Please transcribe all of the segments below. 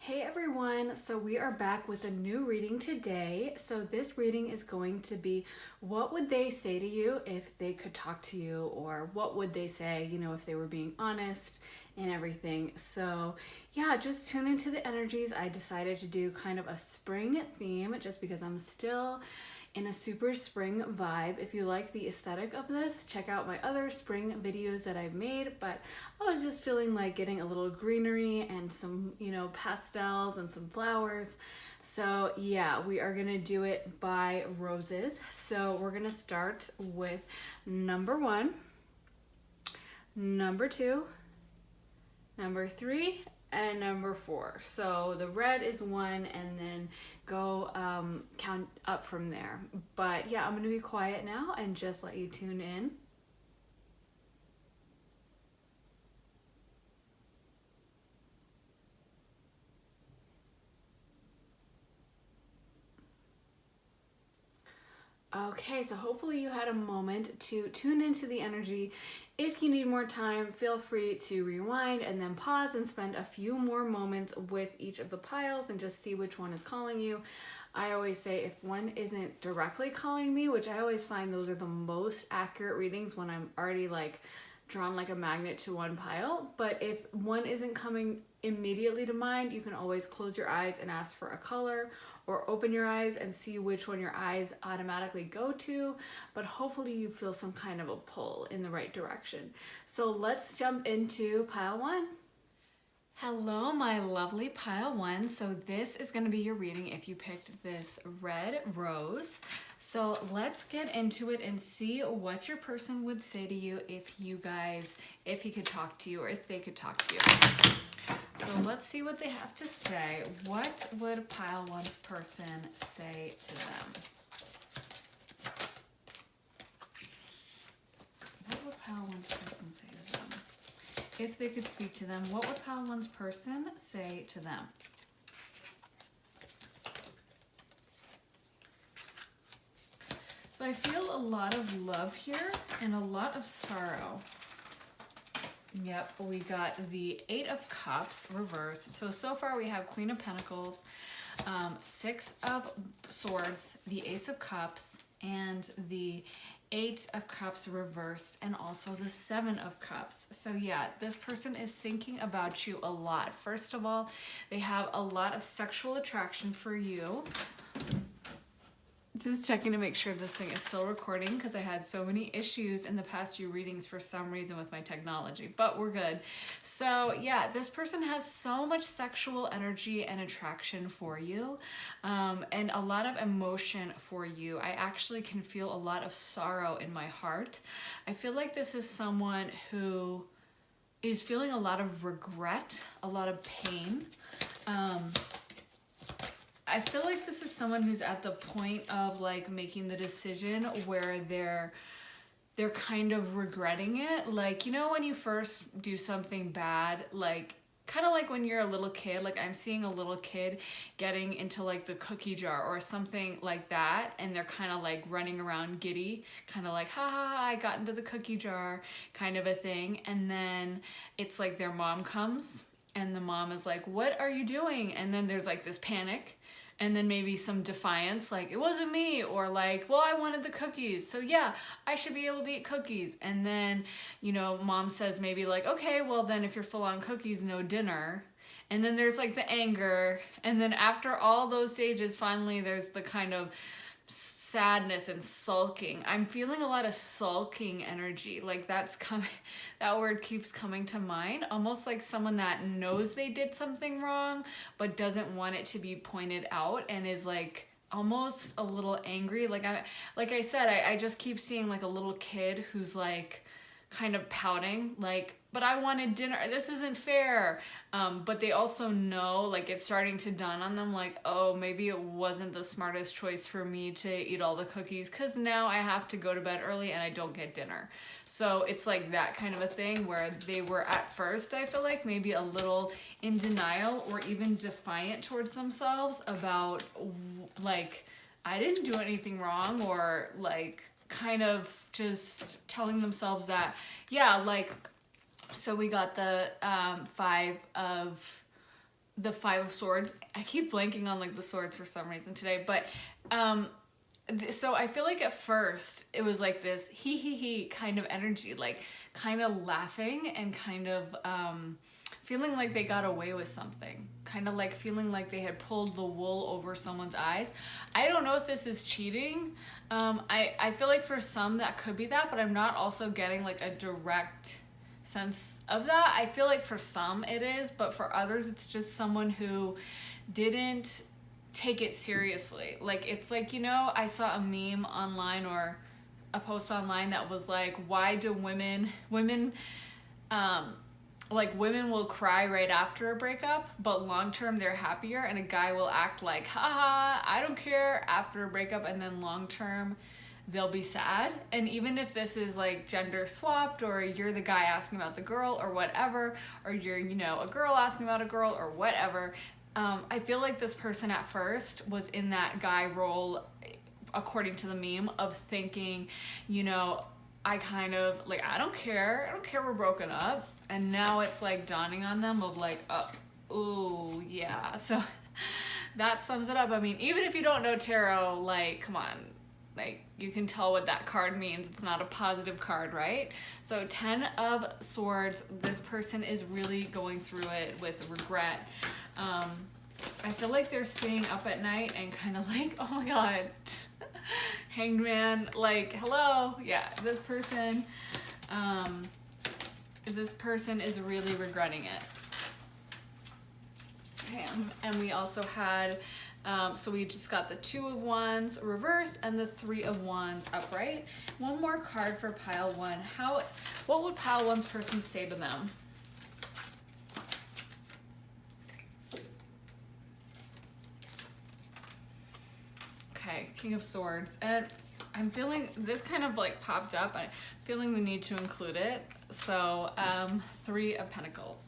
Hey everyone, so we are back with a new reading today. So this reading is going to be what would they say to you if they could talk to you, or what would they say, if they were being honest and everything. So yeah, just tune into the energies. I decided to do kind of a spring theme just because I'm still in a super spring vibe. If you like the aesthetic of this, check out my other spring videos that I've made, but I was just feeling like getting a little greenery and some, pastels and some flowers. So yeah, we are gonna do it by roses. So we're gonna start with number 1, number 2, number 3, and number 4. So the red is 1, and then go count up from there. But yeah, I'm gonna be quiet now and just let you tune in. Okay, so hopefully you had a moment to tune into the energy. If you need more time, feel free to rewind and then pause and spend a few more moments with each of the piles and just see which one is calling you. I always say if one isn't directly calling me, which I always find those are the most accurate readings when I'm already like drawn like a magnet to one pile. But if one isn't coming immediately to mind, you can always close your eyes and ask for a color, or open your eyes and see which one your eyes automatically go to, but hopefully you feel some kind of a pull in the right direction. So let's jump into pile 1. Hello, my lovely pile 1. So this is going to be your reading if you picked this red rose. So let's get into it and see what your person would say to you if he could talk to you, or if they could talk to you. So let's see what they have to say. What would pile 1's person say to them? What would pile 1's person say to them? If they could speak to them, what would pile 1's person say to them? So I feel a lot of love here and a lot of sorrow. Yep, we got the 8 of Cups reversed. So far we have Queen of Pentacles, 6 of Swords, the Ace of Cups, and the 8 of Cups reversed, and also the 7 of Cups. So yeah, this person is thinking about you a lot. First of all, they have a lot of sexual attraction for you. Just checking to make sure this thing is still recording, because I had so many issues in the past few readings for some reason with my technology, but we're good. So yeah, this person has so much sexual energy and attraction for you, and a lot of emotion for you. I actually can feel a lot of sorrow in my heart. I feel like this is someone who is feeling a lot of regret, a lot of pain. I feel like this is someone who's at the point of like making the decision where they're kind of regretting it. Like, when you first do something bad, like kind of like when you're a little kid, like I'm seeing a little kid getting into like the cookie jar or something like that, and they're kind of like running around giddy, kind of like, ha ha ha, I got into the cookie jar kind of a thing. And then it's like their mom comes and the mom is like, what are you doing? And then there's like this panic. And then maybe some defiance, like, it wasn't me, or like, well, I wanted the cookies, so yeah, I should be able to eat cookies. And then, mom says maybe like, okay, well then if you're full on cookies, no dinner. And then there's like the anger. And then after all those stages, finally there's the kind of sadness and sulking. I'm feeling a lot of sulking energy. Like that word keeps coming to mind. Almost like someone that knows they did something wrong, but doesn't want it to be pointed out, and is like almost a little angry. Like I said, I just keep seeing like a little kid who's like kind of pouting, like, but I wanted dinner, this isn't fair. But they also know, like, it's starting to dawn on them, like, oh, maybe it wasn't the smartest choice for me to eat all the cookies, because now I have to go to bed early and I don't get dinner. So it's like that kind of a thing where they were at first, I feel like, maybe a little in denial or even defiant towards themselves about, like, I didn't do anything wrong, or like kind of just telling themselves that, yeah, like, so we got the 5 of the Five of Swords. I keep blanking on like the swords for some reason today, but so I feel like at first it was like this he kind of energy, like kind of laughing and kind of feeling like they got away with something, kind of like feeling like they had pulled the wool over someone's eyes. I don't know if this is cheating. I feel like for some that could be that, but I'm not also getting like a direct sense of that. I feel like for some it is, but for others it's just someone who didn't take it seriously. Like, it's like, you know, I saw a meme online or a post online that was like, why do women like women will cry right after a breakup, but long term they're happier, and a guy will act like, haha, I don't care after a breakup, and then long term they'll be sad. And even if this is like gender swapped, or you're the guy asking about the girl or whatever, or you're, you know, a girl asking about a girl or whatever, I feel like this person at first was in that guy role, according to the meme, of thinking, you know, I kind of like, I don't care we're broken up. And now it's like dawning on them of like, oh yeah. So that sums it up. I mean, even if you don't know tarot, like, come on, like, you can tell what that card means. It's not a positive card, right? So 10 of Swords, this person is really going through it with regret. I feel like they're staying up at night and kind of like, oh my God, Hanged Man, like, hello. Yeah, this person is really regretting it. Okay, and we also had, so we just got the Two of Wands reversed and the Three of Wands upright. One more card for pile one. What would pile one's person say to them? Okay, King of Swords. And I'm feeling, this kind of like popped up. I'm feeling the need to include it. So, Three of Pentacles.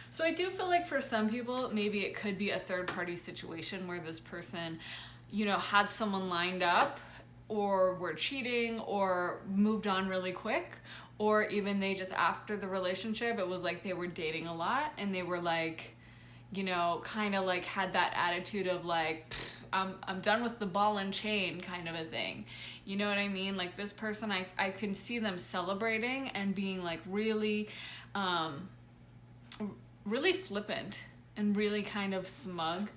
So I do feel like for some people, maybe it could be a third party situation where this person, you know, had someone lined up, or were cheating, or moved on really quick, or even they just, after the relationship, it was like they were dating a lot and they were like, you know, kind of like had that attitude of like, I'm done with the ball and chain kind of a thing. You know what I mean? Like, this person, I can see them celebrating and being like really, really flippant and really kind of smug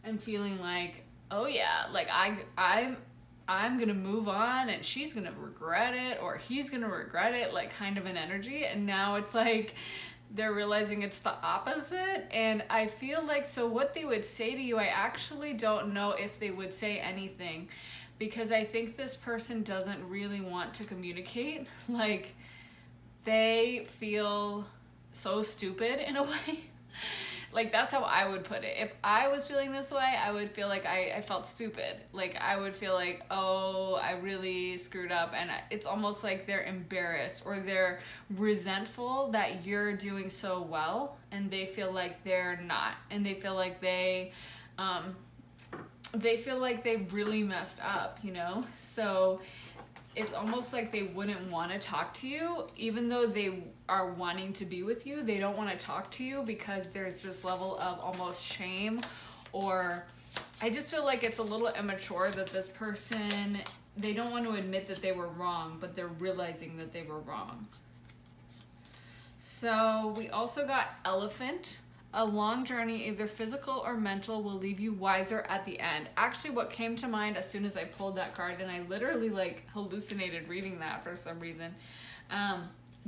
and feeling like, oh yeah, like I'm gonna move on and she's gonna regret it, or he's gonna regret it, like kind of an energy. And now it's like they're realizing it's the opposite. And I feel like, so what they would say to you, I actually don't know if they would say anything, because I think this person doesn't really want to communicate. Like, they feel so stupid in a way. Like, that's how I would put it. If I was feeling this way, I would feel like I felt stupid. Like, I would feel like, oh, I really screwed up. And it's almost like they're embarrassed, or they're resentful that you're doing so well, and they feel like they're not. And they feel like they feel like they really messed up, you know? So it's almost like they wouldn't want to talk to you, even though they are wanting to be with you. They don't want to talk to you because there's this level of almost shame, or I just feel like it's a little immature that this person, they don't want to admit that they were wrong, but they're realizing that they were wrong. So we also got Elephant. A long journey, either physical or mental, will leave you wiser at the end. Actually, what came to mind as soon as I pulled that card, and I literally like hallucinated reading that for some reason,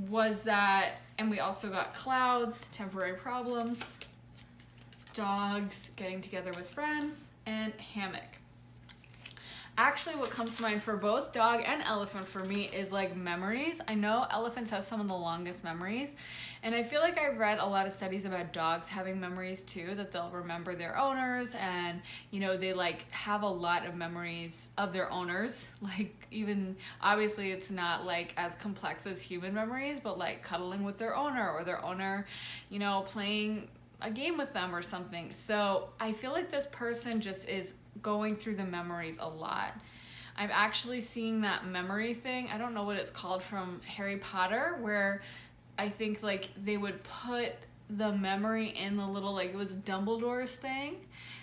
was that, and we also got Clouds, temporary problems, dogs, getting together with friends, and hammock. Actually, what comes to mind for both dog and elephant for me is like memories. I know elephants have some of the longest memories, and I feel like I've read a lot of studies about dogs having memories too, that they'll remember their owners, and you know, they like have a lot of memories of their owners. Like, even obviously it's not like as complex as human memories, but like cuddling with their owner, or their owner, you know, playing a game with them or something. So I feel like this person just is going through the memories a lot. I'm actually seeing that memory thing, I don't know what it's called, from Harry Potter, where I think like they would put the memory in the little, like, it was Dumbledore's thing,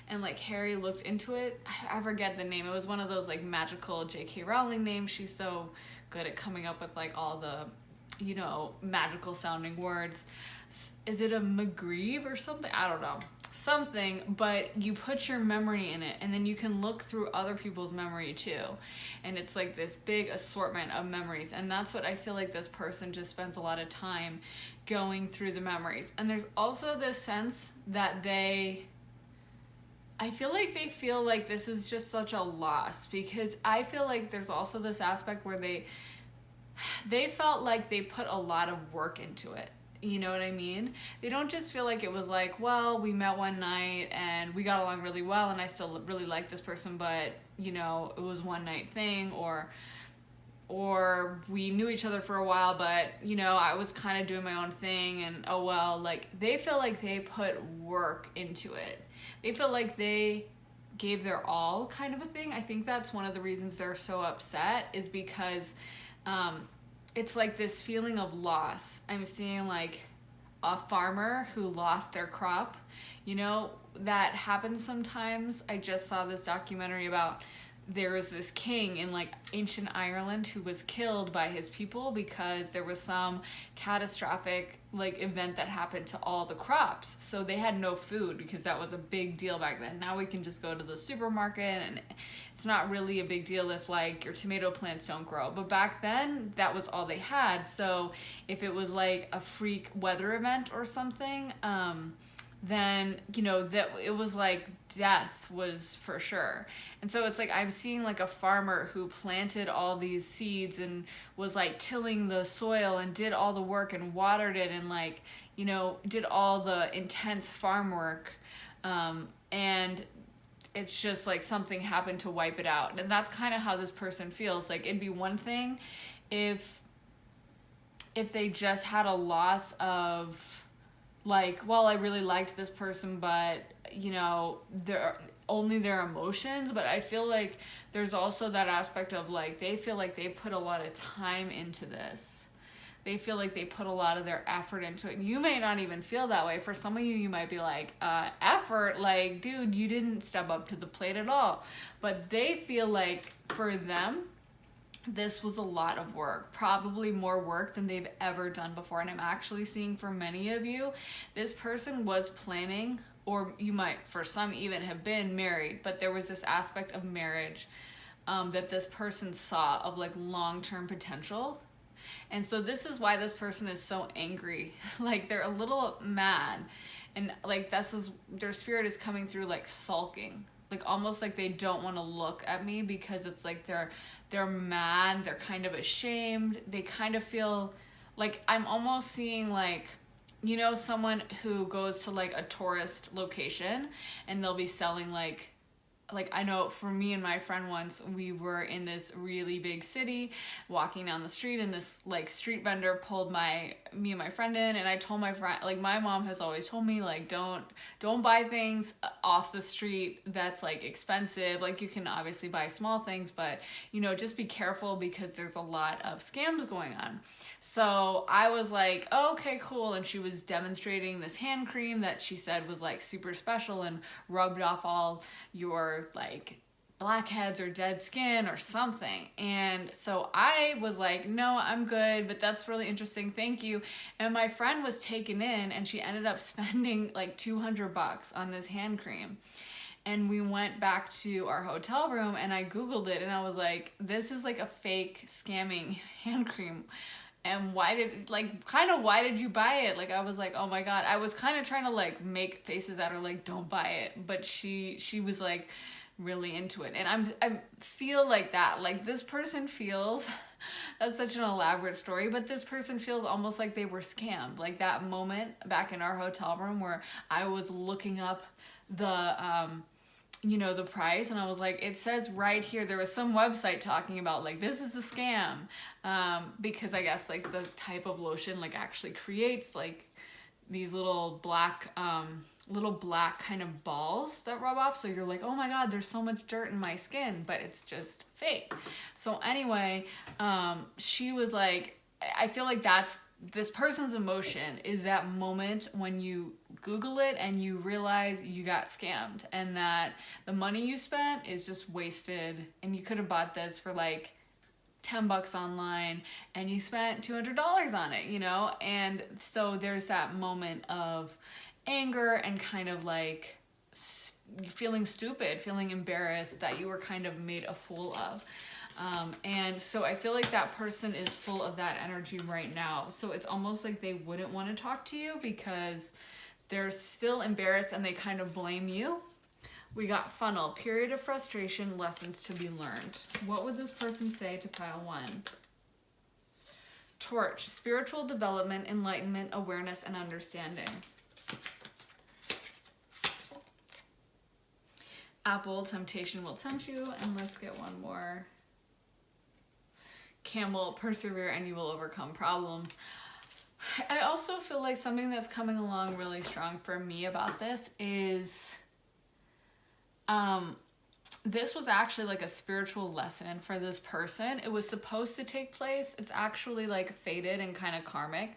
and like Harry looked into it. I forget the name. It was one of those like magical J.K. Rowling names. She's so good at coming up with like all the, you know, magical sounding words. Is it a McGreeve or something? I don't know. Something, but you put your memory in it, and then you can look through other people's memory too, and it's like this big assortment of memories. And that's what I feel like this person just spends a lot of time going through the memories. And there's also this sense that I feel like they feel like this is just such a loss, because I feel like there's also this aspect where they felt like they put a lot of work into it. You know what I mean? They don't just feel like it was like, well, we met one night and we got along really well and I still really like this person, but, you know, it was one night thing, or we knew each other for a while, but, you know, I was kind of doing my own thing and oh well. Like, they feel like they put work into it. They feel like they gave their all, kind of a thing. I think that's one of the reasons they're so upset, is because it's like this feeling of loss. I'm seeing like a farmer who lost their crop. You know, that happens sometimes. I just saw this documentary about, there was this king in like ancient Ireland who was killed by his people because there was some catastrophic like event that happened to all the crops. So they had no food, because that was a big deal back then. Now we can just go to the supermarket and it's not really a big deal if like your tomato plants don't grow. But back then that was all they had. So if it was like a freak weather event or something, then, you know, that it was like death was for sure. And so it's like I'm seeing like a farmer who planted all these seeds and was like tilling the soil and did all the work and watered it and like, you know, did all the intense farm work, and it's just like something happened to wipe it out. And that's kind of how this person feels. Like, it'd be one thing if they just had a loss of like, well, I really liked this person, but, you know, only their emotions. But I feel like there's also that aspect of like, they feel like they put a lot of time into this. They feel like they put a lot of their effort into it. And you may not even feel that way. For some of you, you might be like, effort? Like, dude, you didn't step up to the plate at all. But they feel like for them, this was a lot of work, probably more work than they've ever done before. And I'm actually seeing for many of you, this person was planning, or you might, for some, even have been married, but there was this aspect of marriage that this person saw of like long-term potential. And so this is why this person is so angry. Like, they're a little mad, and like their spirit is coming through like sulking. Like, almost like they don't want to look at me, because it's like they're mad, they're kind of ashamed, they kind of feel like, I'm almost seeing like, you know, someone who goes to like a tourist location and they'll be selling like I know for me and my friend once, we were in this really big city walking down the street, and this like street vendor pulled me and my friend in, and I told my friend, like, my mom has always told me like, don't buy things off the street that's like expensive. Like, you can obviously buy small things, but, you know, just be careful, because there's a lot of scams going on. So I was like, oh, okay, cool. And she was demonstrating this hand cream that she said was like super special and rubbed off all your like blackheads or dead skin or something. And so I was like, no, I'm good, but that's really interesting, thank you. And my friend was taken in, and she ended up spending like $200 on this hand cream. And we went back to our hotel room, and I Googled it, and I was like, this is like a fake scamming hand cream. And why did you buy it? Like, I was like, oh my God. I was kind of trying to like make faces at her, like, don't buy it. But she was like really into it. And I feel like that. Like, this person feels, that's such an elaborate story, but this person feels almost like they were scammed. Like, that moment back in our hotel room where I was looking up the, you know, the price, and I was like, it says right here, there was some website talking about like, this is a scam, because I guess like the type of lotion like actually creates like these little black kind of balls that rub off, so you're like, oh my God, there's so much dirt in my skin, but it's just fake. So anyway, she was like, I feel like that's this person's emotion is that moment when you Google it and you realize you got scammed and that the money you spent is just wasted, and you could have bought this for like $10 online and you spent $200 on it, you know? And so there's that moment of anger and kind of like feeling stupid, feeling embarrassed that you were kind of made a fool of. And so I feel like that person is full of that energy right now. So it's almost like they wouldn't want to talk to you because they're still embarrassed and they kind of blame you. We got funnel, period of frustration, lessons to be learned. What would this person say to pile 1? Torch, spiritual development, enlightenment, awareness, and understanding. Apple, temptation will tempt you. And let's get one more. Camel, persevere and you will overcome problems. I also feel like something that's coming along really strong for me about this is this was actually like a spiritual lesson for this person. It was supposed to take place. It's actually like fated and kind of karmic.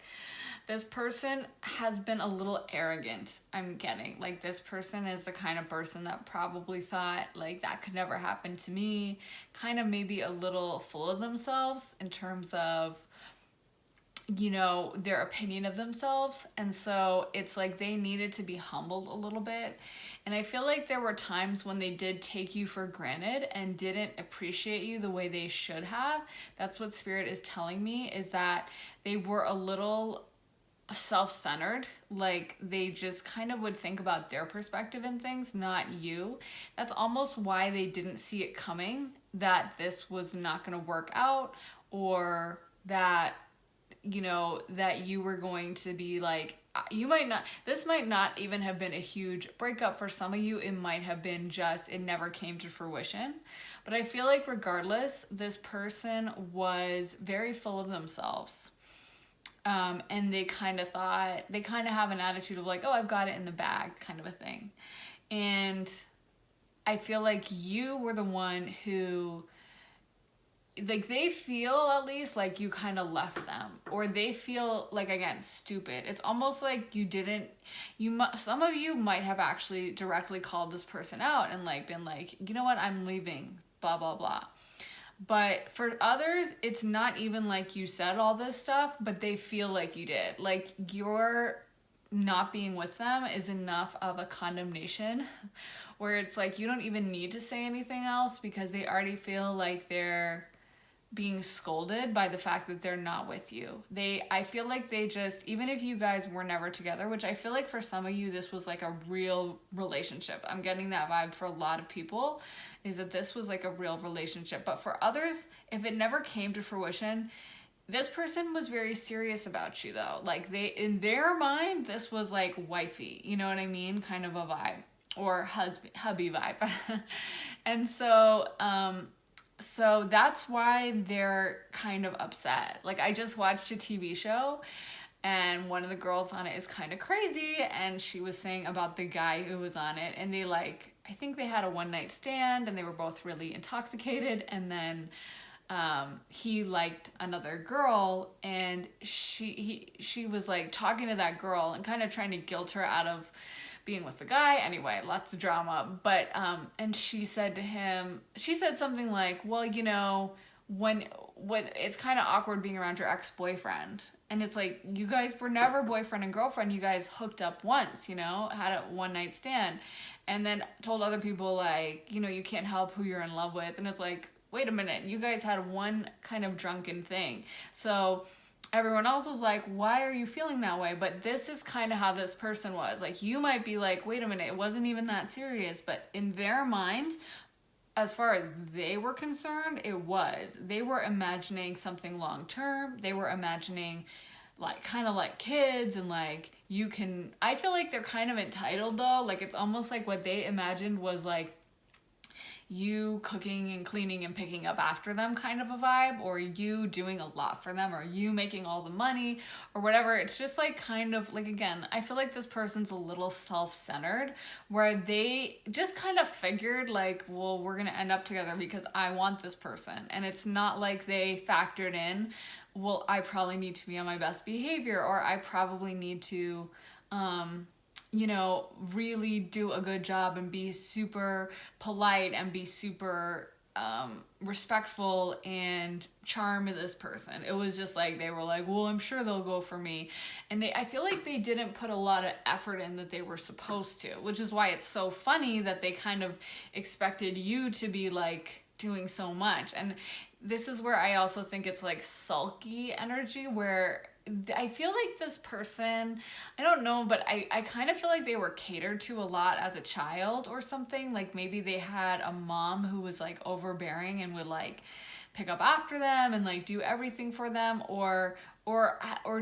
This person has been a little arrogant, I'm getting. Like, this person is the kind of person that probably thought, like, that could never happen to me. Kind of maybe a little full of themselves in terms of, you know, their opinion of themselves. And so it's like they needed to be humbled a little bit. And I feel like there were times when they did take you for granted and didn't appreciate you the way they should have. That's what Spirit is telling me, is that they were a little self-centered. Like, they just kind of would think about their perspective in things, not you. That's almost why they didn't see it coming, that this was not going to work out, or that, you know, that you were going to be like, you might not, this might not even have been a huge breakup for some of you. It might have been just, it never came to fruition. But I feel like regardless, this person was very full of themselves. And they kind of thought, they kind of have an attitude of like, oh, I've got it in the bag kind of a thing. And I feel like you were the one who, like, they feel at least like you kind of left them, or they feel like, again, stupid. It's almost like you didn't, some of you might have actually directly called this person out and like been like, you know what, I'm leaving, blah, blah, blah. But for others, it's not even like you said all this stuff, but they feel like you did. Like, your not being with them is enough of a condemnation where it's like you don't even need to say anything else because they already feel like they're being scolded by the fact that they're not with you. I feel like they just, even if you guys were never together, which I feel like for some of you, this was like a real relationship. I'm getting that vibe for a lot of people, is that this was like a real relationship. But for others, if it never came to fruition, this person was very serious about you though. Like, they, in their mind, this was like wifey, you know what I mean? Kind of a vibe, or hubby vibe. And so that's why they're kind of upset. Like, I just watched a TV show and one of the girls on it is kind of crazy, and she was saying about the guy who was on it, and they, like, I think they had a one-night stand and they were both really intoxicated, and then he liked another girl, and she was like talking to that girl and kind of trying to guilt her out of being with the guy. Anyway, lots of drama. But and she said to him, she said something like, well, you know, when it's kind of awkward being around your ex-boyfriend. And it's like, you guys were never boyfriend and girlfriend. You guys hooked up once, you know, had a one-night stand, and then told other people, like, you know, you can't help who you're in love with. And it's like, wait a minute, you guys had one kind of drunken thing. So everyone else was like, why are you feeling that way? But this is kind of how this person was. Like, you might be like, wait a minute, it wasn't even that serious. But in their mind, as far as they were concerned, it was. They were imagining something long term. They were imagining, like, kind of like kids, and like, you can, I feel like they're kind of entitled though. Like, it's almost like what they imagined was like you cooking and cleaning and picking up after them kind of a vibe, or you doing a lot for them, or you making all the money, or whatever. It's just like, kind of like, again, I feel like this person's a little self-centered, where they just kind of figured like, well, we're gonna end up together because I want this person. And it's not like they factored in well, I probably need to be on my best behavior, or I probably need to, you know, really do a good job and be super polite and be super respectful and charm this person. It was just like, they were like, well, I'm sure they'll go for me. And I feel like they didn't put a lot of effort in that they were supposed to, which is why it's so funny that they kind of expected you to be like doing so much. And this is where I also think it's like sulky energy, where I feel like this person, I don't know, but I kind of feel like they were catered to a lot as a child or something. Like maybe they had a mom who was like overbearing and would like pick up after them and like do everything for them, or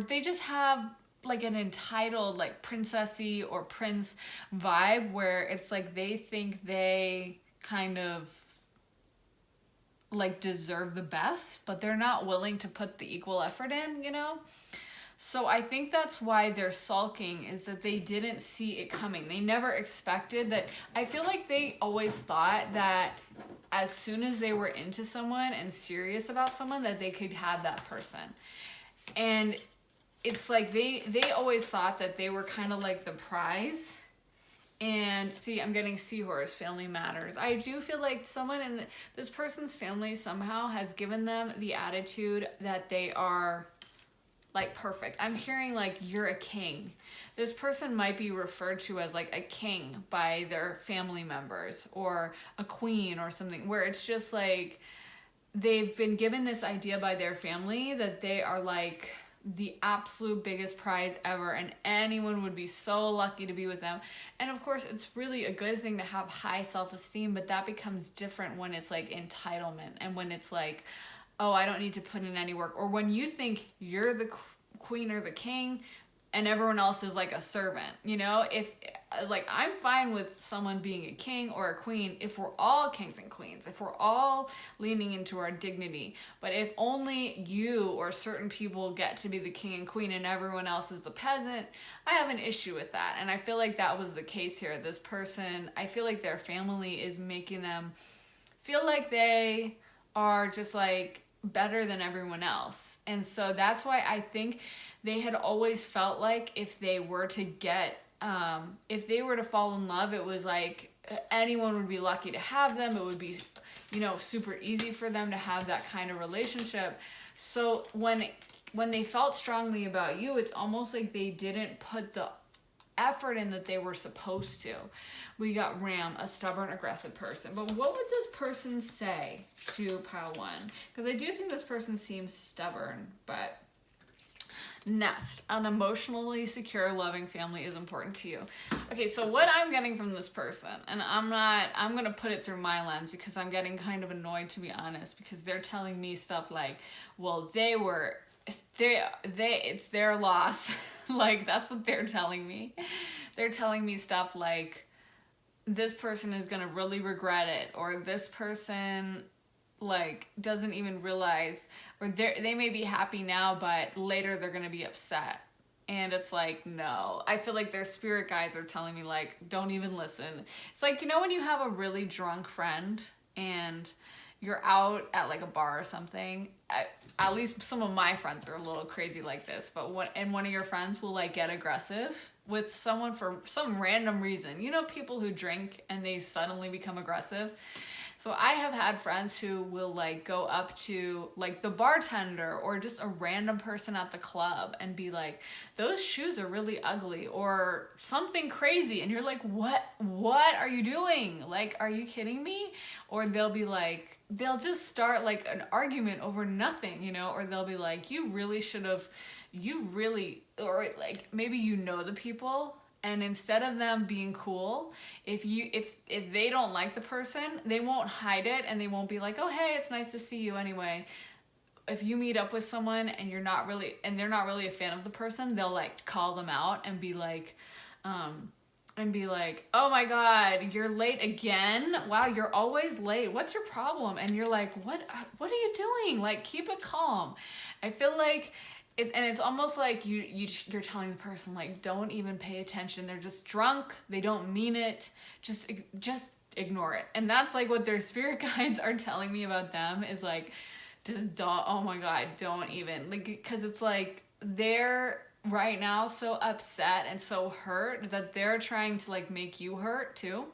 they just have like an entitled like princessy or prince vibe, where it's like they think they kind of like deserve the best, but they're not willing to put the equal effort in, you know? So I think that's why they're sulking, is that they didn't see it coming. They never expected that. I feel like they always thought that as soon as they were into someone and serious about someone, that they could have that person. And it's like they always thought that they were kind of like the prize. And see, I'm getting Seahorse, family matters. I do feel like someone in this person's family somehow has given them the attitude that they are like perfect. I'm hearing like, you're a king. This person might be referred to as like a king by their family members, or a queen or something, where it's just like they've been given this idea by their family that they are like the absolute biggest prize ever, and anyone would be so lucky to be with them. And of course, it's really a good thing to have high self-esteem, but that becomes different when it's like entitlement, and when it's like, oh, I don't need to put in any work, or when you think you're the queen or the king and everyone else is like a servant, you know? If like, I'm fine with someone being a king or a queen if we're all kings and queens, if we're all leaning into our dignity. But if only you or certain people get to be the king and queen and everyone else is the peasant, I have an issue with that. And I feel like that was the case here. This person, I feel like their family is making them feel like they are just like better than everyone else. And so that's why I think they had always felt like if they were to get, if they were to fall in love, it was like anyone would be lucky to have them. It would be, you know, super easy for them to have that kind of relationship. So when they felt strongly about you, it's almost like they didn't put the effort in that they were supposed to. We got Ram, a stubborn, aggressive person. But what would this person say to pile one? Because I do think this person seems stubborn, but Nest, an emotionally secure, loving family is important to you. Okay, so what I'm getting from this person, and I'm going to put it through my lens because I'm getting kind of annoyed, to be honest, because they're telling me stuff like, well, it's their loss. Like, that's what they're telling me. They're telling me stuff like, this person is going to really regret it, or this person like doesn't even realize, or they may be happy now, but later they're going to be upset. And it's like, no. I feel like their spirit guides are telling me like, don't even listen. It's like, you know, when you have a really drunk friend and you're out at like a bar or something, at least some of my friends are a little crazy like this, but one of your friends will like get aggressive with someone for some random reason. You know, people who drink and they suddenly become aggressive. So I have had friends who will like go up to like the bartender or just a random person at the club and be like, those shoes are really ugly, or something crazy. And you're like, what are you doing? Like, are you kidding me? Or they'll be like, they'll just start like an argument over nothing, you know, or they'll be like, or like maybe you know the people. And instead of them being cool, if they don't like the person, they won't hide it, and they won't be like, oh, hey, it's nice to see you anyway. If you meet up with someone and they're not really a fan of the person, they'll like call them out and be like, oh my God, you're late again? Wow, you're always late. What's your problem? And you're like, what are you doing? Like, keep it calm. I feel like it's almost like you're telling the person, like, don't even pay attention. They're just drunk. They don't mean it. Just ignore it. And that's like what their spirit guides are telling me about them, is like, just don't, oh my God, don't even, like, because it's like they're right now so upset and so hurt that they're trying to like make you hurt too.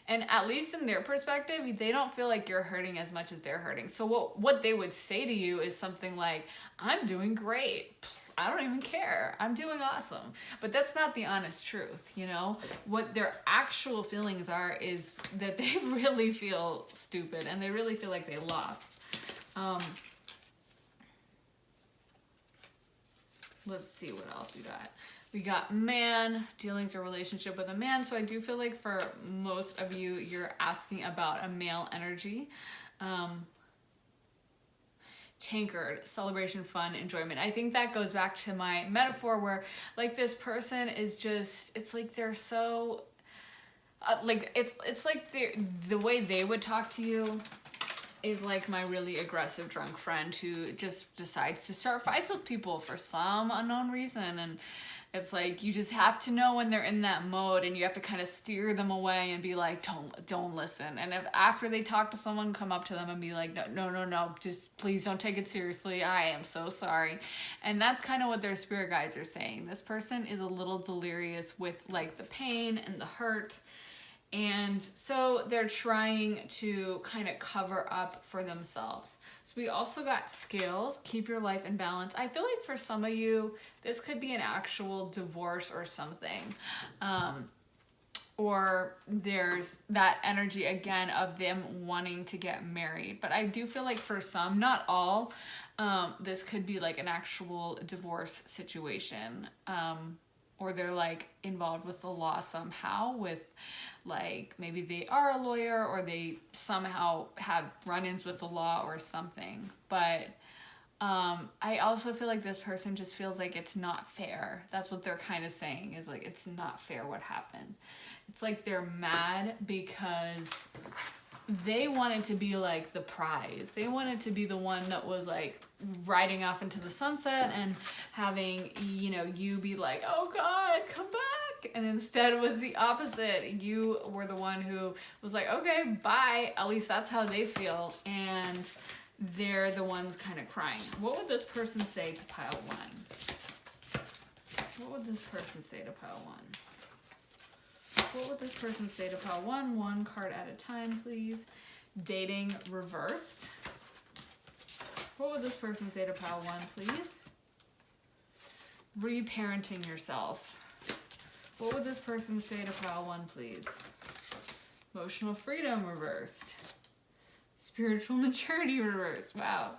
And at least in their perspective, they don't feel like you're hurting as much as they're hurting. So what they would say to you is something like, I'm doing great. I don't even care. I'm doing awesome. But that's not the honest truth, you know? What their actual feelings are is that they really feel stupid and they really feel like they lost. Let's see what else we got. We got man, dealings or relationship with a man. So I do feel like for most of you, you're asking about a male energy. Tankard, celebration, fun, enjoyment. I think that goes back to my metaphor where like this person is just, it's like they're so, like it's like the way they would talk to you is like my really aggressive drunk friend who just decides to start fights with people for some unknown reason. And it's like you just have to know when they're in that mode and you have to kind of steer them away and be like, don't listen. And if after they talk to someone, come up to them and be like, no, just please don't take it seriously. I am so sorry. And that's kind of what their spirit guides are saying. This person is a little delirious with like the pain and the hurt. And so they're trying to kind of cover up for themselves. So we also got scales, keep your life in balance. I feel like for some of you, this could be an actual divorce or something. Or there's that energy again of them wanting to get married. But I do feel like for some, not all, this could be like an actual divorce situation. Or they're like involved with the law somehow with like maybe they are a lawyer or they somehow have run-ins with the law or something. But I also feel like this person just feels like it's not fair. That's what they're kind of saying is like, it's not fair what happened. It's like they're mad because they wanted to be like the prize. They wanted to be the one that was like riding off into the sunset and having, you know, you be like, oh God, come back. And instead it was the opposite. You were the one who was like, okay, bye. At least that's how they feel. And they're the ones kind of crying. What would this person say to pile one? What would this person say to pile one? What would this person say to pile one? One card at a time, please. Dating reversed. What would this person say to pile one, please? Reparenting yourself. What would this person say to pile one, please? Emotional freedom reversed. Spiritual maturity reversed. Wow.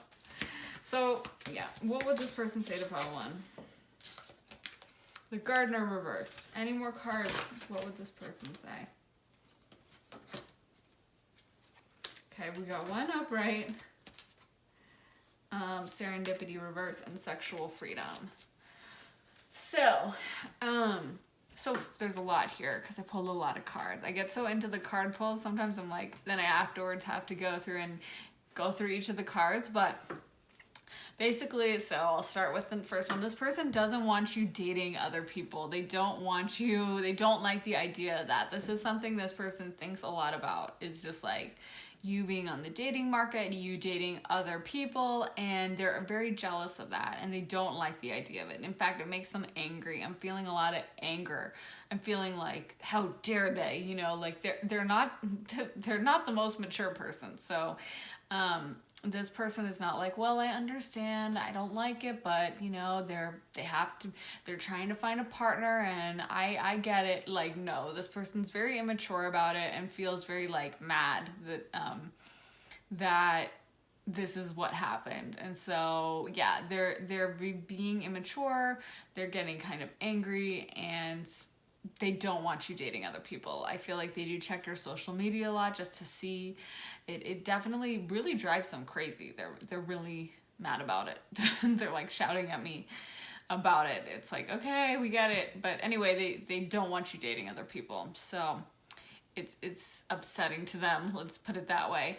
So, yeah. What would this person say to pile one? The gardener reversed. Any more cards? What would this person say? Okay, we got one upright. Serendipity reverse and sexual freedom. So there's a lot here because I pulled a lot of cards. I get so into the card pulls. Sometimes I'm like, then I afterwards have to go through each of the cards, but basically, so I'll start with the first one. This person doesn't want you dating other people. They don't want you, they don't like the idea that this is something this person thinks a lot about, is just like you being on the dating market, you dating other people, and they're very jealous of that, and they don't like the idea of it. In fact, it makes them angry. I'm feeling a lot of anger. I'm feeling like, how dare they? You know, like they're not the most mature person. So, this person is not like, well, I understand, I don't like it, but you know, they're trying to find a partner and I get it. Like, no, this person's very immature about it and feels very like mad that this is what happened. And so, yeah, they're being immature, they're getting kind of angry, and they don't want you dating other people. I feel like they do check your social media a lot just to see. It definitely really drives them crazy. They're really mad about it. They're like shouting at me about it. It's like, okay, we get it. But anyway, they don't want you dating other people. So it's upsetting to them, let's put it that way.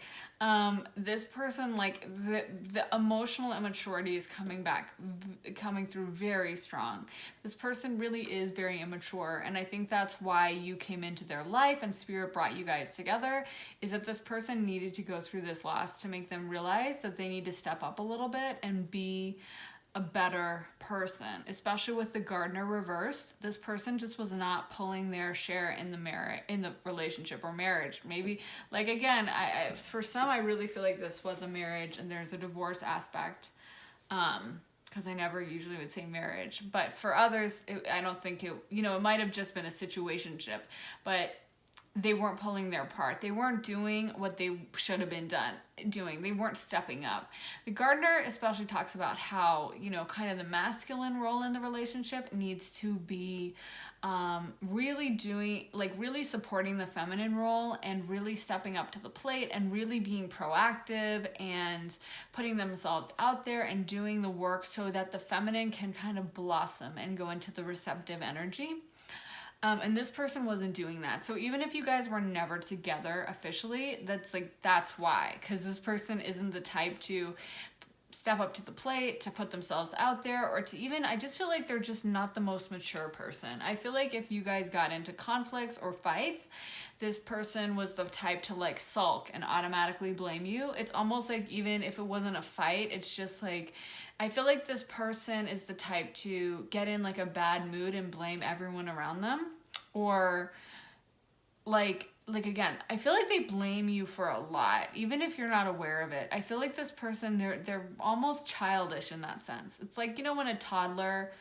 This person, like, the emotional immaturity is coming through very strong. This person really is very immature, and I think that's why you came into their life and spirit brought you guys together, is that this person needed to go through this loss to make them realize that they need to step up a little bit and be a better person. Especially with the gardener reversed, this person just was not pulling their share in the relationship or marriage. Maybe, like, again, I for some, I really feel like this was a marriage and there's a divorce aspect, because I never usually would say marriage, but for others, I don't think it might have just been a situationship, but they weren't pulling their part. They weren't doing what they should have been doing. They weren't stepping up. The gardener especially talks about how, kind of the masculine role in the relationship needs to be really supporting the feminine role and really stepping up to the plate and really being proactive and putting themselves out there and doing the work so that the feminine can kind of blossom and go into the receptive energy. And this person wasn't doing that. So even if you guys were never together officially, that's why. Because this person isn't the type to step up to the plate, to put themselves out there, or to even, I just feel like they're just not the most mature person. I feel like if you guys got into conflicts or fights, this person was the type to like sulk and automatically blame you. It's almost like even if it wasn't a fight, it's just like, I feel like this person is the type to get in like a bad mood and blame everyone around them. Or like again, I feel like they blame you for a lot, even if you're not aware of it. I feel like this person, they're almost childish in that sense. It's like, when a toddler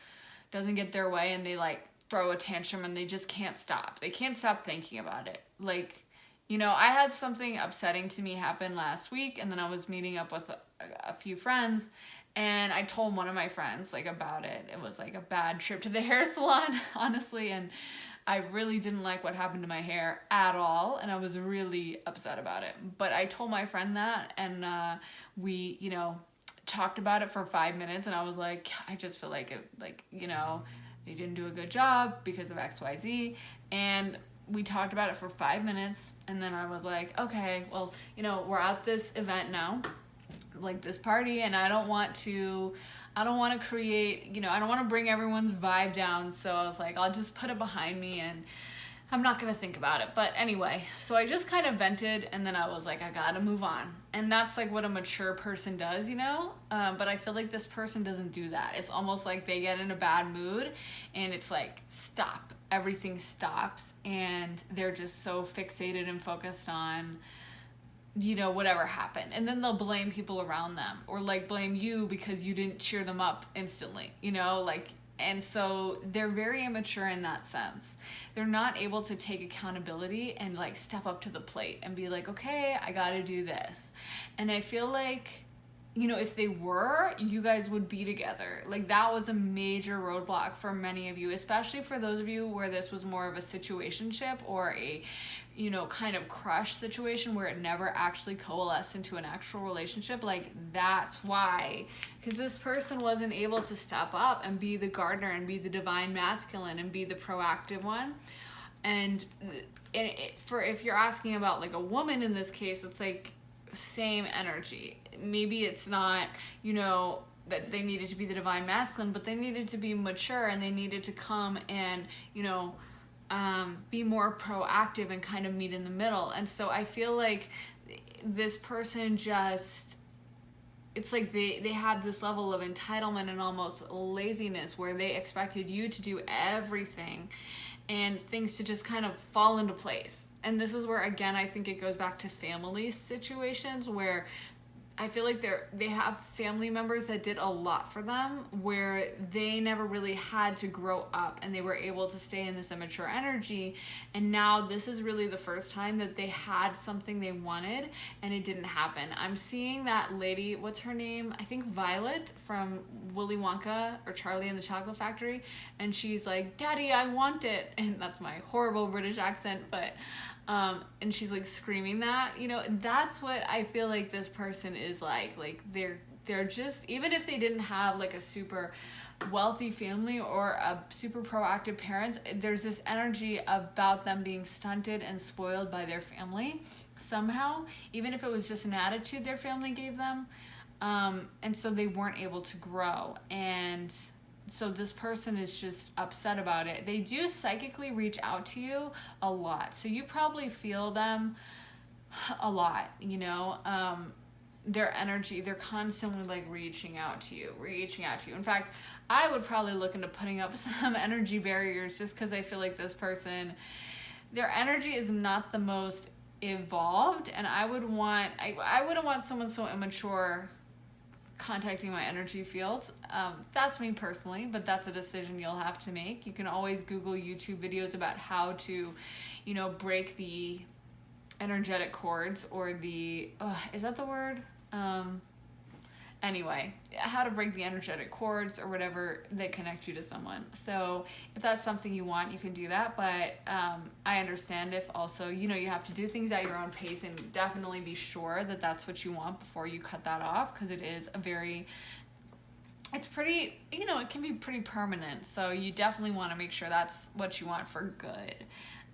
doesn't get their way and they like throw a tantrum and they just can't stop. They can't stop thinking about it. Like, I had something upsetting to me happen last week, and then I was meeting up with a few friends, and I told one of my friends like about it. It was like a bad trip to the hair salon, honestly, and I really didn't like what happened to my hair at all, and I was really upset about it. But I told my friend that, and we, talked about it for 5 minutes, and I was like, I just feel like they didn't do a good job because of XYZ, and we talked about it for 5 minutes, and then I was like, okay, well, we're at this event now, like this party, and I don't want to create, I don't want to bring everyone's vibe down. So I was like, I'll just put it behind me and I'm not going to think about it. But anyway, so I just kind of vented, and then I was like, I got to move on. And that's like what a mature person does, but I feel like this person doesn't do that. It's almost like they get in a bad mood and it's like, stop, everything stops. And they're just so fixated and focused on, whatever happened. And then they'll blame people around them, or like blame you because you didn't cheer them up instantly, and so they're very immature in that sense. They're not able to take accountability and like step up to the plate and be like, okay, I got to do this. And I feel like, if they were, you guys would be together. Like that was a major roadblock for many of you, especially for those of you where this was more of a situationship or a, kind of crush situation where it never actually coalesced into an actual relationship. Like that's why, because this person wasn't able to step up and be the gardener and be the divine masculine and be the proactive one. And if you're asking about like a woman in this case, it's like same energy. Maybe it's not, that they needed to be the divine masculine, but they needed to be mature, and they needed to come and, be more proactive and kind of meet in the middle. And so I feel like this person just, it's like they had this level of entitlement and almost laziness where they expected you to do everything and things to just kind of fall into place. And this is where, again, I think it goes back to family situations where I feel like they have family members that did a lot for them where they never really had to grow up and they were able to stay in this immature energy. And now this is really the first time that they had something they wanted and it didn't happen. I'm seeing that lady, what's her name? I think Violet from Willy Wonka or Charlie and the Chocolate Factory. And she's like, Daddy, I want it. And that's my horrible British accent, but and she's like screaming that, that's what I feel like this person is like they're they're just, even if they didn't have like a super wealthy family or a super proactive parents, there's this energy about them being stunted and spoiled by their family somehow, even if it was just an attitude their family gave them. And so they weren't able to grow. And so this person is just upset about it. They do psychically reach out to you a lot. So you probably feel them a lot, you know, their energy, they're constantly like reaching out to you. In fact, I would probably look into putting up some energy barriers, just because I feel like this person, their energy is not the most evolved, and I wouldn't want someone so immature contacting my energy field. That's me personally, but that's a decision you'll have to make. You can always Google YouTube videos about how to, you know, break the energetic cords, or the is that the word? Anyway, how to break the energetic cords or whatever that connect you to someone. So if that's something you want, you can do that. But I understand if also, you know, you have to do things at your own pace, and definitely be sure that that's what you want before you cut that off, because it is it's pretty, you know, it can be pretty permanent. So you definitely want to make sure that's what you want for good.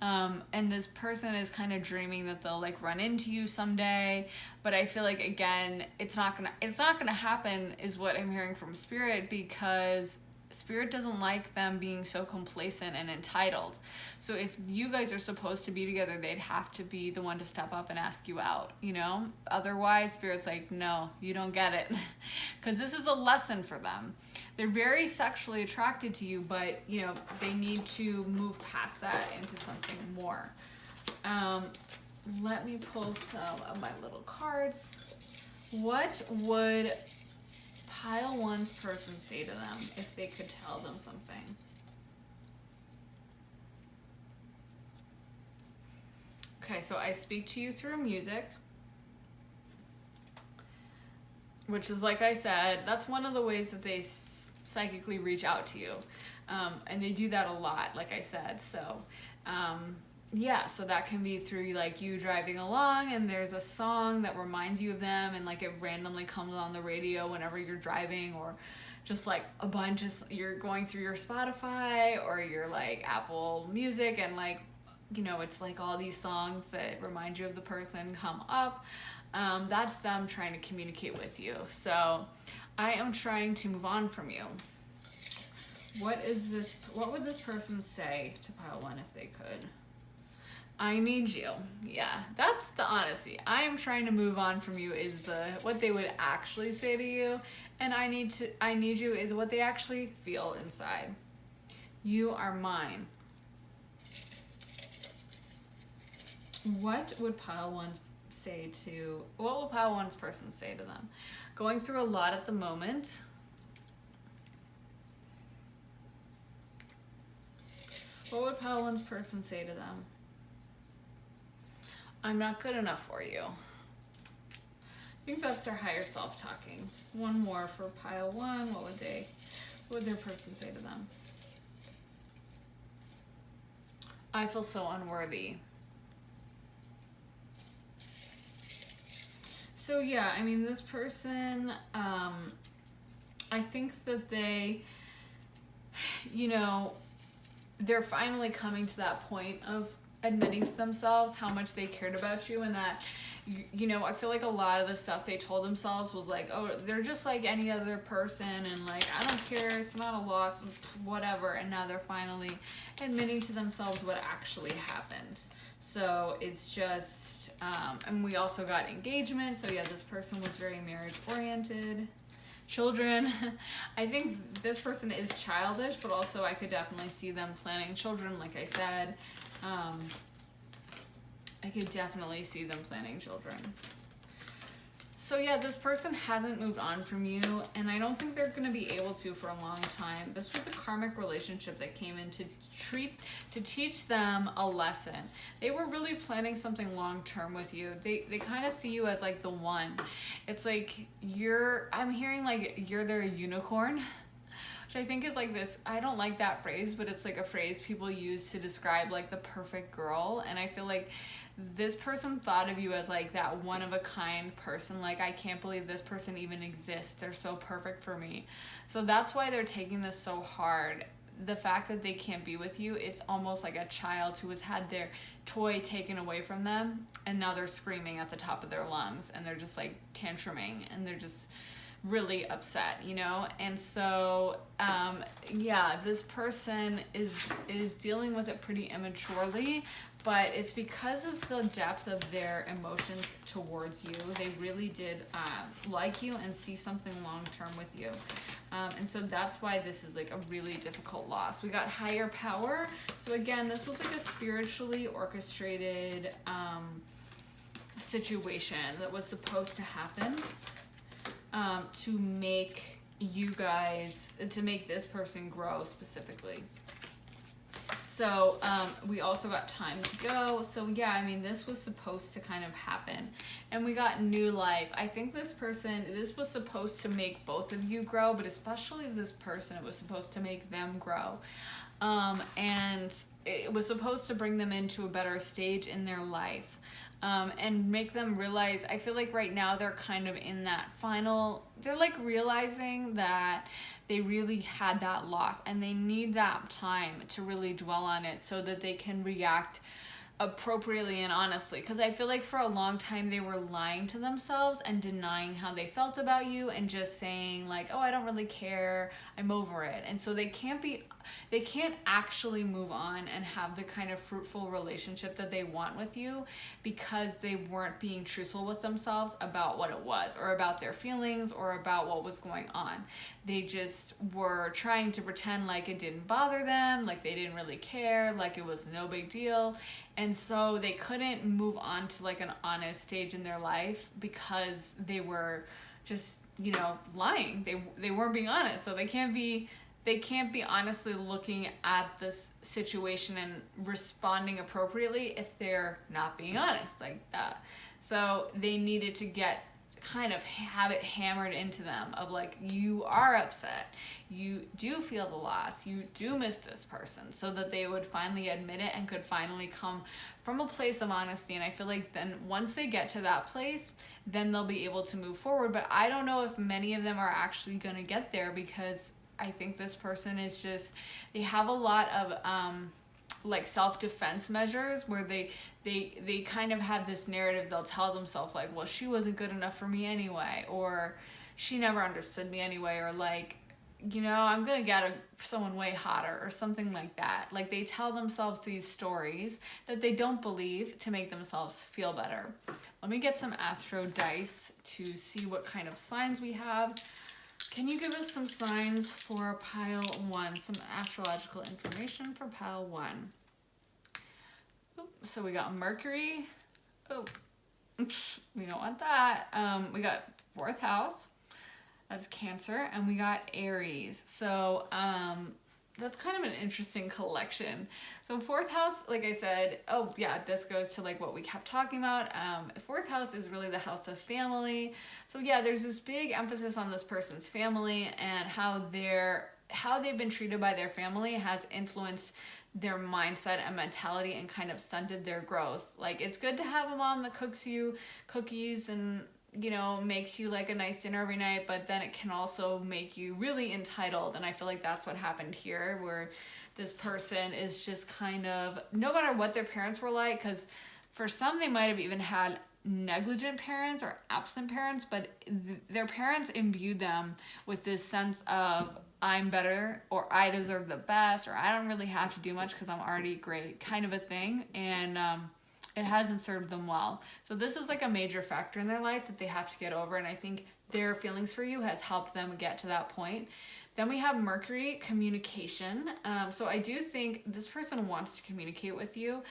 And this person is kind of dreaming that they'll like run into you someday, but I feel like, again, it's not gonna happen, is what I'm hearing from Spirit, because Spirit doesn't like them being so complacent and entitled. So if you guys are supposed to be together, they'd have to be the one to step up and ask you out, you know? Otherwise, Spirit's like, no, you don't get it. Because this is a lesson for them. They're very sexually attracted to you, but, you know, they need to move past that into something more. Let me pull some of my little cards. What would Pile 1's person say to them if they could tell them something? Okay, so I speak to you through music, which is, like I said, that's one of the ways that they psychically reach out to you. And they do that a lot, like I said. So, yeah, so that can be through like you driving along and there's a song that reminds you of them, and like it randomly comes on the radio whenever you're driving, or just like a bunch of, you're going through your Spotify or your like Apple Music, and like, you know, it's like all these songs that remind you of the person come up. That's them trying to communicate with you. So I am trying to move on from you. What would this person say to Pile 1 if they could? I need you. Yeah, that's the honesty. I am trying to move on from you is what they would actually say to you. And I need you is what they actually feel inside. You are mine. What would Pile 1 say to, what will Pile 1's person say to them? Going through a lot at the moment. What would Pile 1's person say to them? I'm not good enough for you. I think that's their higher self talking. One more for Pile 1. What would their person say to them? I feel so unworthy. So yeah, I mean, this person, I think that they, you know, they're finally coming to that point of admitting to themselves how much they cared about you, and that, you know, I feel like a lot of the stuff they told themselves was like, oh, they're just like any other person, and like, I don't care, it's not a loss, whatever. And now they're finally admitting to themselves what actually happened. So it's just, and we also got engagement. So yeah, this person was very marriage oriented. Children. I think this person is childish, but also I could definitely see them planning children, like I said. I could definitely see them planning children. So yeah, this person hasn't moved on from you, and I don't think they're going to be able to for a long time. This was a karmic relationship that came in to teach them a lesson. They were really planning something long term with you. They kind of see you as like the one. It's like I'm hearing like you're their unicorn. which I think is like this, I don't like that phrase, but it's like a phrase people use to describe like the perfect girl. And I feel like this person thought of you as like that one of a kind person. Like, I can't believe this person even exists. They're so perfect for me. So that's why they're taking this so hard. The fact that they can't be with you, it's almost like a child who has had their toy taken away from them, and now they're screaming at the top of their lungs, and they're just like tantruming, and they're just really upset, you know? And so, yeah, this person is dealing with it pretty immaturely, but it's because of the depth of their emotions towards you. They really did like you and see something long-term with you. And so that's why this is like a really difficult loss. We got higher power. So again, this was like a spiritually orchestrated situation that was supposed to happen to make you guys, to make this person grow specifically. So we also got time to go. So yeah, I mean, this was supposed to kind of happen. And we got new life. I think this person, this was supposed to make both of you grow, but especially this person, it was supposed to make them grow. And it was supposed to bring them into a better stage in their life. And make them realize, I feel like right now they're kind of in that final, they're like realizing that they really had that loss and they need that time to really dwell on it so that they can react appropriately and honestly. Because I feel like for a long time they were lying to themselves and denying how they felt about you and just saying like, oh, I don't really care, I'm over it. And so they can't actually move on and have the kind of fruitful relationship that they want with you because they weren't being truthful with themselves about what it was or about their feelings or about what was going on. They just were trying to pretend like it didn't bother them, like they didn't really care, like it was no big deal. And so they couldn't move on to like an honest stage in their life because they were just, you know, lying. They weren't being honest. So they can't be honestly looking at this situation and responding appropriately if they're not being honest like that. So they needed to kind of have it hammered into them of like, you are upset, you do feel the loss, you do miss this person, so that they would finally admit it and could finally come from a place of honesty. And I feel like then once they get to that place, then they'll be able to move forward. But I don't know if many of them are actually going to get there, because I think this person is just, they have a lot of like self-defense measures where they kind of have this narrative. They'll tell themselves like, well, she wasn't good enough for me anyway, or she never understood me anyway, or like, you know, I'm gonna get someone way hotter or something like that. Like they tell themselves these stories that they don't believe to make themselves feel better. Let me get some astro dice to see what kind of signs we have. Can you give us some signs for pile 1? Some astrological information for pile 1. So we got Mercury. Oh, we don't want that. We got 4th house. That's Cancer. And we got Aries. So that's kind of an interesting collection. So 4th house, like I said, oh yeah, this goes to like what we kept talking about. 4th house is really the house of family. So yeah, there's this big emphasis on this person's family and how they've been treated by their family has influenced their mindset and mentality and kind of stunted their growth. Like, it's good to have a mom that cooks you cookies and, you know, makes you like a nice dinner every night, but then it can also make you really entitled. And I feel like that's what happened here, where this person is just kind of, no matter what their parents were like, because for some they might have even had negligent parents or absent parents, but their parents imbued them with this sense of, I'm better, or I deserve the best, or I don't really have to do much because I'm already great, kind of a thing. And it hasn't served them well. So this is like a major factor in their life that they have to get over. And I think their feelings for you has helped them get to that point. Then we have Mercury, communication. So I do think this person wants to communicate with you,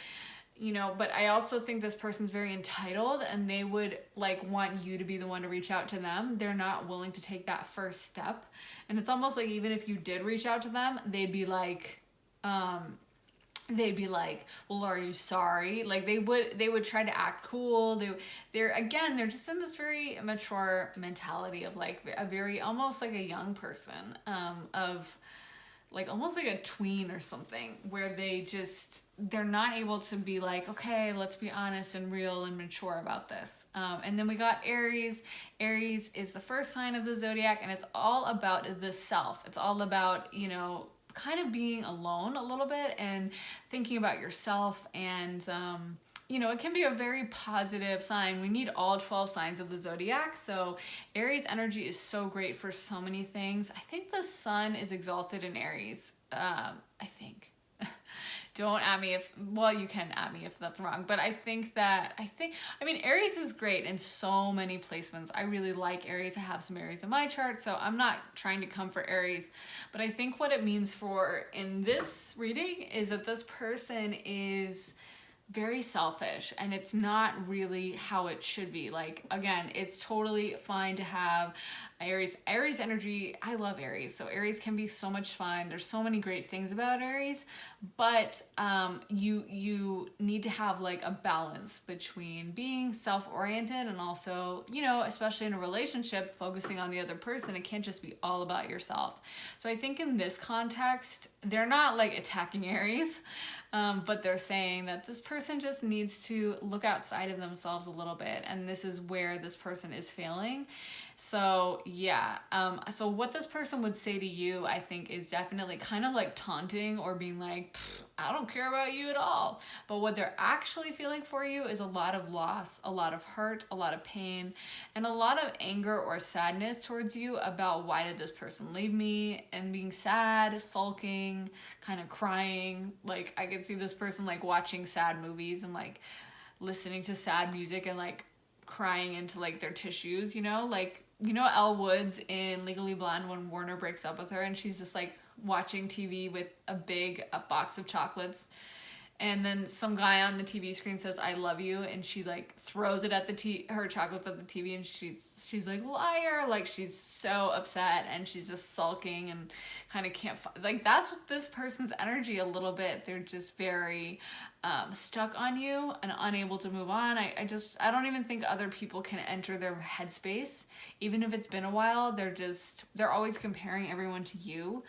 you know, but I also think this person's very entitled and they would like want you to be the one to reach out to them. They're not willing to take that first step. And it's almost like even if you did reach out to them, they'd be like, they'd be like, well, are you sorry? Like they would try to act cool. They're just in this very mature mentality of like a very, almost like a young person, of like almost like a tween or something, where they're not able to be like, okay, let's be honest and real and mature about this. And then we got Aries. Aries is the first sign of the zodiac, and it's all about the self. It's all about, kind of being alone a little bit and thinking about yourself. And it can be a very positive sign. We need all 12 signs of the zodiac. So Aries energy is so great for so many things. I think the sun is exalted in Aries. I think. Don't at me you can at me if that's wrong, but I mean, Aries is great in so many placements. I really like Aries. I have some Aries in my chart, so I'm not trying to come for Aries, but I think what it means for in this reading is that this person is very selfish, and it's not really how it should be. Like, again, it's totally fine to have Aries energy. I love Aries, so Aries can be so much fun. There's so many great things about Aries, but you need to have like a balance between being self-oriented and also, especially in a relationship, focusing on the other person. It can't just be all about yourself. So I think in this context, they're not like attacking Aries, but they're saying that this person just needs to look outside of themselves a little bit, and this is where this person is failing. So yeah, so what this person would say to you, I think, is definitely kind of like taunting or being like, I don't care about you at all. But what they're actually feeling for you is a lot of loss, a lot of hurt, a lot of pain, and a lot of anger or sadness towards you about why did this person leave me, and being sad, sulking, kind of crying. Like, I could see this person like watching sad movies and like listening to sad music and like crying into like their tissues, like, Elle Woods in Legally Blonde when Warner breaks up with her and she's just like watching TV with a box of chocolates, and then some guy on the TV screen says, I love you, and she like throws it at her chocolates at the TV, and she's like, liar. Like, she's so upset and she's just sulking and kind of can't like, that's what this person's energy a little bit. They're just very stuck on you and unable to move on. I don't even think other people can enter their headspace, even if it's been a while. They're always comparing everyone to you,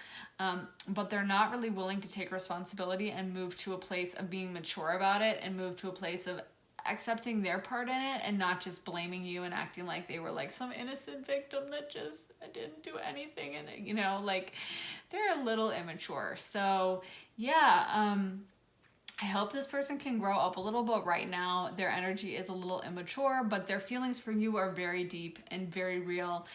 but they're not really willing to take responsibility and move to a place of being mature about it, and move to a place of accepting their part in it, and not just blaming you and acting like they were like some innocent victim that just didn't do anything in it, like they're a little immature. So yeah, I hope this person can grow up a little, but right now their energy is a little immature, but their feelings for you are very deep and very real.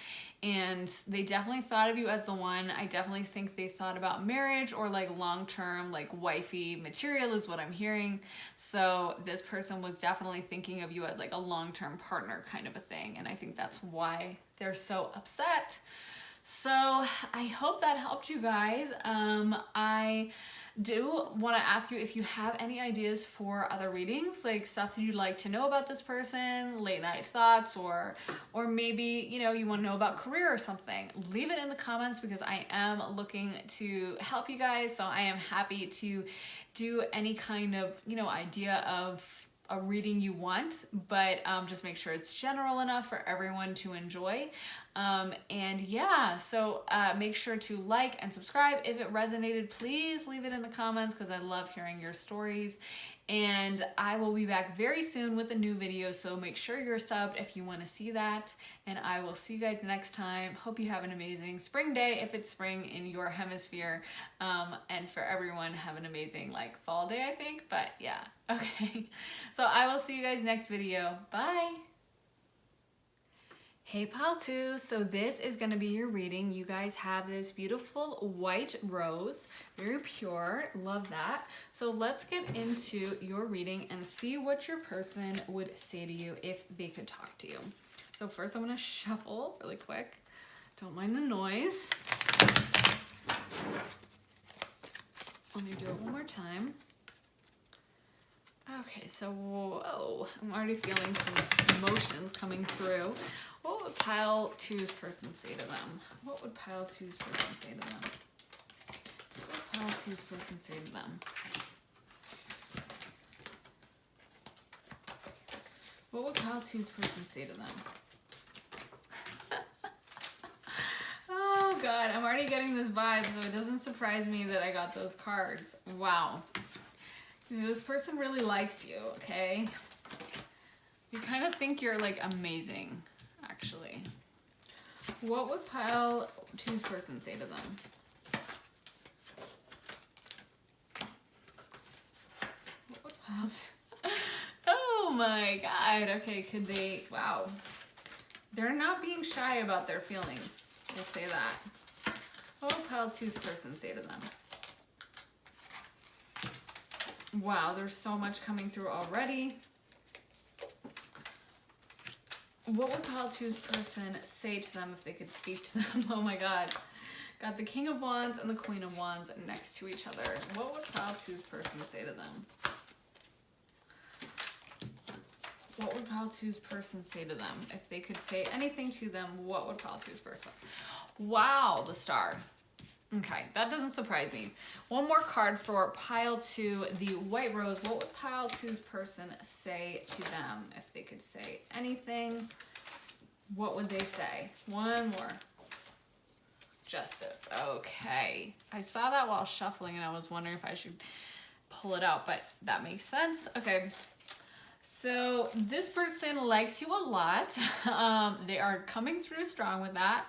And they definitely thought of you as the one. I definitely think they thought about marriage or like long-term, like wifey material is what I'm hearing. So this person was definitely thinking of you as like a long-term partner kind of a thing. And I think that's why they're so upset. So I hope that helped you guys. I do want to ask you if you have any ideas for other readings, like stuff that you'd like to know about this person, late night thoughts, or maybe, you want to know about career or something. Leave it in the comments, because I am looking to help you guys. So I am happy to do any kind of, idea of a reading you want, but just make sure it's general enough for everyone to enjoy. And yeah, so make sure to like and subscribe. If it resonated, please leave it in the comments, because I love hearing your stories. And I will be back very soon with a new video, so make sure you're subbed if you want to see that. And I will see you guys next time. Hope you have an amazing spring day if it's spring in your hemisphere. And for everyone, have an amazing like fall day, I think. But yeah, okay. So I will see you guys next video. Bye. Hey Pal 2, so this is going to be your reading. You guys have this beautiful white rose, very pure, love that. So let's get into your reading and see what your person would say to you if they could talk to you. So first I'm going to shuffle really quick. Don't mind the noise. Let me do it one more time. Okay, so whoa, I'm already feeling some emotions coming through. What would pile 2's person say to them? What would pile 2's person say to them? What would pile 2's person say to them? What would pile two's person say to them? Oh God, I'm already getting this vibe, so it doesn't surprise me that I got those cards. Wow. This person really likes you, okay? You kind of think you're like amazing, actually. What would pile two's person say to them? What would pile Oh my God. Okay, could they... Wow. They're not being shy about their feelings. We'll say that. What would pile two's person say to them? Wow, there's so much coming through already. What would pile two's person say to them if they could speak to them? Oh my God. Got the King of Wands and the Queen of Wands next to each other. What would pile two's person say to them? What would pile two's person say to them? If they could say anything to them, what would pile two's person? Wow, the Star. Okay, that doesn't surprise me. One more card for pile two, the White Rose. What would pile two's person say to them? If they could say anything, what would they say? One more. Justice. Okay. I saw that while shuffling and I was wondering if I should pull it out, but that makes sense. Okay. So this person likes you a lot. They are coming through strong with that.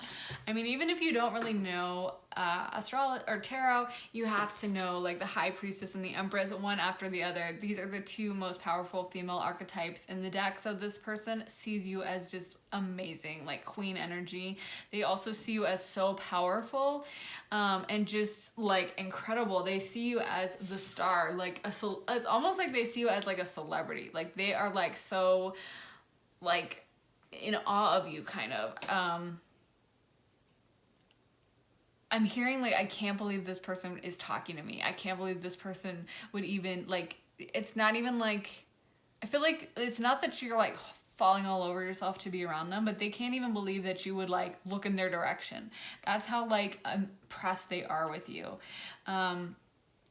I mean, even if you don't really know astrology or tarot, you have to know like the High Priestess and the Empress, one after the other. These are the two most powerful female archetypes in the deck. So this person sees you as just amazing, like queen energy. They also see you as so powerful and just like incredible. They see you as the star, like it's almost like they see you as like a celebrity. Like they are like so like in awe of you, kind of. I'm hearing like, I can't believe this person is talking to me. I can't believe this person would even like, it's not even like, I feel like it's not that you're like falling all over yourself to be around them, but they can't even believe that you would like look in their direction. That's how like impressed they are with you.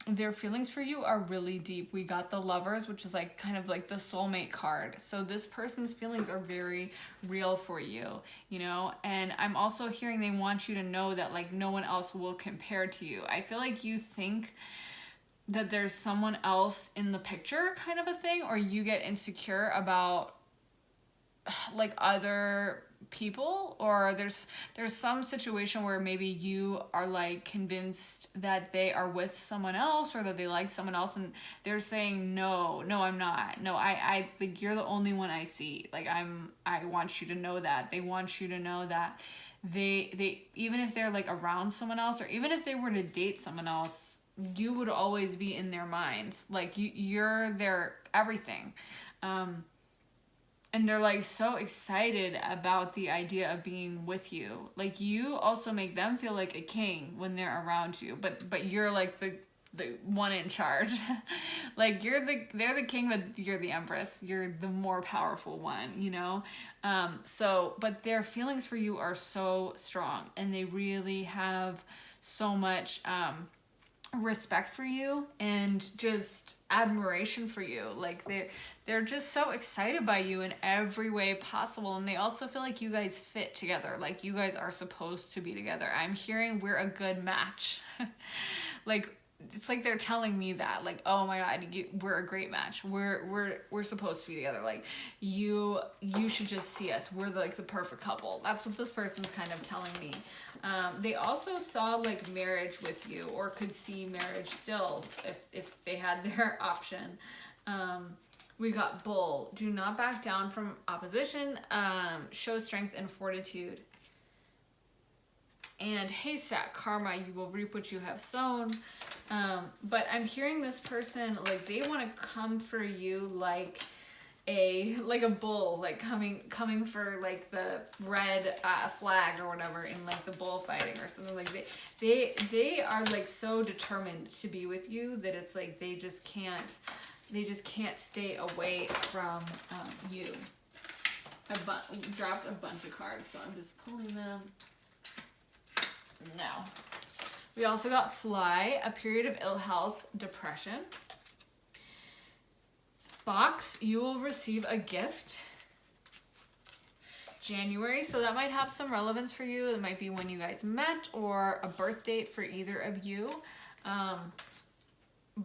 Their feelings for you are really deep. We got the Lovers, which is like kind of like the soulmate card. So this person's feelings are very real for you, you know? And I'm also hearing they want you to know that like no one else will compare to you. I feel like you think that there's someone else in the picture kind of a thing, or you get insecure about like other people, or there's some situation where maybe you are like convinced that they are with someone else or that they like someone else, and they're saying no, I'm not. No, I think you're the only one I see. Like I want you to know that. They want you to know that they even if they're like around someone else, or even if they were to date someone else, you would always be in their minds. Like you're their everything. And they're like so excited about the idea of being with you. Like you also make them feel like a king when they're around you, but you're like the one in charge. Like they're the king, but you're the empress. You're the more powerful one, you know? But their feelings for you are so strong, and they really have so much respect for you and just admiration for you. Like they're just so excited by you in every way possible, and they also feel like you guys fit together. Like you guys are supposed to be together. I'm hearing we're a good match. Like it's like they're telling me that, like, oh my God, we're a great match. We're supposed to be together. Like you should just see us. We're like the perfect couple. That's what this person's kind of telling me. They also saw like marriage with you, or could see marriage still if they had their option. We got Bull. Do not back down from opposition. Show strength and fortitude. And Haystack, karma, you will reap what you have sown. But I'm hearing this person, like they want to come for you like a bull, like coming for like the red flag or whatever in like the bullfighting or something. Like they are like so determined to be with you that it's like they just can't stay away from you. I dropped a bunch of cards, so I'm just pulling them now. We also got Fly, a period of ill health, depression. Box, you will receive a gift. January, so that might have some relevance for you. It might be when you guys met or a birth date for either of you.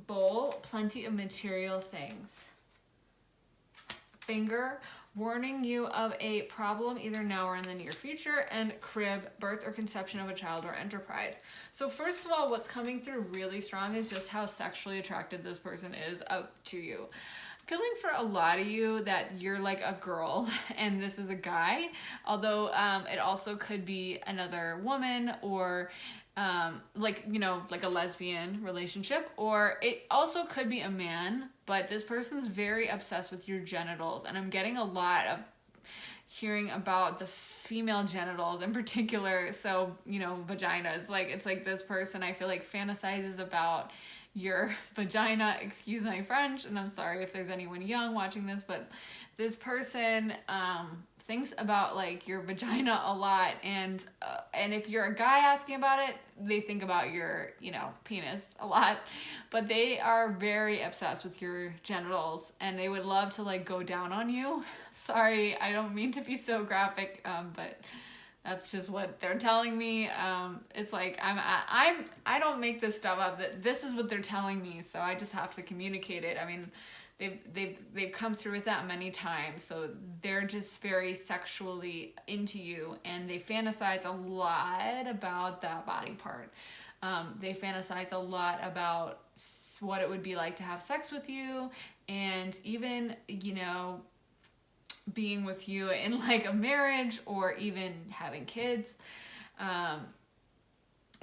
Bowl, plenty of material things. Finger, warning you of a problem either now or in the near future. And crib, birth or conception of a child or enterprise. So first of all, what's coming through really strong is just how sexually attracted this person is up to you. Feeling for a lot of you that you're like a girl and this is a guy, although it also could be another woman or like, you know, like a lesbian relationship, or it also could be a man, but this person's very obsessed with your genitals, and I'm getting a lot of hearing about the female genitals in particular. So, you know, vaginas, like, it's like this person, I feel like, fantasizes about your vagina, excuse my French, and I'm sorry if there's anyone young watching this, but this person thinks about like your vagina a lot, and if you're a guy asking about it, they think about your, you know, penis a lot, but they are very obsessed with your genitals, and they would love to like go down on you. Sorry, I don't mean to be so graphic, but that's just what they're telling me. It's like I don't make this stuff up. That this is what they're telling me, so I just have to communicate it. I mean, they've come through with that many times, so they're just very sexually into you, and they fantasize a lot about that body part. They fantasize a lot about what it would be like to have sex with you, and even, you know, being with you in like a marriage or even having kids.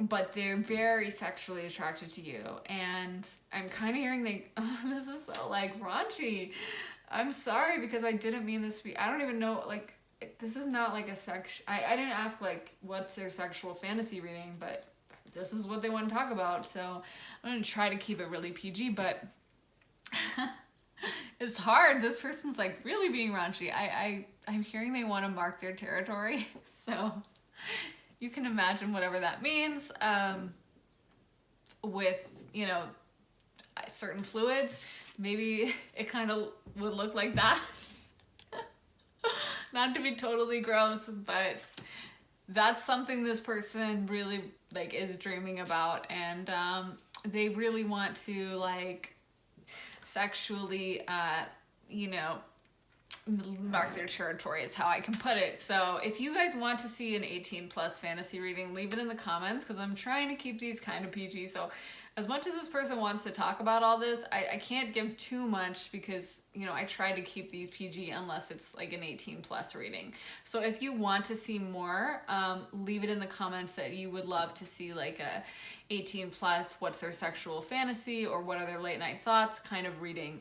But they're very sexually attracted to you, and I'm kind of hearing this is so like raunchy. I'm sorry, because I didn't mean this to be, I don't even know, like, this is not like a I didn't ask like what's their sexual fantasy reading, but this is what they want to talk about, so I'm gonna try to keep it really PG, but it's hard. This person's like really being raunchy. I'm hearing they want to mark their territory, so you can imagine whatever that means, with, you know, certain fluids. Maybe it kind of would look like that. Not to be totally gross, but that's something this person really like is dreaming about, and they really want to like sexually, you know, mark their territory is how I can put it. So if you guys want to see an 18 plus fantasy reading, leave it in the comments, because I'm trying to keep these kind of PG. So as much as this person wants to talk about all this, I can't give too much, because, you know, I try to keep these PG unless it's like an 18 plus reading. So if you want to see more, leave it in the comments that you would love to see like a 18 plus, what's their sexual fantasy, or what are their late night thoughts kind of reading.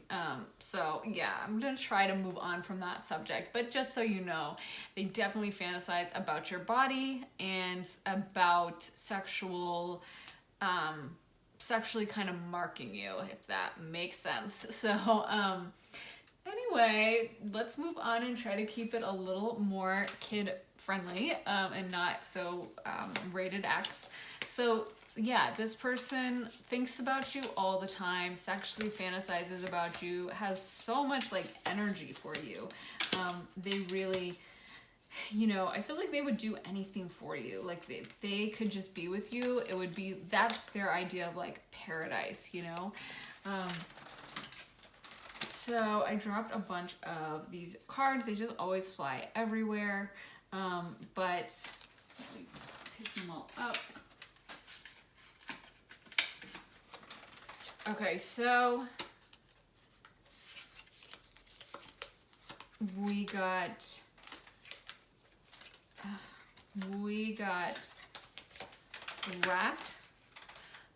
So yeah, I'm gonna try to move on from that subject, but just so you know, they definitely fantasize about your body and about sexually kind of marking you, if that makes sense. So anyway, let's move on and try to keep it a little more kid friendly, and not so rated X. So yeah, this person thinks about you all the time, sexually fantasizes about you, has so much like energy for you. They really, you know, I feel like they would do anything for you. Like they could just be with you. It would be, that's their idea of like paradise, you know? So I dropped a bunch of these cards. They just always fly everywhere. But let me pick them all up. Okay, so we got rat,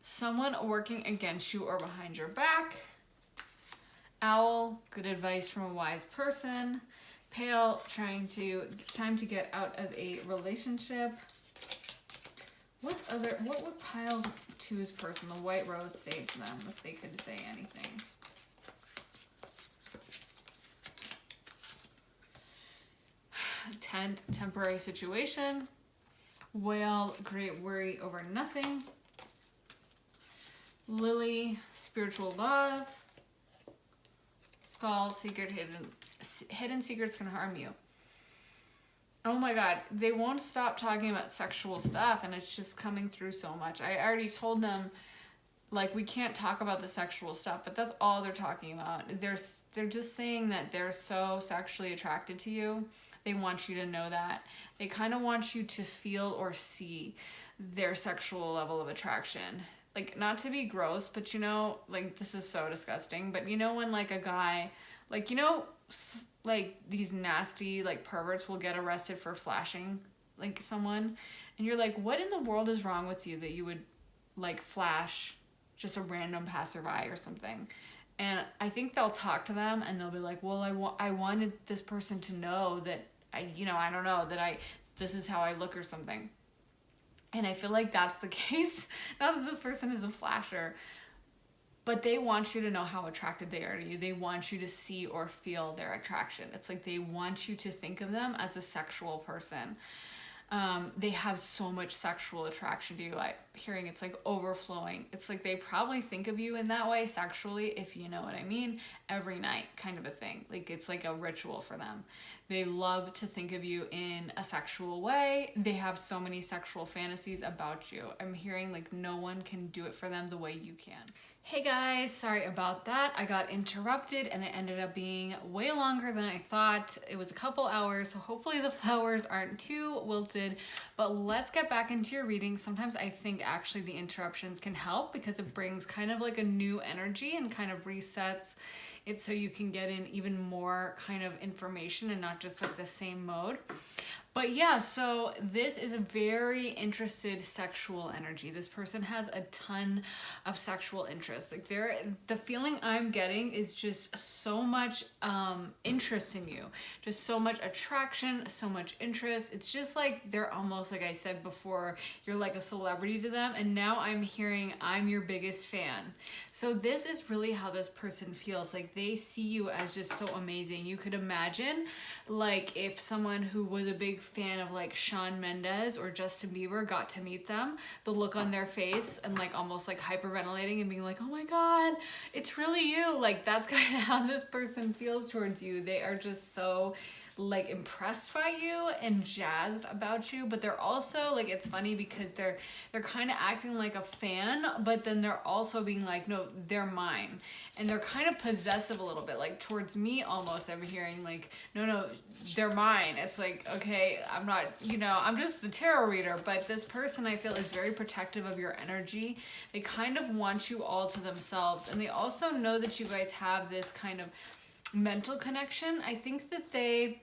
someone working against you or behind your back. Owl, good advice from a wise person. Pale, time to get out of a relationship. What would pile two's person, the white rose, say to them if they could say anything? Tent, temporary situation. Whale, great worry over nothing. Lily, spiritual love. Skull, hidden secrets can harm you. Oh my God, they won't stop talking about sexual stuff, and it's just coming through so much. I already told them, like, we can't talk about the sexual stuff, but that's all they're talking about. They're just saying that they're so sexually attracted to you. They want you to know that. They kind of want you to feel or see their sexual level of attraction. Like, not to be gross, but you know, like, this is so disgusting, but you know when, like, a guy, like, you know, like, these nasty, like, perverts will get arrested for flashing, like, someone, and you're like, what in the world is wrong with you that you would, like, flash just a random passerby or something? And I think they'll talk to them and they'll be like, well, I wanted this person to know that I don't know, that this is how I look or something. And I feel like that's the case. Not that this person is a flasher, but they want you to know how attracted they are to you. They want you to see or feel their attraction. It's like they want you to think of them as a sexual person. They have so much sexual attraction to you. I'm hearing it's like overflowing. It's like they probably think of you in that way sexually, if you know what I mean, every night kind of a thing. Like it's like a ritual for them. They love to think of you in a sexual way. They have so many sexual fantasies about you. I'm hearing like no one can do it for them the way you can. Hey guys, sorry about that. I got interrupted and it ended up being way longer than I thought. It was a couple hours, so hopefully the flowers aren't too wilted. But let's get back into your reading. Sometimes I think actually the interruptions can help because it brings kind of like a new energy and kind of resets it so you can get in even more kind of information and not just like the same mode. But yeah, so this is a very interested sexual energy. This person has a ton of sexual interest. Like the feeling I'm getting is just so much interest in you. Just so much attraction, so much interest. It's just like they're almost, like I said before, you're like a celebrity to them. And now I'm hearing I'm your biggest fan. So this is really how this person feels. Like they see you as just so amazing. You could imagine like if someone who was a big fan of like Shawn Mendes or Justin Bieber got to meet them, the look on their face and like almost like hyperventilating and being like, oh my God, it's really you. Like that's kind of how this person feels towards you. They are just so like impressed by you and jazzed about you, but they're also like, it's funny because they're kind of acting like a fan, but then they're also being like, no, they're mine. And they're kind of possessive a little bit, like towards me almost. I'm hearing like, no, they're mine. It's like, okay, I'm not, I'm just the tarot reader, but this person I feel is very protective of your energy. They kind of want you all to themselves, and they also know that you guys have this kind of mental connection. I think that they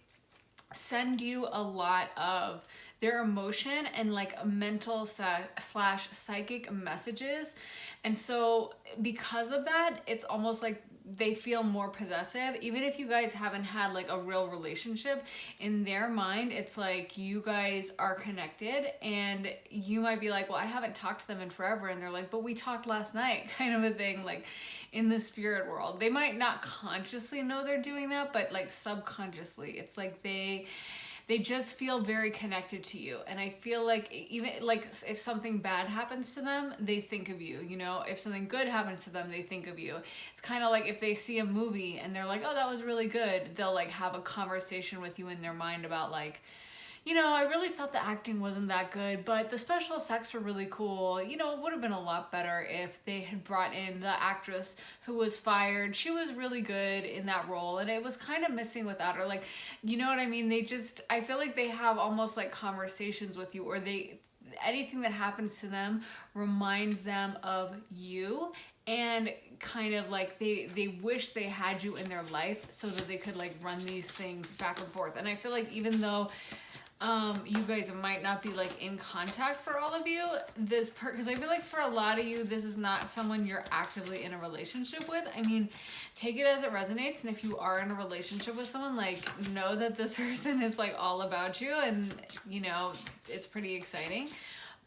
send you a lot of their emotion and like mental slash psychic messages. And so because of that, it's almost like they feel more possessive. Even if you guys haven't had like a real relationship, in their mind, it's like you guys are connected, and you might be like, well, I haven't talked to them in forever. And they're like, but we talked last night, kind of a thing. Like in the spirit world, they might not consciously know they're doing that, but like subconsciously, it's like they just feel very connected to you. And I feel like even like if something bad happens to them, they think of you, if something good happens to them, they think of you. It's kind of like if they see a movie and they're like, oh, that was really good. They'll like have a conversation with you in their mind about like, I really thought the acting wasn't that good, but the special effects were really cool. It would have been a lot better if they had brought in the actress who was fired. She was really good in that role, and it was kind of missing without her. Like, you know what I mean? I feel like they have almost like conversations with you, or anything that happens to them reminds them of you, and kind of like they wish they had you in their life so that they could like run these things back and forth. And I feel like even though you guys might not be like in contact for all of you, because I feel like for a lot of you, this is not someone you're actively in a relationship with. I mean, take it as it resonates, and if you are in a relationship with someone, like know that this person is like all about you, and it's pretty exciting.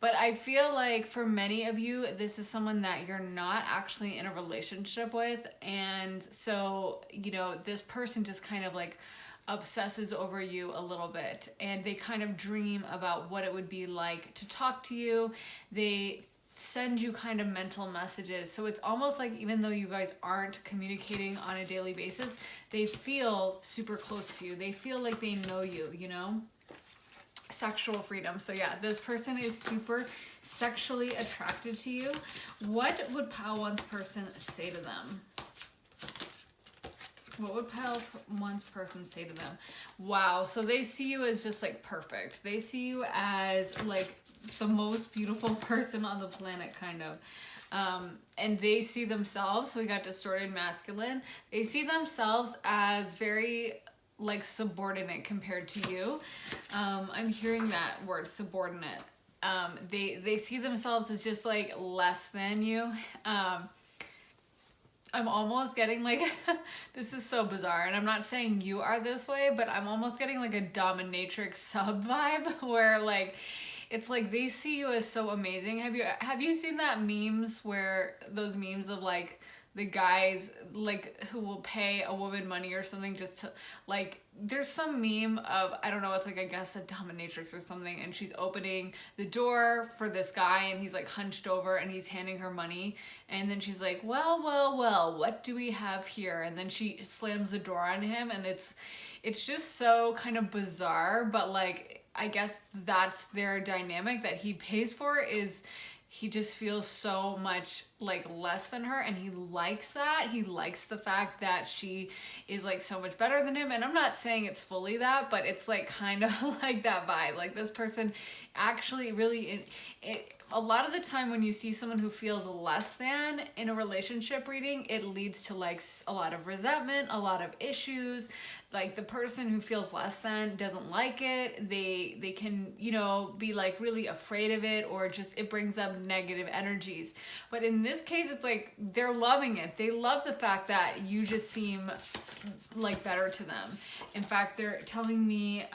But I feel like for many of you, this is someone that you're not actually in a relationship with, and so this person just kind of like obsesses over you a little bit, and they kind of dream about what it would be like to talk to you. They send you kind of mental messages. So it's almost like even though you guys aren't communicating on a daily basis, they feel super close to you. They feel like they know you, sexual freedom. So yeah, this person is super sexually attracted to you. What would pile one's person say to them? What would pile one's person say to them? Wow, so they see you as just like perfect. They see you as like the most beautiful person on the planet, kind of. And they see themselves, so we got distorted masculine. They see themselves as very like subordinate compared to you. I'm hearing that word, subordinate. They see themselves as just like less than you. I'm almost getting like, this is so bizarre, and I'm not saying you are this way, but I'm almost getting like a dominatrix sub vibe where like, it's like they see you as so amazing. Have you seen that memes where those memes of like the guys like who will pay a woman money or something just to like, there's some meme of, I don't know, it's like I guess a dominatrix or something, and she's opening the door for this guy and he's like hunched over and he's handing her money, and then she's like, well, what do we have here? And then she slams the door on him, and it's just so kind of bizarre, but like I guess that's their dynamic that he pays for, is he just feels so much like less than her, and he likes that. He likes the fact that she is like so much better than him. And I'm not saying it's fully that, but it's like kind of like that vibe. Like this person actually really, a lot of the time when you see someone who feels less than in a relationship reading, it leads to like a lot of resentment, a lot of issues. Like the person who feels less than doesn't like it. They can, you know, be like really afraid of it, or just it brings up negative energies. But in this case, it's like they're loving it. They love the fact that you just seem like better to them. In fact, they're telling me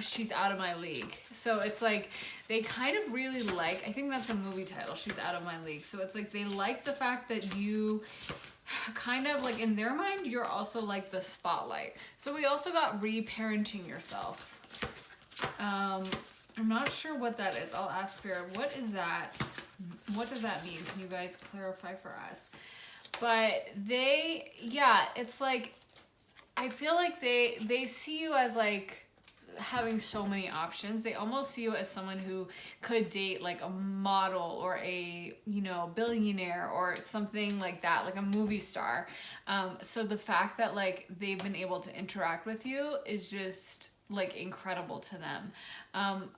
she's out of my league. So it's like they kind of really like, I think that's a movie title, She's Out of My League. So it's like they like the fact that you kind of like, in their mind, you're also like the spotlight. So we also got reparenting yourself. I'm not sure what that is. I'll ask Spirit, what is that? What does that mean? Can you guys clarify for us? But they, yeah, it's like, I feel like they see you as like having so many options. They almost see you as someone who could date like a model or a, you know, billionaire or something like that, like a movie star. So the fact that like they've been able to interact with you is just like incredible to them.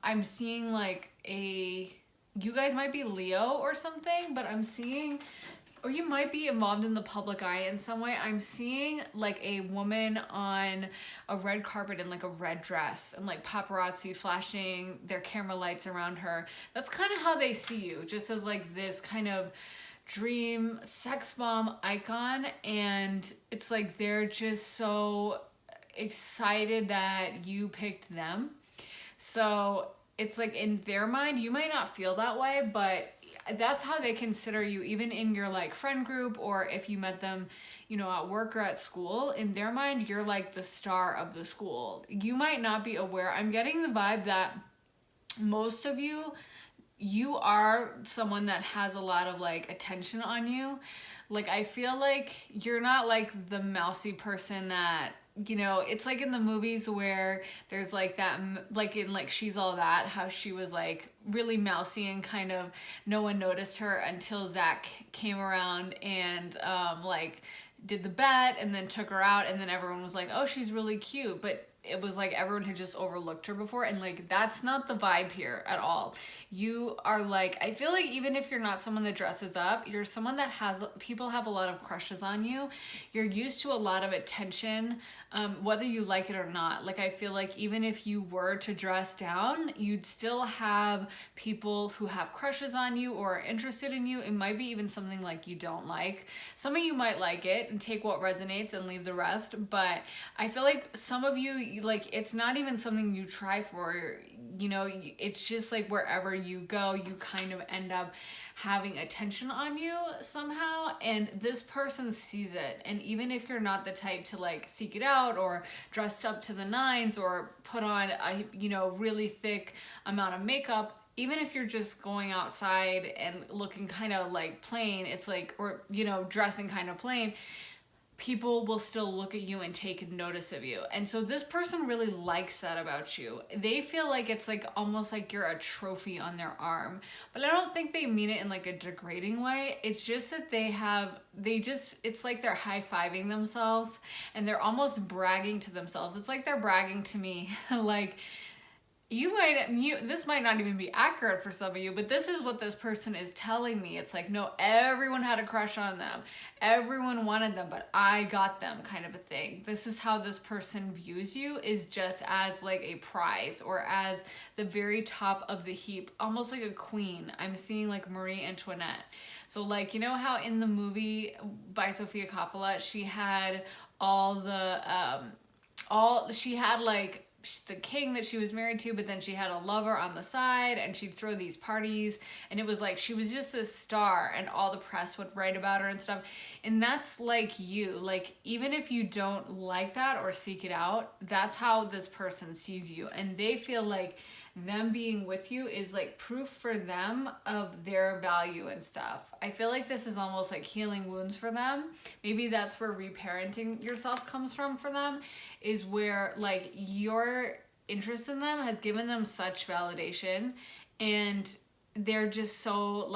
I'm seeing like you guys might be Leo or something, but I'm seeing, or you might be involved in the public eye in some way. I'm seeing like a woman on a red carpet in like a red dress, and like paparazzi flashing their camera lights around her. That's kind of how they see you, just as like this kind of dream sex bomb icon. And it's like they're just so excited that you picked them. So it's like in their mind, you might not feel that way, but that's how they consider you, even in your like friend group, or if you met them, you know, at work or at school. In their mind, you're like the star of the school. You might not be aware. I'm getting the vibe that most of you are someone that has a lot of like attention on you. Like I feel like you're not like the mousy person that, you know, it's like in the movies where there's like that, like in like She's All That, how she was like really mousy and kind of no one noticed her until Zach came around and like did the bet and then took her out, and then everyone was like, oh, she's really cute. But it was like everyone had just overlooked her before, and like that's not the vibe here at all. You are like, I feel like even if you're not someone that dresses up, you're someone that people have a lot of crushes on you. You're used to a lot of attention, whether you like it or not. Like I feel like even if you were to dress down, you'd still have people who have crushes on you or are interested in you. It might be even something like you don't like. Some of you might like it and take what resonates and leave the rest, but I feel like some of you, like, it's not even something you try for, you know, it's just like wherever you go, you kind of end up having attention on you somehow, and this person sees it. And even if you're not the type to like seek it out or dressed up to the nines or put on a, you know, really thick amount of makeup, even if you're just going outside and looking kind of like plain, it's like, or, you know, dressing kind of plain, people will still look at you and take notice of you. And so this person really likes that about you. They feel like it's like almost like you're a trophy on their arm. But I don't think they mean it in like a degrading way. It's just that it's like they're high-fiving themselves and they're almost bragging to themselves. It's like they're bragging to me. Like, this might not even be accurate for some of you, but this is what this person is telling me. It's like, no, everyone had a crush on them. Everyone wanted them, but I got them, kind of a thing. This is how this person views you, is just as like a prize or as the very top of the heap, almost like a queen. I'm seeing like Marie Antoinette. So like, you know how in the movie by Sofia Coppola, she had she had like the king that she was married to, but then she had a lover on the side, and she'd throw these parties, and it was like she was just this star and all the press would write about her and stuff. And that's like you. Like, even if you don't like that or seek it out, that's how this person sees you, and they feel like them being with you is like proof for them of their value and stuff. I feel like this is almost like healing wounds for them. Maybe that's where reparenting yourself comes from for them, is where like your interest in them has given them such validation, and they're just so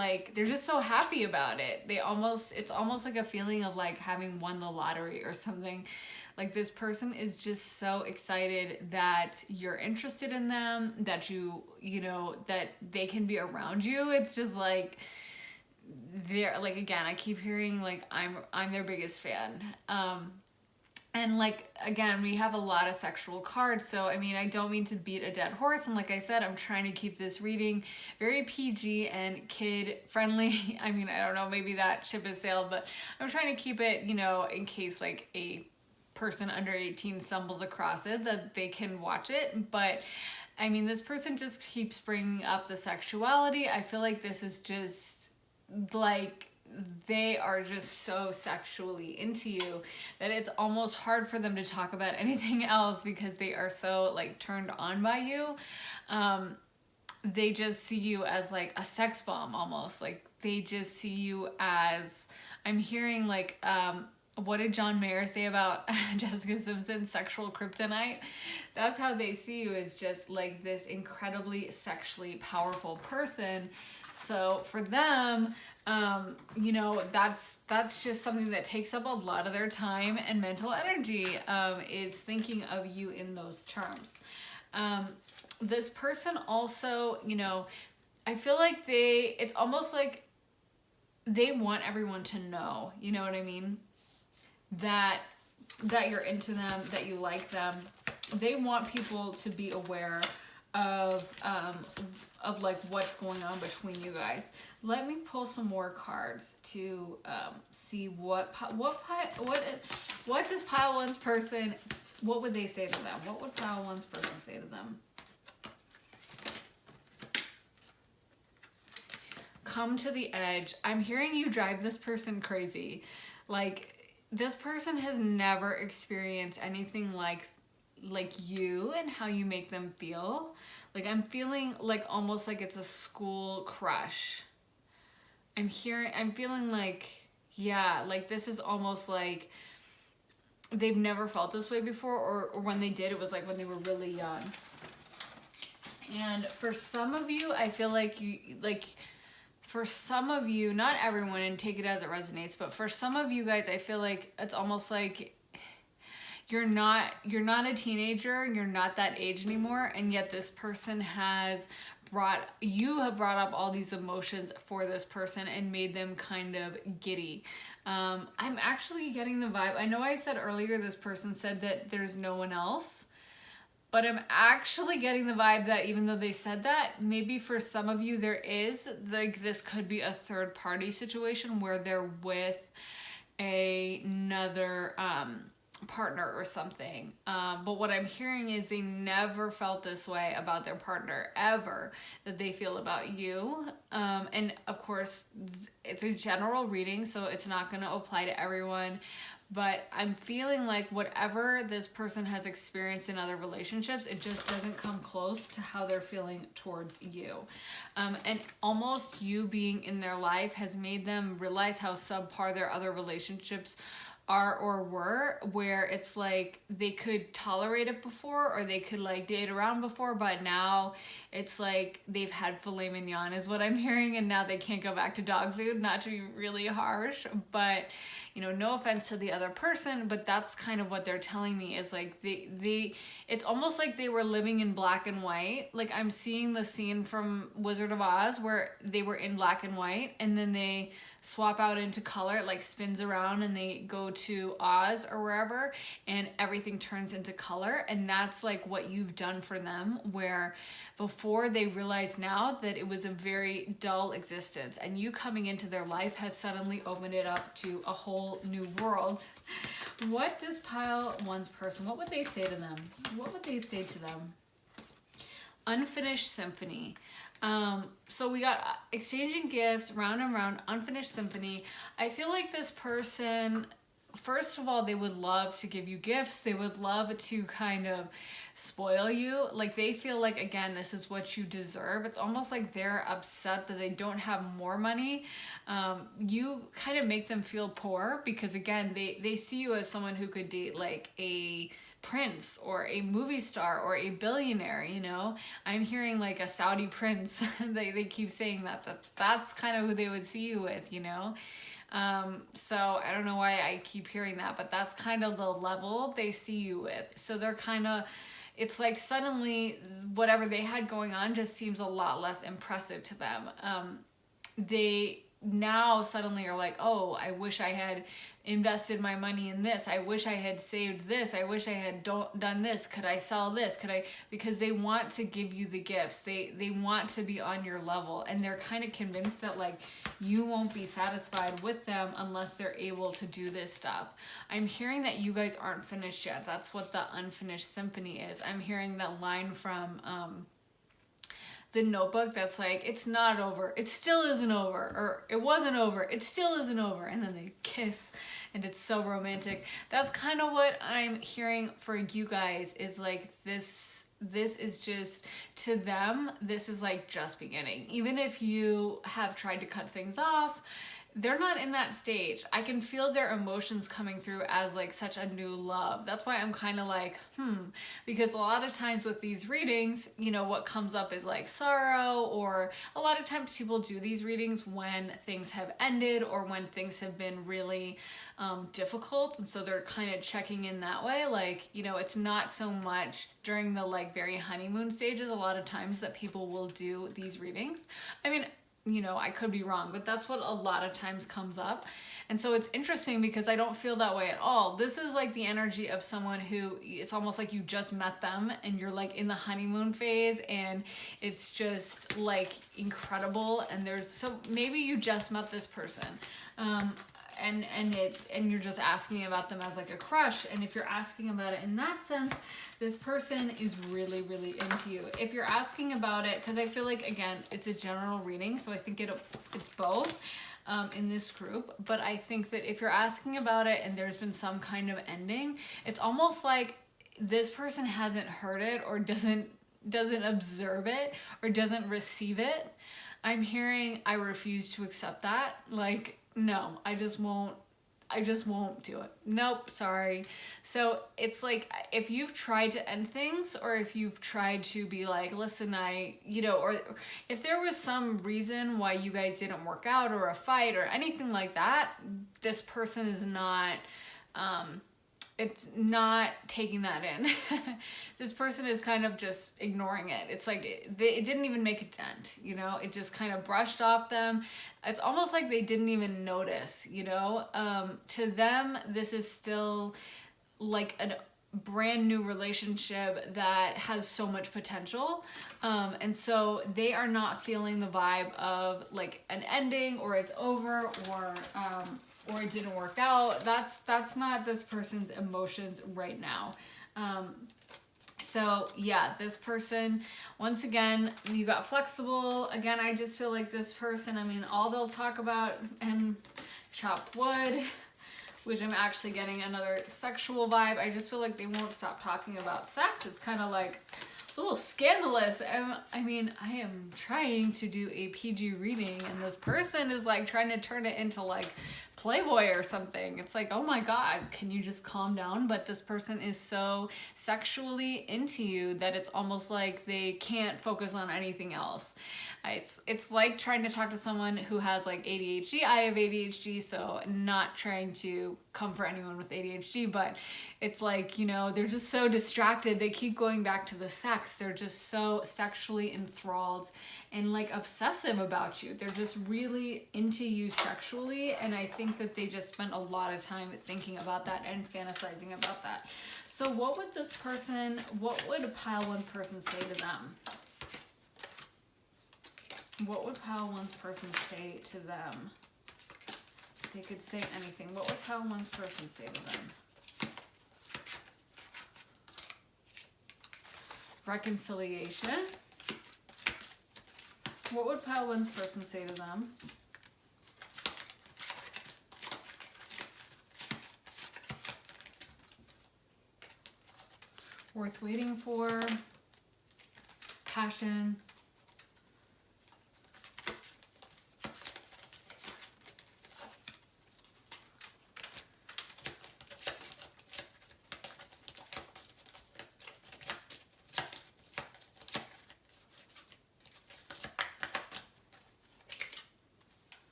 happy about it. It's almost like a feeling of like having won the lottery or something. Like, this person is just so excited that you're interested in them, that that they can be around you. It's just like, they're like, again, I keep hearing like I'm their biggest fan. And like, again, we have a lot of sexual cards. So, I mean, I don't mean to beat a dead horse. And like I said, I'm trying to keep this reading very PG and kid friendly. I mean, I don't know, maybe that ship has sailed, but I'm trying to keep it, in case like a person under 18 stumbles across it, that they can watch it. But I mean, this person just keeps bringing up the sexuality. I feel like this is just like, they are just so sexually into you that it's almost hard for them to talk about anything else, because they are so like turned on by you. They just see you as like a sex bomb almost. Like, they just see you as, I'm hearing like, what did John Mayer say about Jessica Simpson's sexual kryptonite? That's how they see you, as just like this incredibly sexually powerful person. So for them, that's just something that takes up a lot of their time and mental energy, is thinking of you in those terms. This person also, I feel like it's almost like they want everyone to know, you know what I mean? That you're into them, that you like them. They want people to be aware of like what's going on between you guys. Let me pull some more cards to see what does pile one's person, what would they say to them? What would pile one's person say to them? Come to the edge. I'm hearing you drive this person crazy. Like, this person has never experienced anything like you and how you make them feel. Like, I'm feeling like almost like it's a school crush. I'm feeling like, yeah, like this is almost like they've never felt this way before, or when they did, it was like when they were really young. And for some of you, I feel like for some of you, not everyone, and take it as it resonates, but for some of you guys, I feel like it's almost like you're not a teenager, you're not that age anymore, and yet this person have brought up all these emotions for this person and made them kind of giddy. I'm actually getting the vibe. I know I said earlier this person said that there's no one else, but I'm actually getting the vibe that even though they said that, maybe for some of you there is, like, this could be a third party situation where they're with another partner or something. But what I'm hearing is they never felt this way about their partner ever that they feel about you. And of course, it's a general reading, so it's not going to apply to everyone. But I'm feeling like whatever this person has experienced in other relationships, it just doesn't come close to how they're feeling towards you. And almost you being in their life has made them realize how subpar their other relationships are or were, where it's like they could tolerate it before, or they could like date around before, but now it's like they've had filet mignon is what I'm hearing, and now they can't go back to dog food. Not to be really harsh, but you know, no offense to the other person, but that's kind of what they're telling me, is like they it's almost like they were living in black and white. Like I'm seeing the scene from Wizard of Oz where they were in black and white, and then they swap out into color, it like spins around and they go to Oz or wherever, and everything turns into color. And that's like what you've done for them, where before they realize now that it was a very dull existence, and you coming into their life has suddenly opened it up to a whole new world. What does pile one's person, what would they say to them? What would they say to them? Unfinished symphony. So we got exchanging gifts, round and round, unfinished symphony. I feel like this person, first of all, they would love to give you gifts. They would love to kind of spoil you. Like they feel like, again, this is what you deserve. It's almost like they're upset that they don't have more money. You kind of make them feel poor because, again, they see you as someone who could date like a prince or a movie star or a billionaire, you know. I'm hearing like a Saudi prince. they keep saying that's kind of who they would see you with, you know. So I don't know why I keep hearing that, but that's kind of the level they see you with. So they're kind of, it's like suddenly whatever they had going on just seems a lot less impressive to them. They now suddenly are like, oh, I wish I had invested my money in this. I wish I had saved this. I wish I had done this. Could I sell this? Could I? Because they want to give you the gifts. They want to be on your level, and they're kind of convinced that like you won't be satisfied with them unless they're able to do this stuff. I'm hearing that you guys aren't finished yet. That's what the unfinished symphony is. I'm hearing that line from The Notebook that's like, it's not over, it still isn't over, or it wasn't over, it still isn't over, and then they kiss and it's so romantic. That's kind of what I'm hearing for you guys, is like this is just, to them, this is like just beginning. Even if you have tried to cut things off, they're not in that stage. I can feel their emotions coming through as like such a new love. That's why I'm kind of like, because a lot of times with these readings, you know, what comes up is like sorrow, or a lot of times people do these readings when things have ended or when things have been really difficult. And so they're kind of checking in that way. Like, you know, it's not so much during the like very honeymoon stages a lot of times that people will do these readings. I mean, you know, I could be wrong, but that's what a lot of times comes up. And so it's interesting because I don't feel that way at all. This is like the energy of someone who, it's almost like you just met them and you're like in the honeymoon phase and it's just like incredible. And so maybe you just met this person. And you're just asking about them as like a crush. And if you're asking about it in that sense, this person is really, really into you. If you're asking about it, because I feel like, again, it's a general reading, so I think it's both in this group. But I think that if you're asking about it and there's been some kind of ending, it's almost like this person hasn't heard it or doesn't observe it or doesn't receive it. I'm hearing, I refuse to accept that. Like, no, I just won't do it. Nope, sorry. So it's like, if you've tried to end things, or if you've tried to be like, listen, or if there was some reason why you guys didn't work out, or a fight or anything like that, this person is not, it's not taking that in. This person is kind of just ignoring it. It's like it didn't even make a dent, you know? It just kind of brushed off them. It's almost like they didn't even notice, you know? To them, this is still like a brand new relationship that has so much potential. And so they are not feeling the vibe of like an ending, or it's over, or it didn't work out. That's not this person's emotions right now. So yeah, this person, once again, you got flexible. Again, I just feel like this person, I mean, all they'll talk about and chop wood, which I'm actually getting another sexual vibe. I just feel like they won't stop talking about sex. It's kind of like a little scandalous. I mean, I am trying to do a PG reading, and this person is like trying to turn it into like playboy or something. It's like, oh my God, can you just calm down? But this person is so sexually into you that it's almost like they can't focus on anything else. It's like trying to talk to someone who has like ADHD. I have ADHD, so not trying to come for anyone with ADHD, but it's like, you know, they're just so distracted. They keep going back to the sex. They're just so sexually enthralled and like obsessive about you. They're just really into you sexually, and I think that they just spend a lot of time thinking about that and fantasizing about that. So what would pile one's person say to them? What would pile one's person say to them? If they could say anything, what would pile one's person say to them? Reconciliation. What would pile one's person say to them? Worth waiting for. Passion.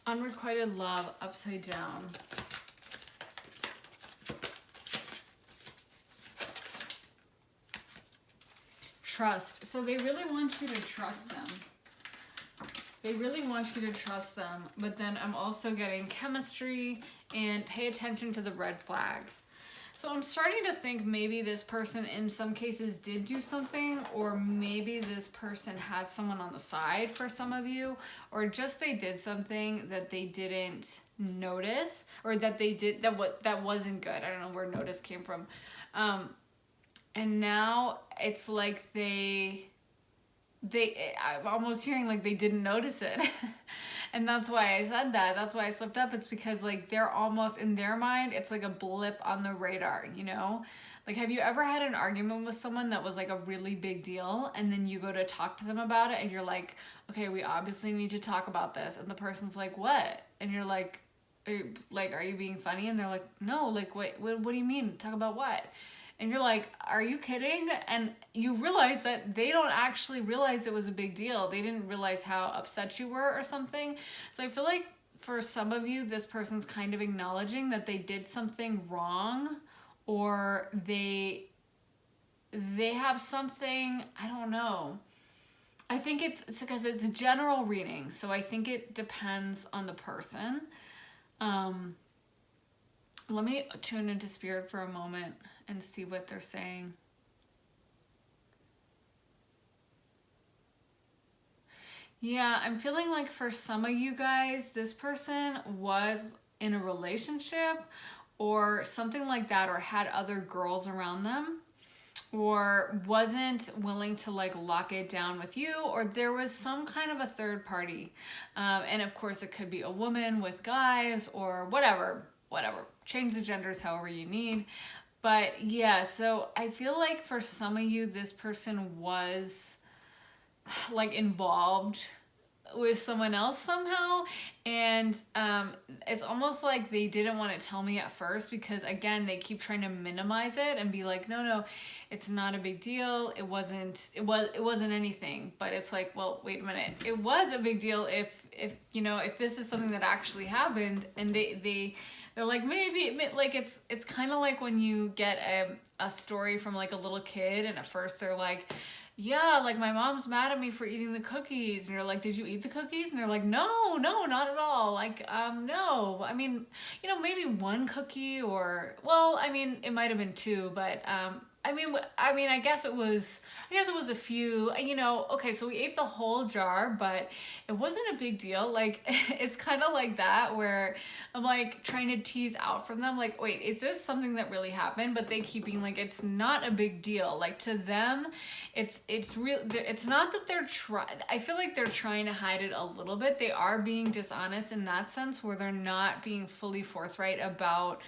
Unrequited love, upside down. Trust. So they really want you to trust them. They really want you to trust them, but then I'm also getting chemistry and pay attention to the red flags. So I'm starting to think maybe this person in some cases did do something, or maybe this person has someone on the side for some of you, or just they did something that they didn't notice, or that they did that wasn't good. I don't know where notice came from. And now it's like I'm almost hearing like they didn't notice it. And that's why I said that. That's why I slipped up. It's because like they're almost, in their mind, it's like a blip on the radar, you know? Like, have you ever had an argument with someone that was like a really big deal, and then you go to talk to them about it and you're like, okay, we obviously need to talk about this. And the person's like, what? And you're like, are you being funny? And they're like, no, like, what do you mean? Talk about what? And you're like, are you kidding? And you realize that they don't actually realize it was a big deal. They didn't realize how upset you were or something. So I feel like for some of you, this person's kind of acknowledging that they did something wrong, or they have something, I don't know. I think it's because it's general reading. So I think it depends on the person. Let me tune into spirit for a moment and see what they're saying. Yeah, I'm feeling like for some of you guys, this person was in a relationship or something like that, or had other girls around them, or wasn't willing to like lock it down with you, or there was some kind of a third party. And of course it could be a woman with guys or whatever. Change the genders however you need. But yeah, so I feel like for some of you, this person was like involved with someone else somehow, and it's almost like they didn't want to tell me at first, because again, they keep trying to minimize it and be like, no, it's not a big deal, it wasn't anything. But it's like, well, wait a minute, it was a big deal if you know, if this is something that actually happened. And they're like, maybe, like it's kind of like when you get a story from like a little kid, and at first they're like, yeah, like my mom's mad at me for eating the cookies. And you're like, did you eat the cookies? And they're like, no, not at all. Like, no, I mean, you know, maybe one cookie, or, well, I mean, it might've been two, but, I guess it was a few, you know. Okay, so we ate the whole jar, but it wasn't a big deal. Like, it's kind of like that, where I'm like trying to tease out from them, like, wait, is this something that really happened? But they keep being like, it's not a big deal. Like, to them, it's real. It's not that they're I feel like they're trying to hide it a little bit. They are being dishonest in that sense, where they're not being fully forthright about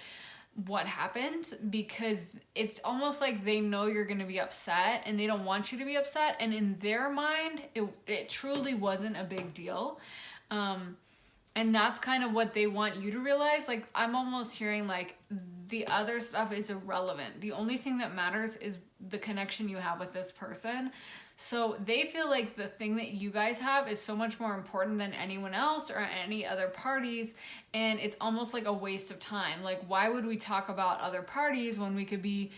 what happened, because it's almost like they know you're going to be upset and they don't want you to be upset. And in their mind, it truly wasn't a big deal. And that's kind of what they want you to realize. Like, I'm almost hearing like the other stuff is irrelevant. The only thing that matters is the connection you have with this person. So they feel like the thing that you guys have is so much more important than anyone else or any other parties. And it's almost like a waste of time. Like, why would we talk about other parties when we could be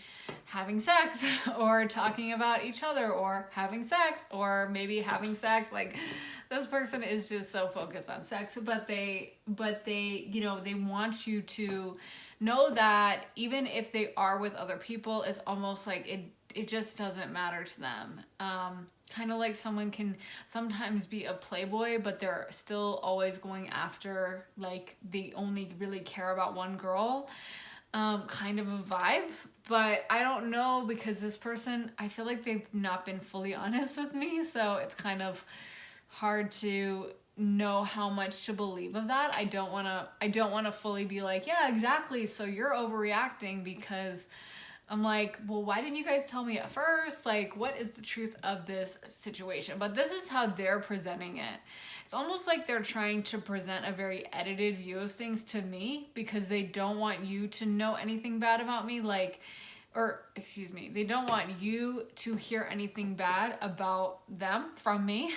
having sex or talking about each other or having sex or maybe having sex? Like, this person is just so focused on sex, but they, you know, they want you to know that even if they are with other people, it's almost like it just doesn't matter to them. Kind of like someone can sometimes be a playboy, but they're still always going after, like, they only really care about one girl. Kind of a vibe. But I don't know, because this person, I feel like they've not been fully honest with me, so it's kind of hard to know how much to believe of that. I don't want to fully be like, yeah, exactly, so you're overreacting, because I'm like, well, why didn't you guys tell me at first? Like, what is the truth of this situation? But this is how they're presenting it. It's almost like they're trying to present a very edited view of things to me, because they don't want you to know anything bad about me. Like, or excuse me, they don't want you to hear anything bad about them from me.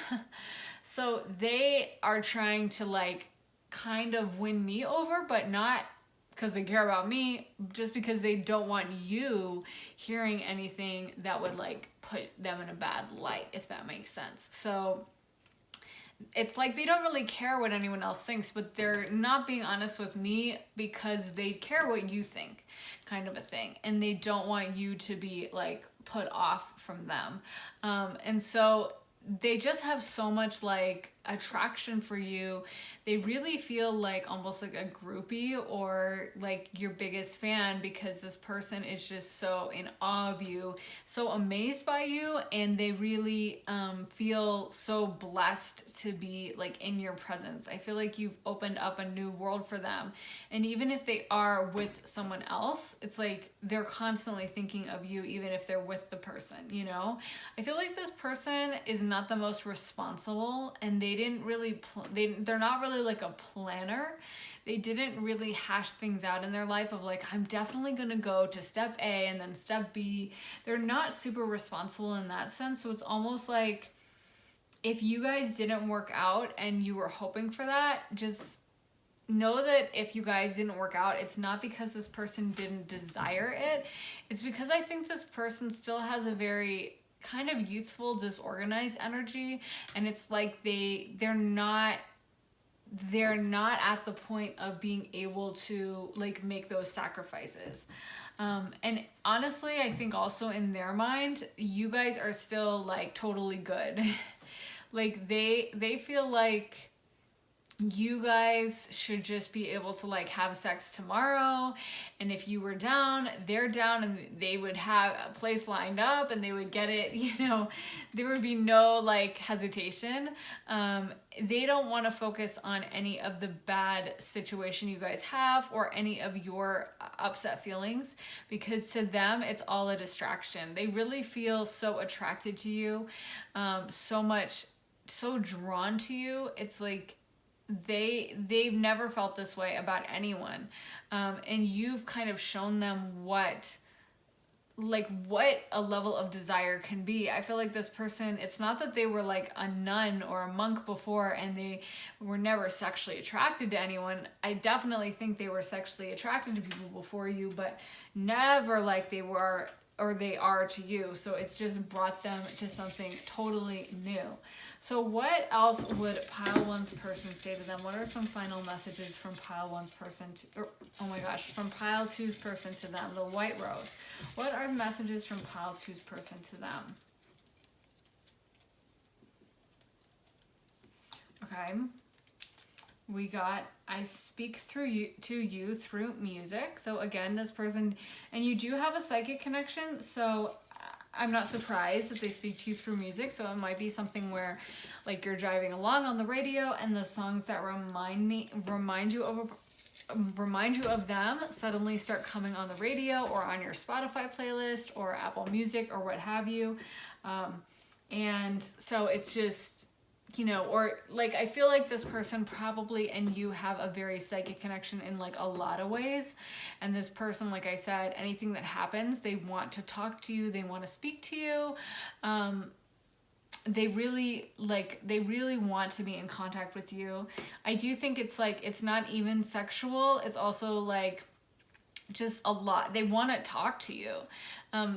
So they are trying to, like, kind of win me over, but not because they care about me, just because they don't want you hearing anything that would, like, put them in a bad light, if that makes sense. So it's like they don't really care what anyone else thinks, but they're not being honest with me because they care what you think, kind of a thing. And they don't want you to be, like, put off from them. And so they just have so much, like, attraction for you. They really feel like almost like a groupie or like your biggest fan, because this person is just so in awe of you, so amazed by you, and they really feel so blessed to be, like, in your presence. I feel like you've opened up a new world for them. And even if they are with someone else, it's like they're constantly thinking of you, even if they're with the person, you know? I feel like this person is not the most responsible, and they didn't really they're not really like a planner. They didn't really hash things out in their life of, like, I'm definitely gonna go to step A and then step B. They're not super responsible in that sense. So it's almost like if you guys didn't work out and you were hoping for that, just know that if you guys didn't work out, it's not because this person didn't desire it. It's because I think this person still has a very kind of youthful, disorganized energy, and it's like they're not at the point of being able to, like, make those sacrifices. And honestly, I think also in their mind, you guys are still, like, totally good. Like, they feel like you guys should just be able to, like, have sex tomorrow, and if you were down, they're down, and they would have a place lined up and they would get it, you know. There would be no, like, hesitation. They don't want to focus on any of the bad situation you guys have or any of your upset feelings, because to them it's all a distraction. They really feel so attracted to you, so drawn to you. It's like they've never felt this way about anyone, and you've kind of shown them what a level of desire can be. I feel like this person, it's not that they were like a nun or a monk before and they were never sexually attracted to anyone. I definitely think they were sexually attracted to people before you, but never like they were or they are to you. So it's just brought them to something totally new. So what else would pile one's person say to them? What are some final messages from pile one's person from pile two's person to them? The white rose. What are the messages from pile two's person to them? Okay. We got, I speak to you through music. So again, this person, and you do have a psychic connection, so I'm not surprised that they speak to you through music. So it might be something where, like, you're driving along on the radio and the songs that remind you of them suddenly start coming on the radio or on your Spotify playlist or Apple Music or what have you. And so it's just you know, or like I feel like this person probably and you have a very psychic connection in like a lot of ways. And this person, like I said, anything that happens, they want to talk to you, they want to speak to you. They really want to be in contact with you. I do think it's like, it's not even sexual, it's also like just a lot. They want to talk to you.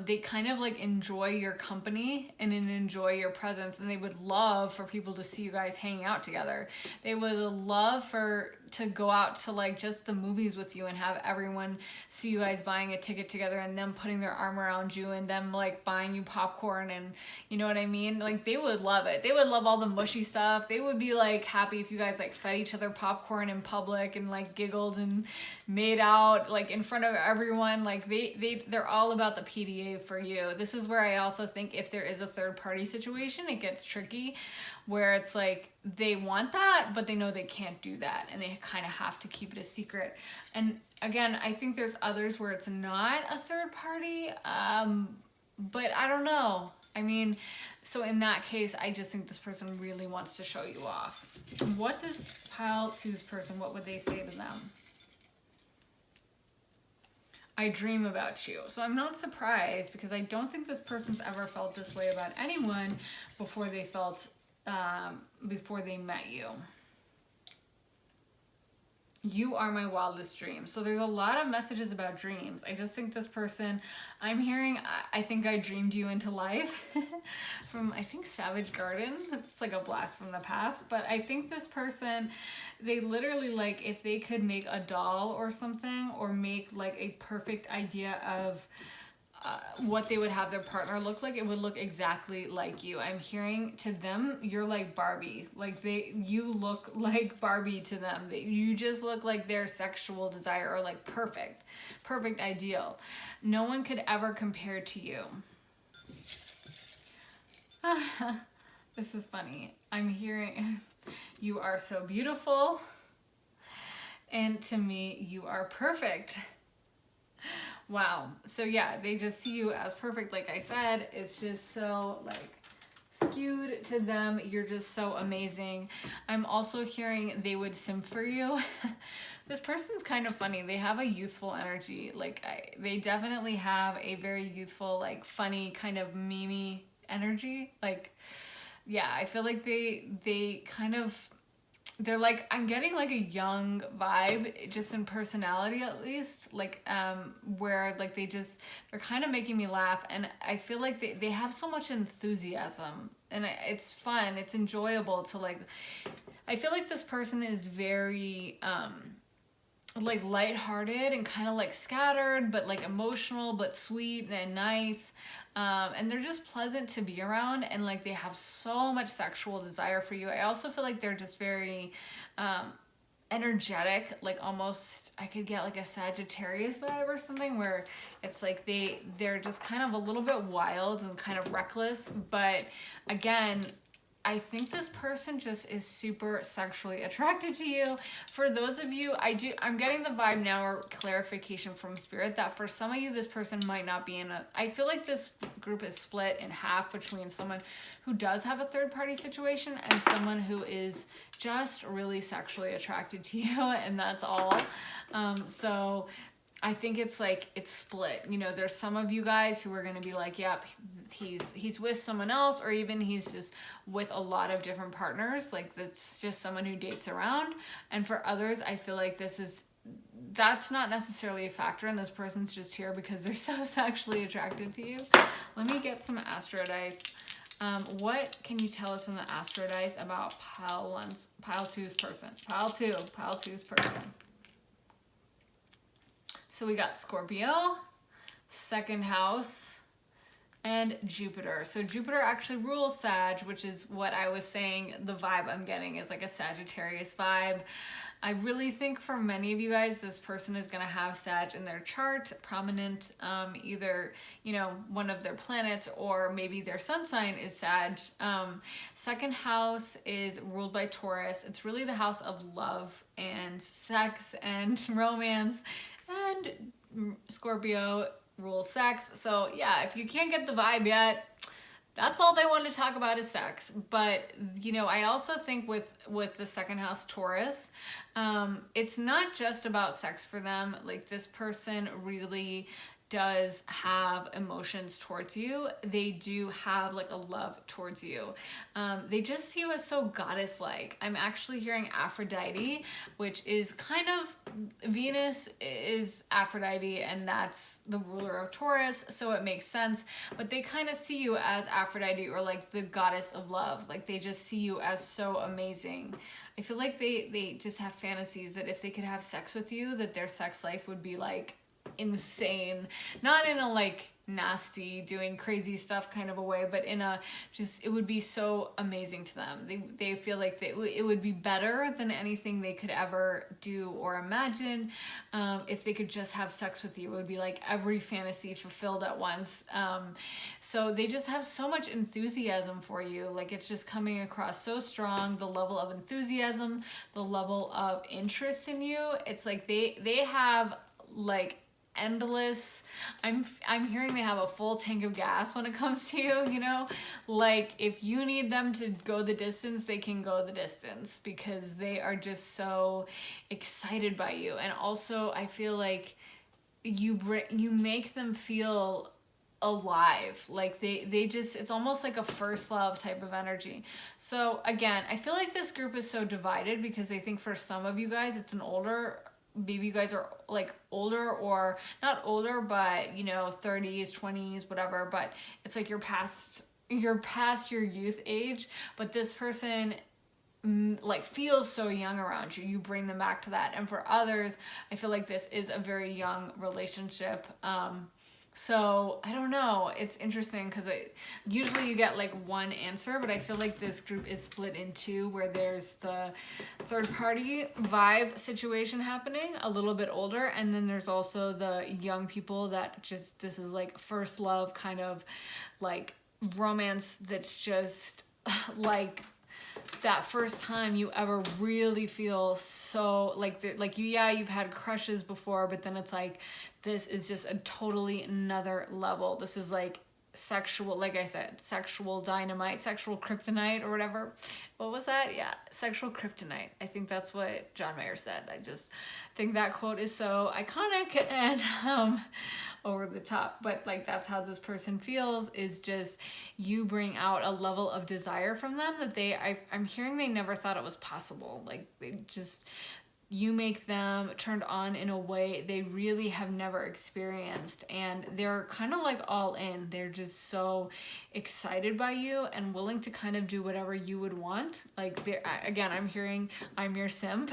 They kind of like enjoy your company and enjoy your presence, and they would love for people to see you guys hanging out together. They would love to go out to like just the movies with you and have everyone see you guys buying a ticket together and them putting their arm around you and them like buying you popcorn, and you know what I mean? Like they would love it. They would love all the mushy stuff. They would be like happy if you guys like fed each other popcorn in public and like giggled and made out like in front of everyone. Like they're all about the PDA for you. This is where I also think if there is a third party situation, it gets tricky, where it's like they want that, but they know they can't do that, and they kind of have to keep it a secret. And again, I think there's others where it's not a third party, but I don't know. I mean, so in that case, I just think this person really wants to show you off. What does pile two's person, what would they say to them? I dream about you. So I'm not surprised, because I don't think this person's ever felt this way about anyone before they met you. You are my wildest dream. So there's a lot of messages about dreams. I just think this person, I'm hearing, I think I dreamed you into life from, I think, Savage Garden. It's like a blast from the past. But I think this person, they literally, like, if they could make a doll or something, or make like a perfect idea of what they would have their partner look like, it would look exactly like you. I'm hearing to them, you're like Barbie. Like you look like Barbie to them. You just look like their sexual desire, or like perfect ideal. No one could ever compare to you. This is funny. I'm hearing you are so beautiful, and to me, you are perfect. Wow. So yeah, they just see you as perfect. Like I said, it's just so like skewed to them. You're just so amazing. I'm also hearing they would simp for you. This person's kind of funny. They have a youthful energy. Like they definitely have a very youthful, like funny kind of memey energy. Like, yeah, I feel like they kind of, they're like, I'm getting like a young vibe, just in personality at least, like where like they're kind of making me laugh, and I feel like they have so much enthusiasm, and it's fun, it's enjoyable to like, I feel like this person is very like lighthearted and kind of like scattered, but like emotional, but sweet and nice. And they're just pleasant to be around, and like they have so much sexual desire for you. I also feel like they're just very energetic, like almost I could get like a Sagittarius vibe or something, where it's like they're just kind of a little bit wild and kind of reckless. But again, I think this person just is super sexually attracted to you. For those of you, I'm getting the vibe now, or clarification from spirit, that for some of you, this person might not be I feel like this group is split in half between someone who does have a third party situation and someone who is just really sexually attracted to you, and that's all. So I think it's like, it's split. You know, there's some of you guys who are going to be like, yep, he's with someone else, or even he's just with a lot of different partners. Like that's just someone who dates around. And for others, I feel like that's not necessarily a factor, and this person's just here because they're so sexually attracted to you. Let me get some astro dice. What can you tell us in the astro dice about pile 2's person? Pile 2's person. So we got Scorpio, second house, and Jupiter. So Jupiter actually rules Sag, which is what I was saying. The vibe I'm getting is like a Sagittarius vibe. I really think for many of you guys, this person is going to have Sag in their chart, prominent, either, you know, one of their planets, or maybe their sun sign is Sag. Second house is ruled by Taurus. It's really the house of love and sex and romance. And Scorpio rules sex. So yeah, if you can't get the vibe yet, that's all they want to talk about is sex. But, you know, I also think with the second house Taurus, it's not just about sex for them. Like, this person really does have emotions towards you. They do have like a love towards you. They just see you as so goddess-like. I'm actually hearing Aphrodite, which is kind of, Venus is Aphrodite, and that's the ruler of Taurus, so it makes sense. But they kind of see you as Aphrodite, or like the goddess of love. Like, they just see you as so amazing. I feel like they just have fantasies that if they could have sex with you, that their sex life would be like insane, not in a like nasty doing crazy stuff kind of a way, but in a just, it would be so amazing to them. They feel like it would be better than anything they could ever do or imagine. If they could just have sex with you, it would be like every fantasy fulfilled at once. So they just have so much enthusiasm for you. Like, it's just coming across so strong, the level of enthusiasm, the level of interest in you. It's like they have like endless, I'm hearing they have a full tank of gas when it comes to you, you know? Like, if you need them to go the distance, they can go the distance, because they are just so excited by you. And also, I feel like you make them feel alive. Like, they just, it's almost like a first love type of energy. So again, I feel like this group is so divided, because I think for some of you guys, it's an older, maybe you guys are like older, or not older, but you know, 30s, 20s, whatever, but it's like you're past your youth age, but this person like feels so young around you. You bring them back to that. And for others, I feel like this is a very young relationship. So I don't know, it's interesting, because usually you get like one answer, but I feel like this group is split in two, where there's the third party vibe situation happening, a little bit older, and then there's also the young people that just, this is like first love kind of like romance, that's just like that first time you ever really feel so like you've had crushes before, but then it's like, this is just a totally another level. This is like sexual, like I said, sexual dynamite, sexual kryptonite, or whatever. What was that? Yeah, sexual kryptonite. I think that's what John Mayer said. I just think that quote is so iconic and over the top. But like, that's how this person feels, is just you bring out a level of desire from them that I'm hearing they never thought it was possible. Like, they just, you make them turned on in a way they really have never experienced, and they're kind of like all in. They're just so excited by you and willing to kind of do whatever you would want. Like, again, I'm hearing, I'm your simp.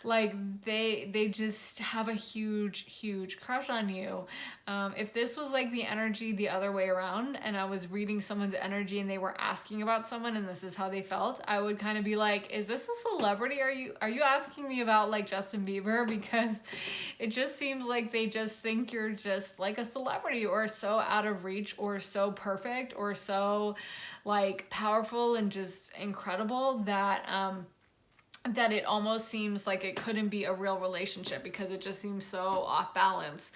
Like, they just have a huge crush on you. If this was like the energy the other way around, and I was reading someone's energy and they were asking about someone and this is how they felt, I would kind of be like, is this a celebrity? Are you asking me about like Justin Bieber? Because it just seems like they just think you're just like a celebrity, or so out of reach, or so perfect, or so like powerful and just incredible that that it almost seems like it couldn't be a real relationship, because it just seems so off balance.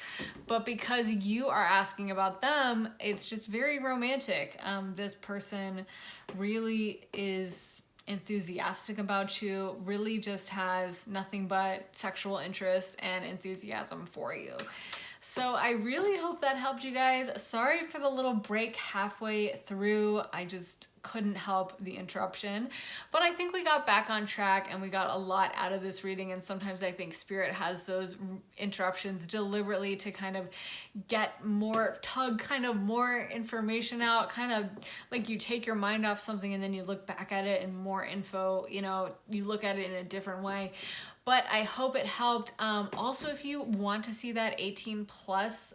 But because you are asking about them, it's just very romantic. This person really is enthusiastic about you, really just has nothing but sexual interest and enthusiasm for you. So I really hope that helped you guys. Sorry for the little break halfway through. I just couldn't help the interruption, but I think we got back on track and we got a lot out of this reading. And sometimes I think Spirit has those interruptions deliberately to kind of get more, tug kind of more information out, kind of like you take your mind off something and then you look back at it and more info, you know, you look at it in a different way. But I hope it helped. Also, if you want to see that 18 plus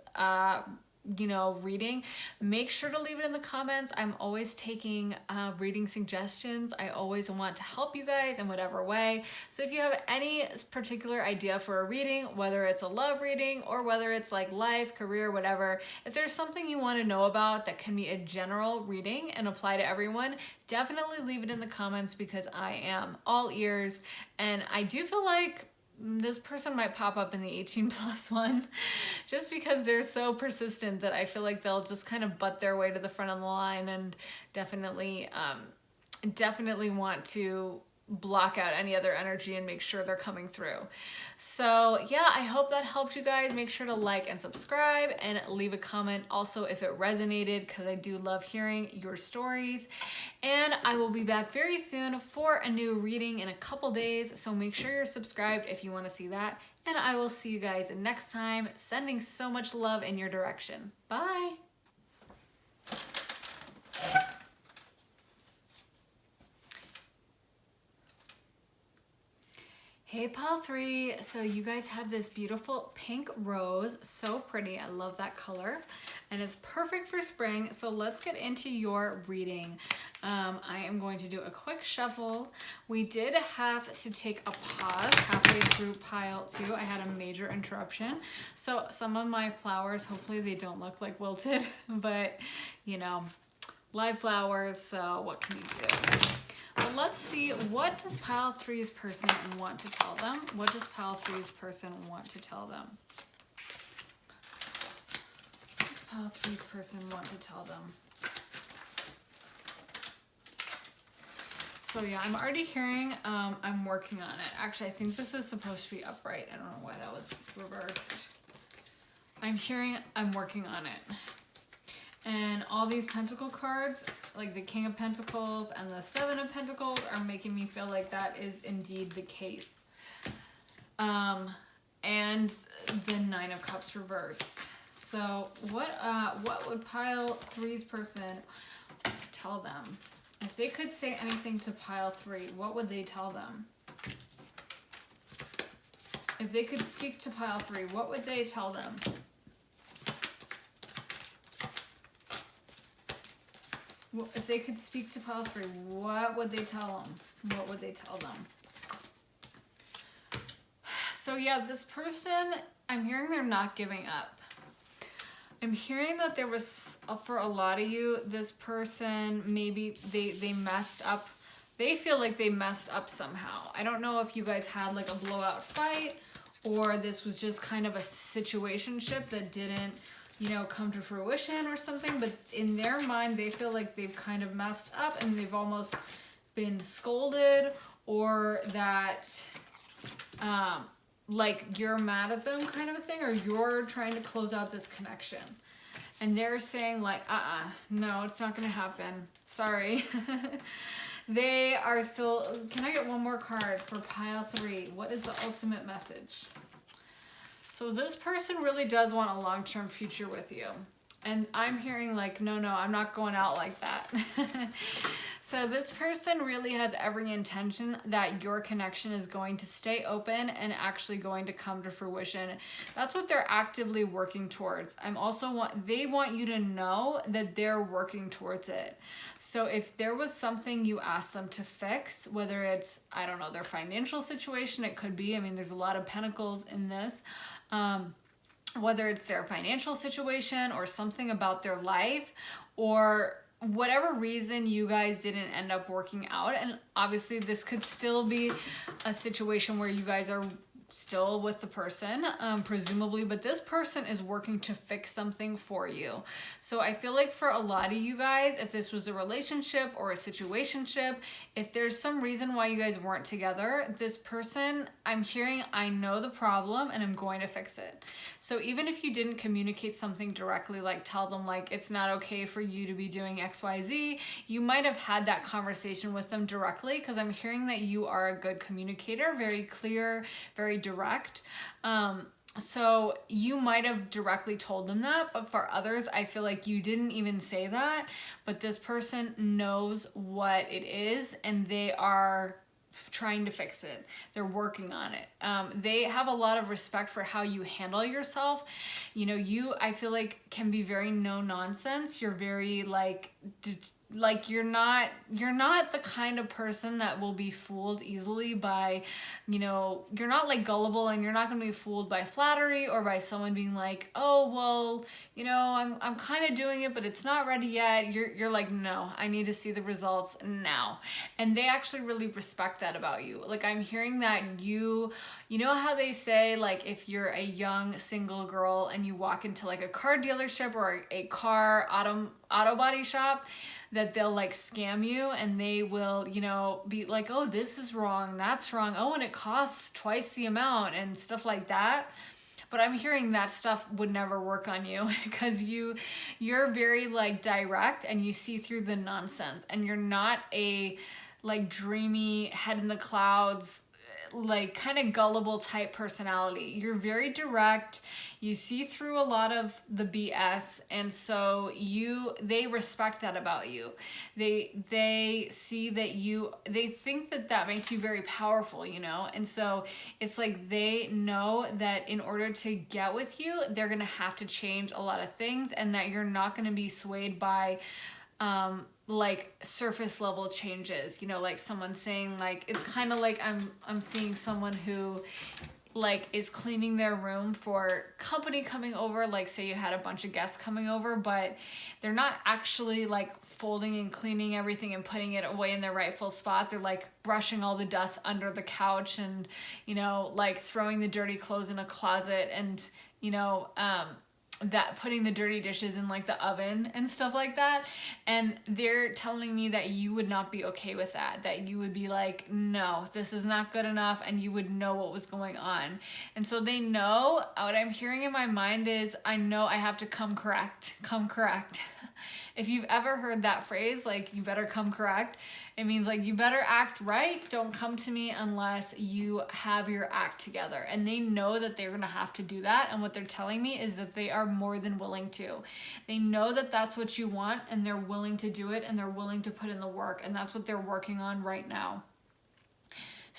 reading, make sure to leave it in the comments. I'm always taking reading suggestions. I always want to help you guys in whatever way. So if you have any particular idea for a reading, whether it's a love reading or whether it's like life, career, whatever, if there's something you want to know about that can be a general reading and apply to everyone, definitely leave it in the comments, because I am all ears. And I do feel like this person might pop up in the 18 plus one just because they're so persistent that I feel like they'll just kind of butt their way to the front of the line and definitely want to block out any other energy and make sure they're coming through. So yeah, I hope that helped you guys. Make sure to like and subscribe and leave a comment also if it resonated, because I do love hearing your stories. And I will be back very soon for a new reading in a couple days, so make sure you're subscribed if you want to see that. And I will see you guys next time. Sending so much love in your direction. Bye. Hey pile 3, so you guys have this beautiful pink rose, so pretty. I love that color and it's perfect for spring. So let's get into your reading. I am going to do a quick shuffle. We did have to take a pause halfway through pile 2. I had a major interruption. So some of my flowers, hopefully they don't look like wilted, but you know, live flowers, so what can you do? Well, let's see, what does pile 3's person want to tell them? What does pile 3's person want to tell them? What does pile 3's person want to tell them? So yeah, I'm already hearing I'm working on it. Actually, I think this is supposed to be upright. I don't know why that was reversed. I'm hearing I'm working on it. And all these pentacle cards, like the King of Pentacles and the Seven of Pentacles, are making me feel like that is indeed the case. And the Nine of Cups reversed. So what would pile 3's person tell them? If they could say anything to pile 3, what would they tell them? If they could speak to pile 3, what would they tell them? Well, if they could speak to pile 3, what would they tell them? What would they tell them? So yeah, this person, I'm hearing they're not giving up. I'm hearing that there was, for a lot of you, this person, maybe they messed up. They feel like they messed up somehow. I don't know if you guys had like a blowout fight, or this was just kind of a situationship that didn't, you know, come to fruition or something, but in their mind, they feel like they've kind of messed up and they've almost been scolded, or that, like you're mad at them kind of a thing, or you're trying to close out this connection. And they're saying like, no, it's not going to happen. Sorry. They are still, can I get one more card for pile 3? What is the ultimate message? So this person really does want a long-term future with you. And I'm hearing like, no, I'm not going out like that. So this person really has every intention that your connection is going to stay open and actually going to come to fruition. That's what they're actively working towards. They want you to know that they're working towards it. So if there was something you asked them to fix, whether it's, I don't know, their financial situation, it could be, I mean, there's a lot of pentacles in this, whether it's their financial situation or something about their life, or whatever reason you guys didn't end up working out. And obviously this could still be a situation where you guys are still with the person, presumably, but this person is working to fix something for you. So I feel like for a lot of you guys, if this was a relationship or a situationship, if there's some reason why you guys weren't together, this person, I'm hearing, I know the problem and I'm going to fix it. So even if you didn't communicate something directly, like tell them like, it's not okay for you to be doing XYZ, you might have had that conversation with them directly, because I'm hearing that you are a good communicator, very clear, very direct. So you might have directly told them that, but for others, I feel like you didn't even say that, but this person knows what it is and they are trying to fix it. They're working on it. They have a lot of respect for how you handle yourself. You know, I feel like can be very no nonsense. You're very like like you're not the kind of person that will be fooled easily by, you know, you're not like gullible, and you're not going to be fooled by flattery or by someone being like, oh, well, you know, I'm kind of doing it, but it's not ready yet. You're like, no, I need to see the results now. And they actually really respect that about you. Like, I'm hearing that you know how they say, like, if you're a young single girl and you walk into like a car dealership or a car auto body shop, that they'll like scam you, and they will, you know, be like, oh, this is wrong, that's wrong, oh, and it costs twice the amount and stuff like that. But I'm hearing that stuff would never work on you because you're very like direct, and you see through the nonsense, and you're not a like dreamy head in the clouds, like kind of gullible type personality. You're very direct. You see through a lot of the BS, and so they respect that about you. They see that they think that makes you very powerful, you know? And so it's like they know that in order to get with you, they're going to have to change a lot of things, and that you're not going to be swayed by like surface level changes, you know, like someone saying, like, it's kind of like I'm seeing someone who like is cleaning their room for company coming over, like say you had a bunch of guests coming over, but they're not actually like folding and cleaning everything and putting it away in their rightful spot. They're like brushing all the dust under the couch, and, you know, like throwing the dirty clothes in a closet, and, you know, that putting the dirty dishes in like the oven and stuff like that. And they're telling me that you would not be okay with that you would be like, no, this is not good enough, and you would know what was going on. And so they know. What I'm hearing in my mind is, I know I have to come correct. If you've ever heard that phrase, like, you better come correct, it means like you better act right. Don't come to me unless you have your act together. And they know that they're going to have to do that. And what they're telling me is that they are more than willing to. They know that that's what you want, and they're willing to do it, and they're willing to put in the work. And that's what they're working on right now.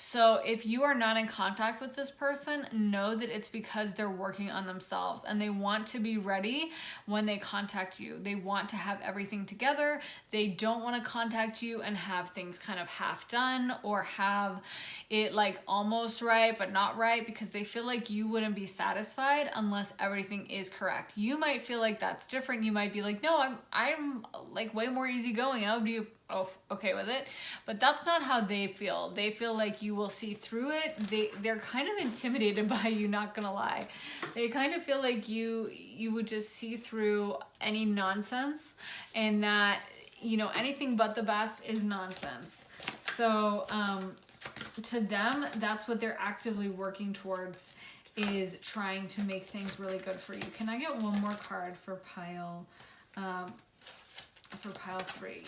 So if you are not in contact with this person, know that it's because they're working on themselves, and they want to be ready when they contact you. They want to have everything together. They don't want to contact you and have things kind of half done, or have it like almost right but not right, because they feel like you wouldn't be satisfied unless everything is correct. You might feel like that's different. You might be like, no, I'm like way more easygoing. I would be okay with it. But that's not how they feel. They feel like you will see through it. They're kind of intimidated by you, not gonna lie. They kind of feel like you would just see through any nonsense, and that, you know, anything but the best is nonsense. So to them, that's what they're actively working towards, is trying to make things really good for you. Can I get one more card for pile 3?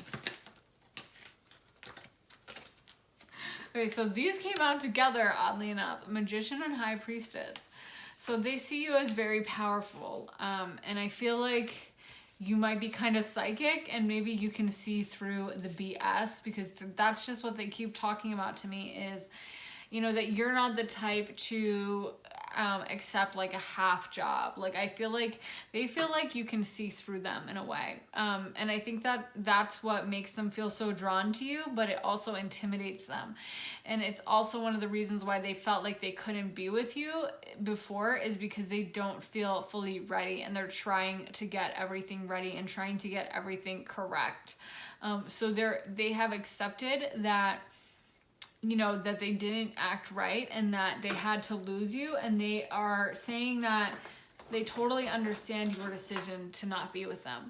Okay, so these came out together, oddly enough. Magician and High Priestess. So they see you as very powerful. And I feel like you might be kind of psychic, and maybe you can see through the BS, because that's just what they keep talking about to me, is, you know, that you're not the type to accept like a half job. Like, I feel like they feel like you can see through them in a way. And I think that that's what makes them feel so drawn to you, but it also intimidates them. And it's also one of the reasons why they felt like they couldn't be with you before, is because they don't feel fully ready, and they're trying to get everything ready and trying to get everything correct. So they have accepted that, you know, that they didn't act right, and that they had to lose you, and they are saying that they totally understand your decision to not be with them.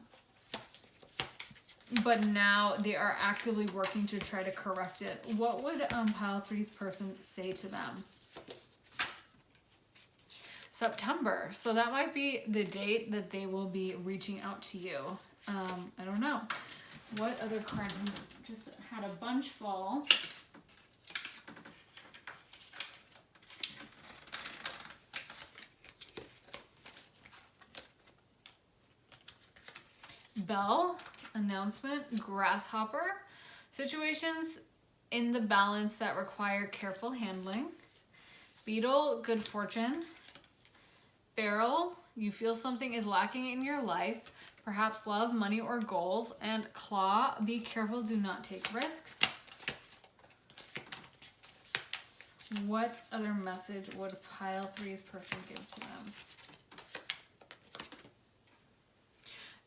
But now they are actively working to try to correct it. What would pile 3's person say to them? September. So that might be the date that they will be reaching out to you. I don't know. What other cards? Just had a bunch fall. Bell, announcement, grasshopper, situations in the balance that require careful handling. Beetle, good fortune. Barrel, you feel something is lacking in your life. Perhaps love, money, or goals. And claw, be careful, do not take risks. What other message would pile 3's person give to them?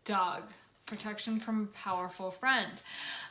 Dog, protection from a powerful friend.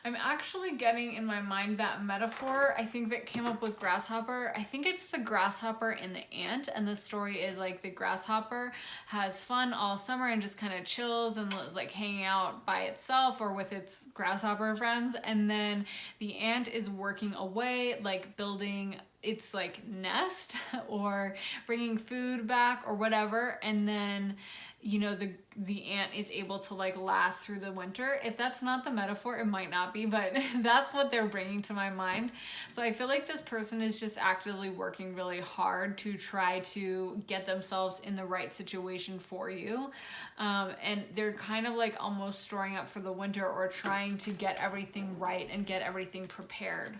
I'm actually getting in my mind that metaphor, I think that came up with grasshopper. I think it's the grasshopper and the ant, and the story is like the grasshopper has fun all summer and just kind of chills and is like hanging out by itself or with its grasshopper friends, and then the ant is working away, like building its like nest or bringing food back or whatever, and then you know the ant is able to like last through the winter. If that's not the metaphor, it might not be, but that's what they're bringing to my mind. So I feel like this person is just actively working really hard to try to get themselves in the right situation for you, and they're kind of like almost storing up for the winter or trying to get everything right and get everything prepared.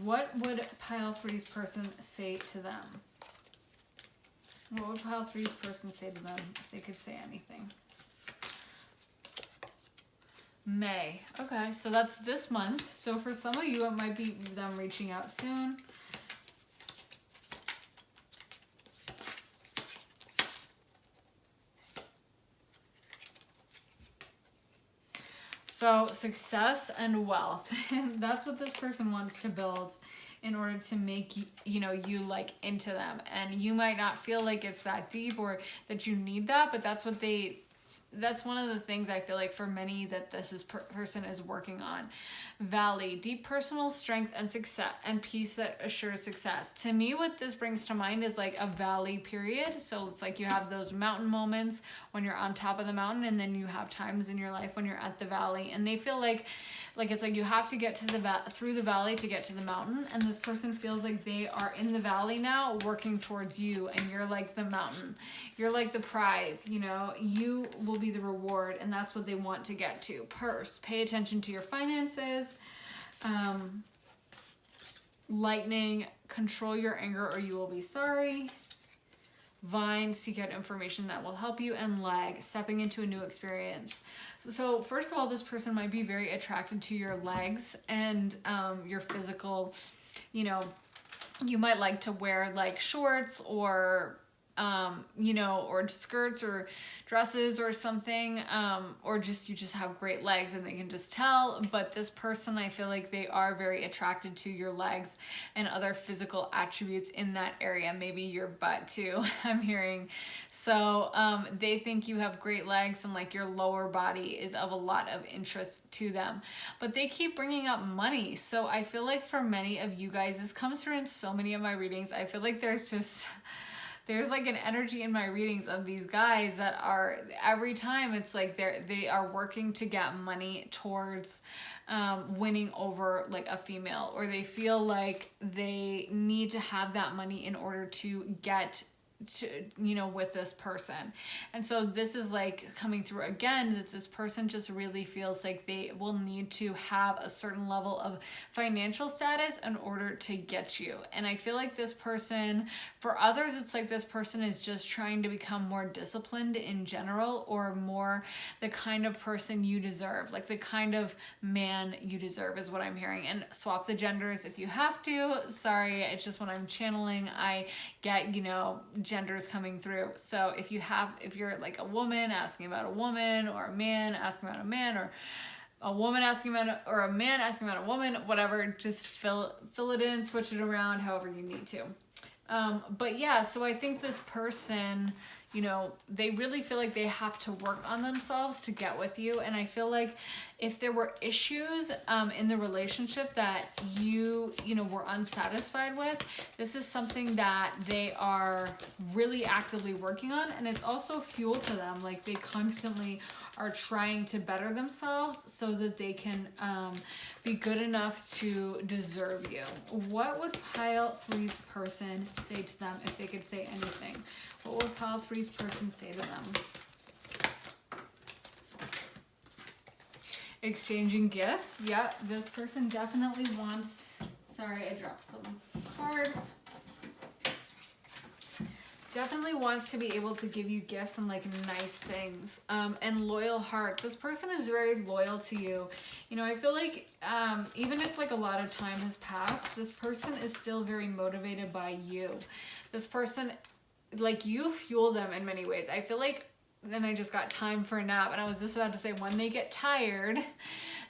What would pile 3's person say to them? What would pile 3's person say to them if they could say anything? May. Okay, so that's this month. So for some of you, it might be them reaching out soon. So success and wealth, that's what this person wants to build in order to make you like into them. And you might not feel like it's that deep or that you need that, but that's one of the things I feel like for many that this person is working on. Valley, deep personal strength and success and peace that assures success. To me, what this brings to mind is like a valley period. So it's like you have those mountain moments when you're on top of the mountain, and then you have times in your life when you're at the valley, and they feel like it's like you have to get to through the valley to get to the mountain, and this person feels like they are in the valley now working towards you, and you're like the mountain. You're like the prize, you will be the reward, and that's what they want to get to. Purse, pay attention to your finances. Lightning, control your anger or you will be sorry. Vine, seek out information that will help you. And leg, stepping into a new experience. So first of all, this person might be very attracted to your legs and your physical, you might like to wear like shorts or or skirts or dresses or something, or you just have great legs and they can just tell. But this person, I feel like they are very attracted to your legs and other physical attributes in that area, maybe your butt too, I'm hearing. So they think you have great legs and like your lower body is of a lot of interest to them. But they keep bringing up money. So I feel like for many of you guys, this comes through in so many of my readings. I feel like there's like an energy in my readings of these guys that are, every time it's like they are working to get money towards winning over like a female, or they feel like they need to have that money in order to get to with this person. And so this is like coming through again, that this person just really feels like they will need to have a certain level of financial status in order to get you. And I feel like this person, for others, it's like this person is just trying to become more disciplined in general, or more the kind of person you deserve, like the kind of man you deserve is what I'm hearing. And swap the genders if you have to. Sorry, it's just when I'm channeling, I get genders coming through. So if you're like a woman asking about a woman, or a man asking about a man, or a woman asking about or a man asking about a woman, whatever, just fill it in, switch it around however you need to. But yeah, so I think this person, they really feel like they have to work on themselves to get with you. And I feel like if there were issues in the relationship that you were unsatisfied with, this is something that they are really actively working on. And it's also fuel to them. Like they constantly are trying to better themselves so that they can be good enough to deserve you. What would pile 3's person say to them if they could say anything? What would pile 3's person say to them? Exchanging gifts. Yeah, this person definitely wants... Sorry, I dropped some cards. Definitely wants to be able to give you gifts and like nice things. And loyal heart. This person is very loyal to you. You know, I feel like even if like a lot of time has passed, this person is still very motivated by you. This person, like, you fuel them in many ways. I feel like, then I just got time for a nap, and I was just about to say, when they get tired,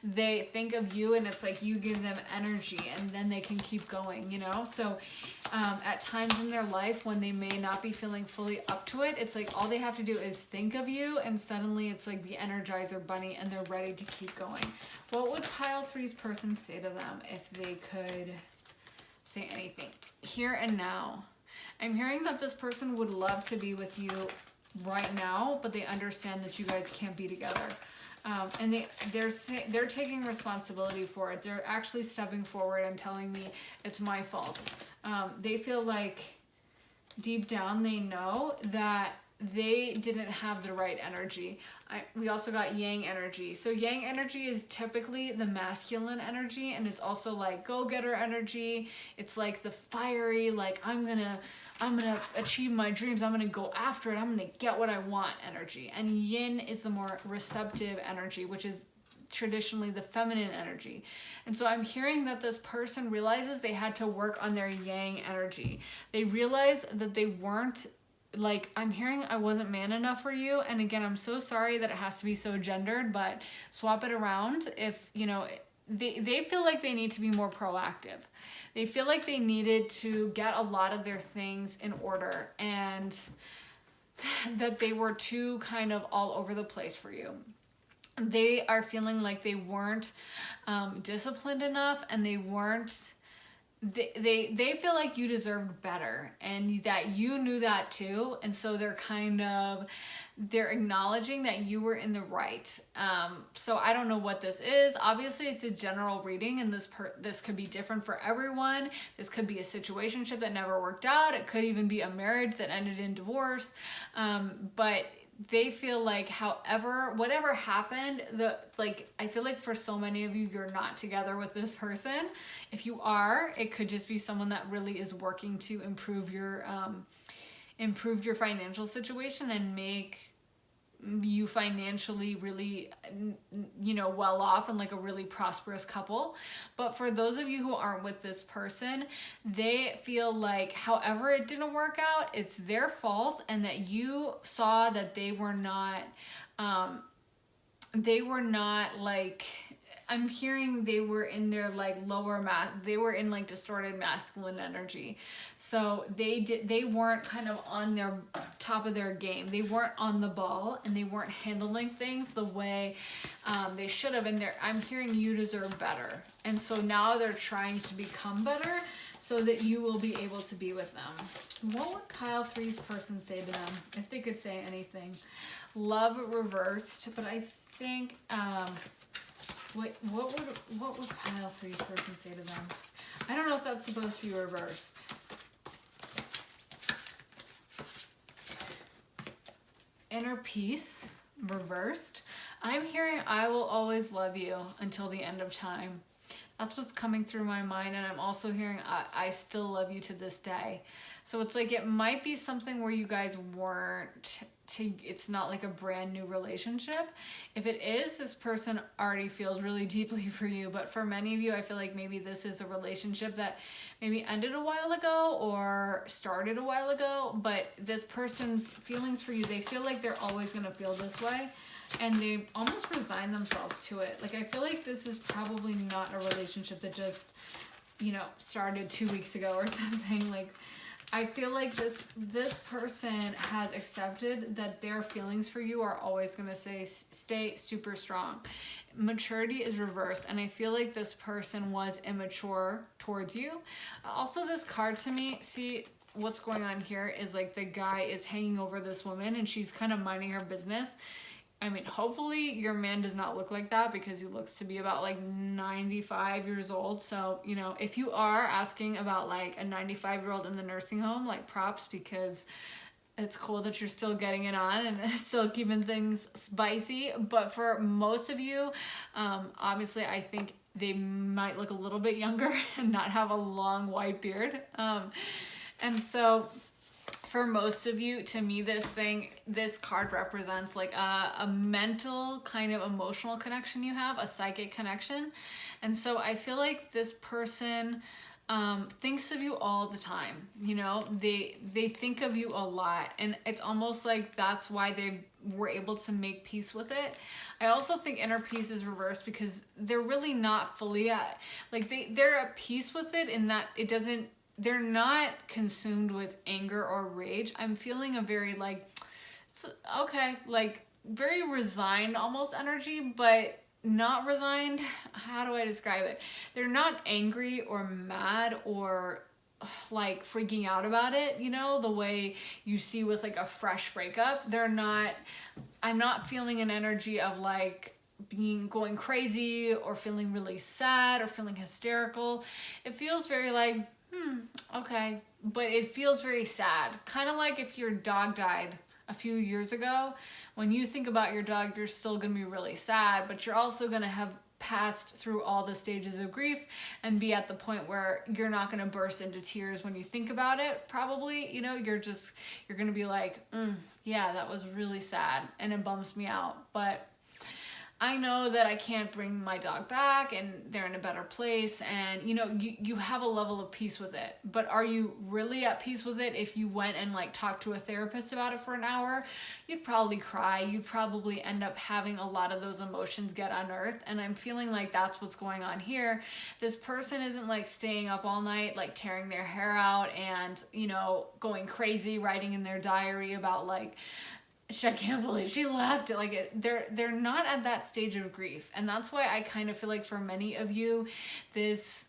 they think of you, and it's like you give them energy, and then they can keep going, you know? So at times in their life when they may not be feeling fully up to it, it's like all they have to do is think of you, and suddenly it's like the Energizer Bunny, and they're ready to keep going. What would pile three's person say to them if they could say anything? Here and now. I'm hearing that this person would love to be with you right now, but they understand that you guys can't be together. And they're taking responsibility for it. They're actually stepping forward and telling me it's my fault. They feel like deep down they know that they didn't have the right energy. We also got yang energy. So yang energy is typically the masculine energy, and it's also like go-getter energy. It's like the fiery, like I'm gonna achieve my dreams. I'm gonna go after it. I'm gonna get what I want energy. And yin is the more receptive energy, which is traditionally the feminine energy. And so I'm hearing that this person realizes they had to work on their yang energy. They realized that they weren't, like, I'm hearing I wasn't man enough for you. And again, I'm so sorry that it has to be so gendered, but swap it around. If, you know, they feel like they need to be more proactive. They feel like they needed to get a lot of their things in order, and that they were too kind of all over the place for you. They are feeling like they weren't disciplined enough, and they weren't, they feel like you deserved better, and that you knew that too. And so they're acknowledging that you were in the right. So I don't know what this is. Obviously it's a general reading, and this could be different for everyone. This could be a situationship that never worked out. It could even be a marriage that ended in divorce. But they feel like whatever happened, I feel like for so many of you, you're not together with this person. If you are, it could just be someone that really is working to improve your financial situation and make you financially really, you know, well off, and like a really prosperous couple. But for those of you who aren't with this person, they feel like however it didn't work out, it's their fault, and that you saw that they were not like, I'm hearing they were in their like they were in like distorted masculine energy. So they weren't kind of on their top of their game. They weren't on the ball, and they weren't handling things the way they should have. And I'm hearing you deserve better. And so now they're trying to become better so that you will be able to be with them. What would pile three's person say to them if they could say anything? Love reversed, but I think what would pile three's person say to them? I don't know if that's supposed to be reversed. Inner peace, reversed. I'm hearing I will always love you until the end of time. That's what's coming through my mind. And I'm also hearing I still love you to this day. So it's like it might be something where you guys weren't, it's not like a brand new relationship. If it is, this person already feels really deeply for you. But for many of you, I feel like maybe this is a relationship that maybe ended a while ago or started a while ago. But this person's feelings for you, they feel like they're always going to feel this way. And they almost resign themselves to it. Like, I feel like this is probably not a relationship that just, you know, started 2 weeks ago or something. Like, I feel like this person has accepted that their feelings for you are always going to stay super strong. Maturity is reversed, and I feel like this person was immature towards you. Also, this card to me, see, what's going on here is like the guy is hanging over this woman, and she's kind of minding her business. I mean, hopefully your man does not look like that, because he looks to be about like 95 years old. So, you know, if you are asking about like a 95-year-old in the nursing home, like props, because it's cool that you're still getting it on and still keeping things spicy. But for most of you, obviously I think they might look a little bit younger and not have a long white beard. And so For most of you, to me, this card represents like a mental kind of emotional connection you have, a psychic connection. And so I feel like this person thinks of you all the time. You know, they think of you a lot, and it's almost like that's why they were able to make peace with it. I also think inner peace is reversed because they're really not fully at, like they're at peace with it in that it doesn't, they're not consumed with anger or rage. I'm feeling a very like, okay, like very resigned almost energy, but not resigned. How do I describe it? They're not angry or mad or like freaking out about it, you know, the way you see with like a fresh breakup. They're not, I'm not feeling an energy of like going crazy or feeling really sad or feeling hysterical. It feels very like, okay, but it feels very sad. Kind of like if your dog died a few years ago. When you think about your dog, you're still going to be really sad, but you're also going to have passed through all the stages of grief and be at the point where you're not going to burst into tears when you think about it. Probably, you know, you're going to be like, yeah, that was really sad and it bums me out, but I know that I can't bring my dog back and they're in a better place, and you know, you have a level of peace with it. But are you really at peace with it if you went and like talked to a therapist about it for an hour? You'd probably cry. You'd probably end up having a lot of those emotions get unearthed, and I'm feeling like that's what's going on here. This person isn't like staying up all night, like tearing their hair out and, you know, going crazy, writing in their diary about like, I can't believe she left. Like they're not at that stage of grief, and that's why I kind of feel like for many of you, this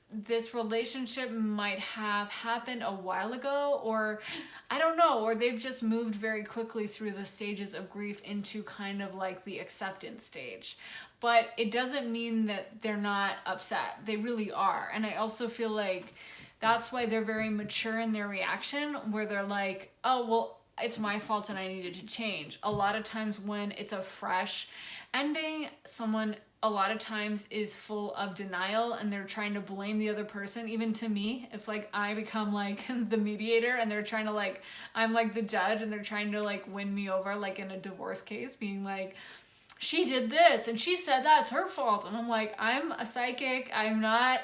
relationship might have happened a while ago, or I don't know, or they've just moved very quickly through the stages of grief into kind of like the acceptance stage. But it doesn't mean that they're not upset. They really are, and I also feel like that's why they're very mature in their reaction, where they're like, oh well, it's my fault and I needed to change. A lot of times when it's a fresh ending, someone a lot of times is full of denial and they're trying to blame the other person. Even to me, it's like I become like the mediator and they're trying to like, I'm like the judge and they're trying to like win me over, like in a divorce case, being like, she did this and she said that's her fault. And I'm like, I'm a psychic. I'm not...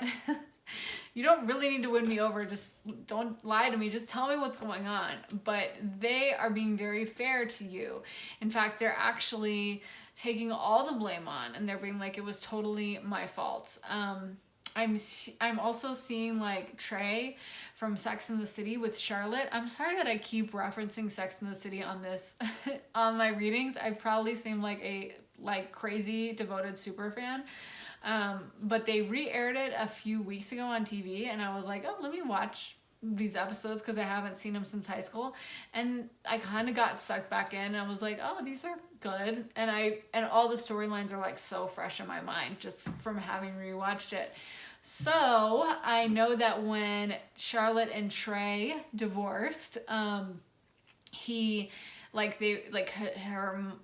You don't really need to win me over. Just don't lie to me. Just tell me what's going on. But they are being very fair to you. In fact, they're actually taking all the blame on, and they're being like, it was totally my fault. I'm also seeing like Trey from Sex and the City with Charlotte. I'm sorry that I keep referencing Sex and the City on this on my readings. I probably seem like a crazy devoted super fan. But they re-aired it a few weeks ago on TV, and I was like, oh, let me watch these episodes because I haven't seen them since high school, and I kind of got sucked back in, and I was like, oh, these are good, and all the storylines are like so fresh in my mind just from having rewatched it. So I know that when Charlotte and Trey divorced,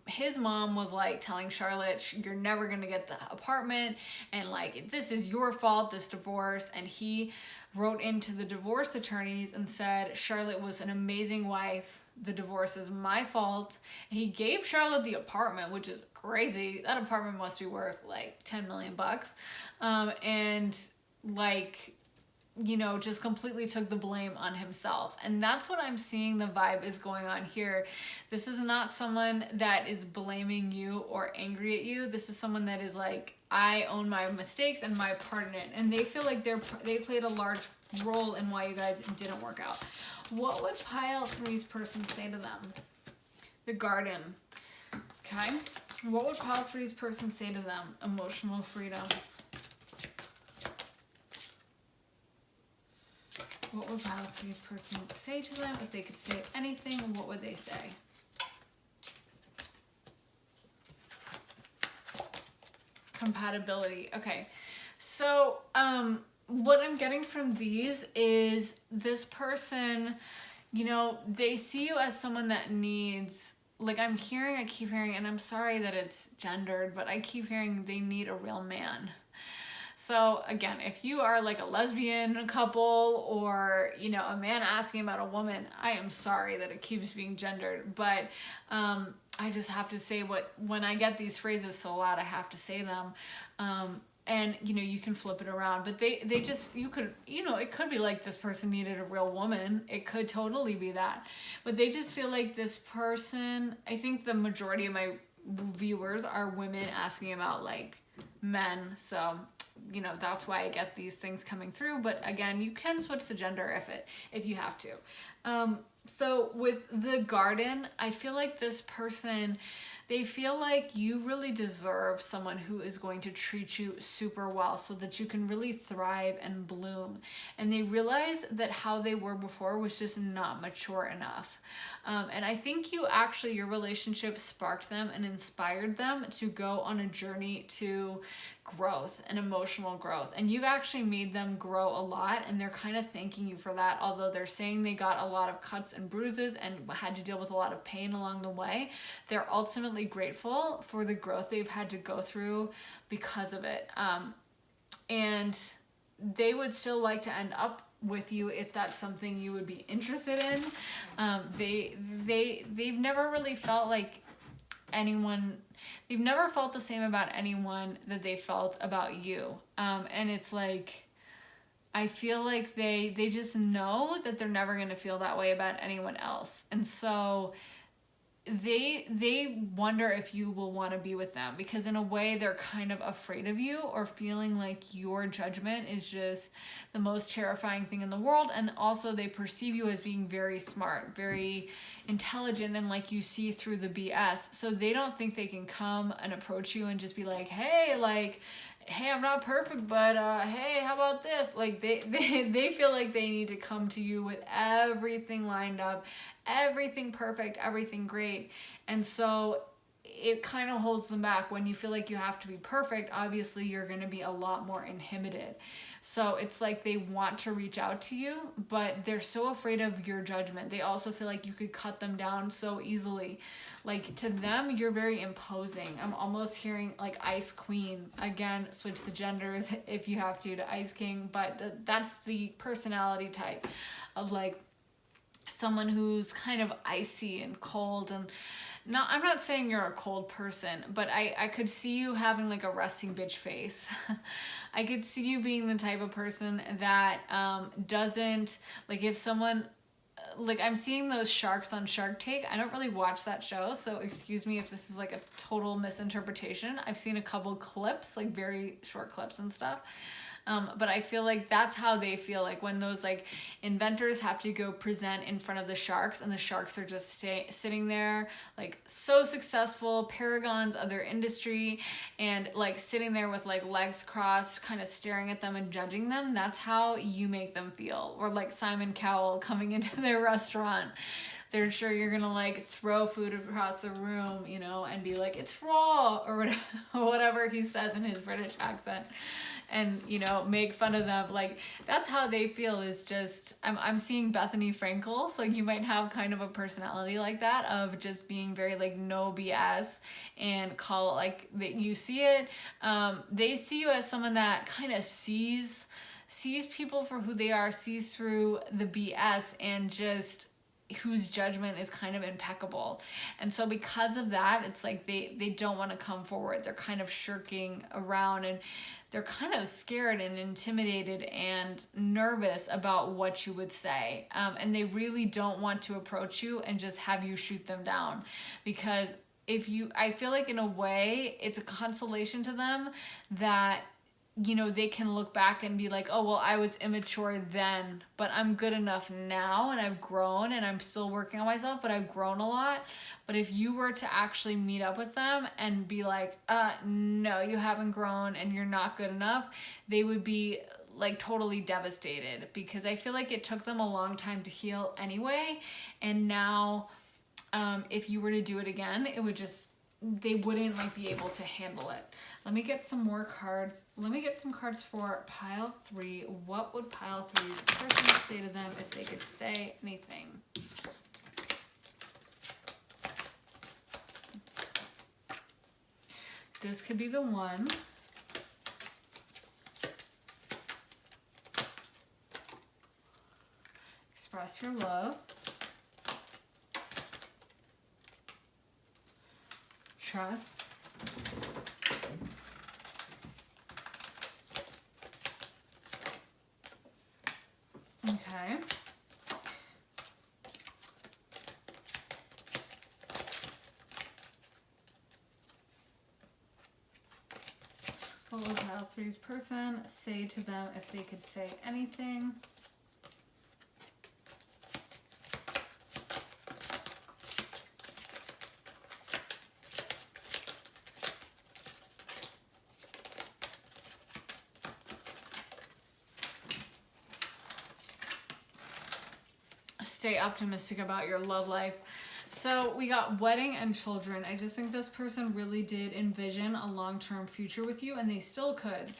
his mom was like telling Charlotte, you're never gonna get the apartment, and like this is your fault, this divorce. And he wrote into the divorce attorneys and said Charlotte was an amazing wife, the divorce is my fault. And he gave Charlotte the apartment, which is crazy. That apartment must be worth like $10 million. And like, you know, just completely took the blame on himself. And that's what I'm seeing the vibe is going on here. This is not someone that is blaming you or angry at you. This is someone that is like, I own my mistakes and my part in it. And they feel like they played a large role in why you guys didn't work out. What would pile three's person say to them? The Garden. Okay. What would pile three's person say to them? Emotional freedom. What would pile three's person say to them? If they could say anything, what would they say? Compatibility. Okay. So, what I'm getting from these is this person, you know, they see you as someone that needs, like I keep hearing, and I'm sorry that it's gendered, but I keep hearing they need a real man. So again, if you are like a lesbian couple or, you know, a man asking about a woman, I am sorry that it keeps being gendered, but I just have to say when I get these phrases so loud, I have to say them. And, you know, you can flip it around, but they just, you could, you know, it could be like this person needed a real woman. It could totally be that, but they just feel like this person, I think the majority of my viewers are women asking about like men. So, you know, that's why I get these things coming through. But again, you can switch the gender if you have to. So with the garden, I feel like this person, they feel like you really deserve someone who is going to treat you super well so that you can really thrive and bloom. And they realize that how they were before was just not mature enough. And I think your relationship sparked them and inspired them to go on a journey to growth and emotional growth. And you've actually made them grow a lot, and they're kind of thanking you for that. Although they're saying they got a lot of cuts and bruises and had to deal with a lot of pain along the way, they're ultimately grateful for the growth they've had to go through because of it. And they would still like to end up with you if that's something you would be interested in. They've never really felt like they've never felt the same about anyone that they felt about you. And it's like, I feel like they just know that they're never going to feel that way about anyone else. And so they wonder if you will want to be with them, because in a way they're kind of afraid of you, or feeling like your judgment is just the most terrifying thing in the world. And also they perceive you as being very smart, very intelligent, and like you see through the BS. So they don't think they can come and approach you and just be like, hey, I'm not perfect, but hey, how about this? Like they feel like they need to come to you with everything lined up, everything perfect, everything great. And so it kind of holds them back. When you feel like you have to be perfect, obviously you're going to be a lot more inhibited. So it's like they want to reach out to you, but they're so afraid of your judgment. They also feel like you could cut them down so easily. Like, to them, you're very imposing. I'm almost hearing like Ice Queen. Again, switch the genders if you have to Ice King, but that's the personality type of like someone who's kind of icy and cold. And now, I'm not saying you're a cold person, but I could see you having like a resting bitch face. I could see you being the type of person that doesn't, like, if someone, like, I'm seeing those sharks on Shark Tank. I don't really watch that show, so excuse me if this is like a total misinterpretation. I've seen a couple clips, like very short clips and stuff. But I feel like that's how they feel, like when those like inventors have to go present in front of the sharks, and the sharks are just sitting there like so successful, paragons of their industry, and like sitting there with like legs crossed, kind of staring at them and judging them. That's how you make them feel. Or like Simon Cowell coming into their restaurant. They're sure you're gonna like throw food across the room, you know, and be like, it's raw, or whatever he says in his British accent. And, you know, make fun of them. Like, that's how they feel. Is just, I'm seeing Bethany Frankel, so you might have kind of a personality like that, of just being very like no BS, and call it like that you see it. They see you as someone that kind of sees people for who they are, sees through the BS, and just whose judgment is kind of impeccable. And so because of that, it's like they don't want to come forward. They're kind of shirking around, and they're kind of scared and intimidated and nervous about what you would say. And they really don't want to approach you and just have you shoot them down, because I feel like in a way it's a consolation to them that, you know, they can look back and be like, oh, well, I was immature then, but I'm good enough now, and I've grown, and I'm still working on myself, but I've grown a lot. But if you were to actually meet up with them and be like, no, you haven't grown and you're not good enough, they would be like totally devastated, because I feel like it took them a long time to heal anyway. And now, if you were to do it again, they wouldn't like be able to handle it. Let me get some more cards. Let me get some cards for pile 3. What would pile 3's person say to them if they could say anything? This could be the one. express your love. Trust. Okay. What will Pile 3's person say to them if they could say anything? Stay optimistic about your love life. So we got wedding and children. I just think this person really did envision a long-term future with you, and they still could.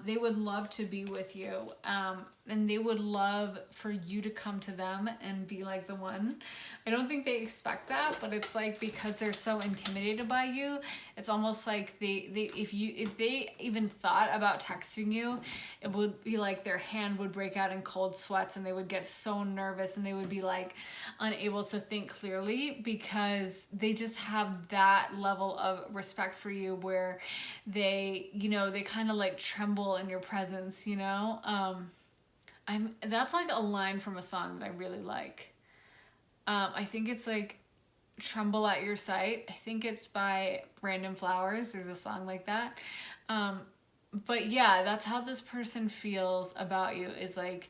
They would love to be with you, and they would love for you to come to them and be like the one. I don't think they expect that, but it's like because they're so intimidated by you, it's almost like if they even thought about texting you, it would be like their hand would break out in cold sweats, and they would get so nervous, and they would be like unable to think clearly because they just have that level of respect for you where they, they kind of like tremble in your presence, that's like a line from a song that I really like. I think it's like Tremble at Your Sight. I think it's by Brandon Flowers. There's a song like that. But yeah, that's how this person feels about you, is like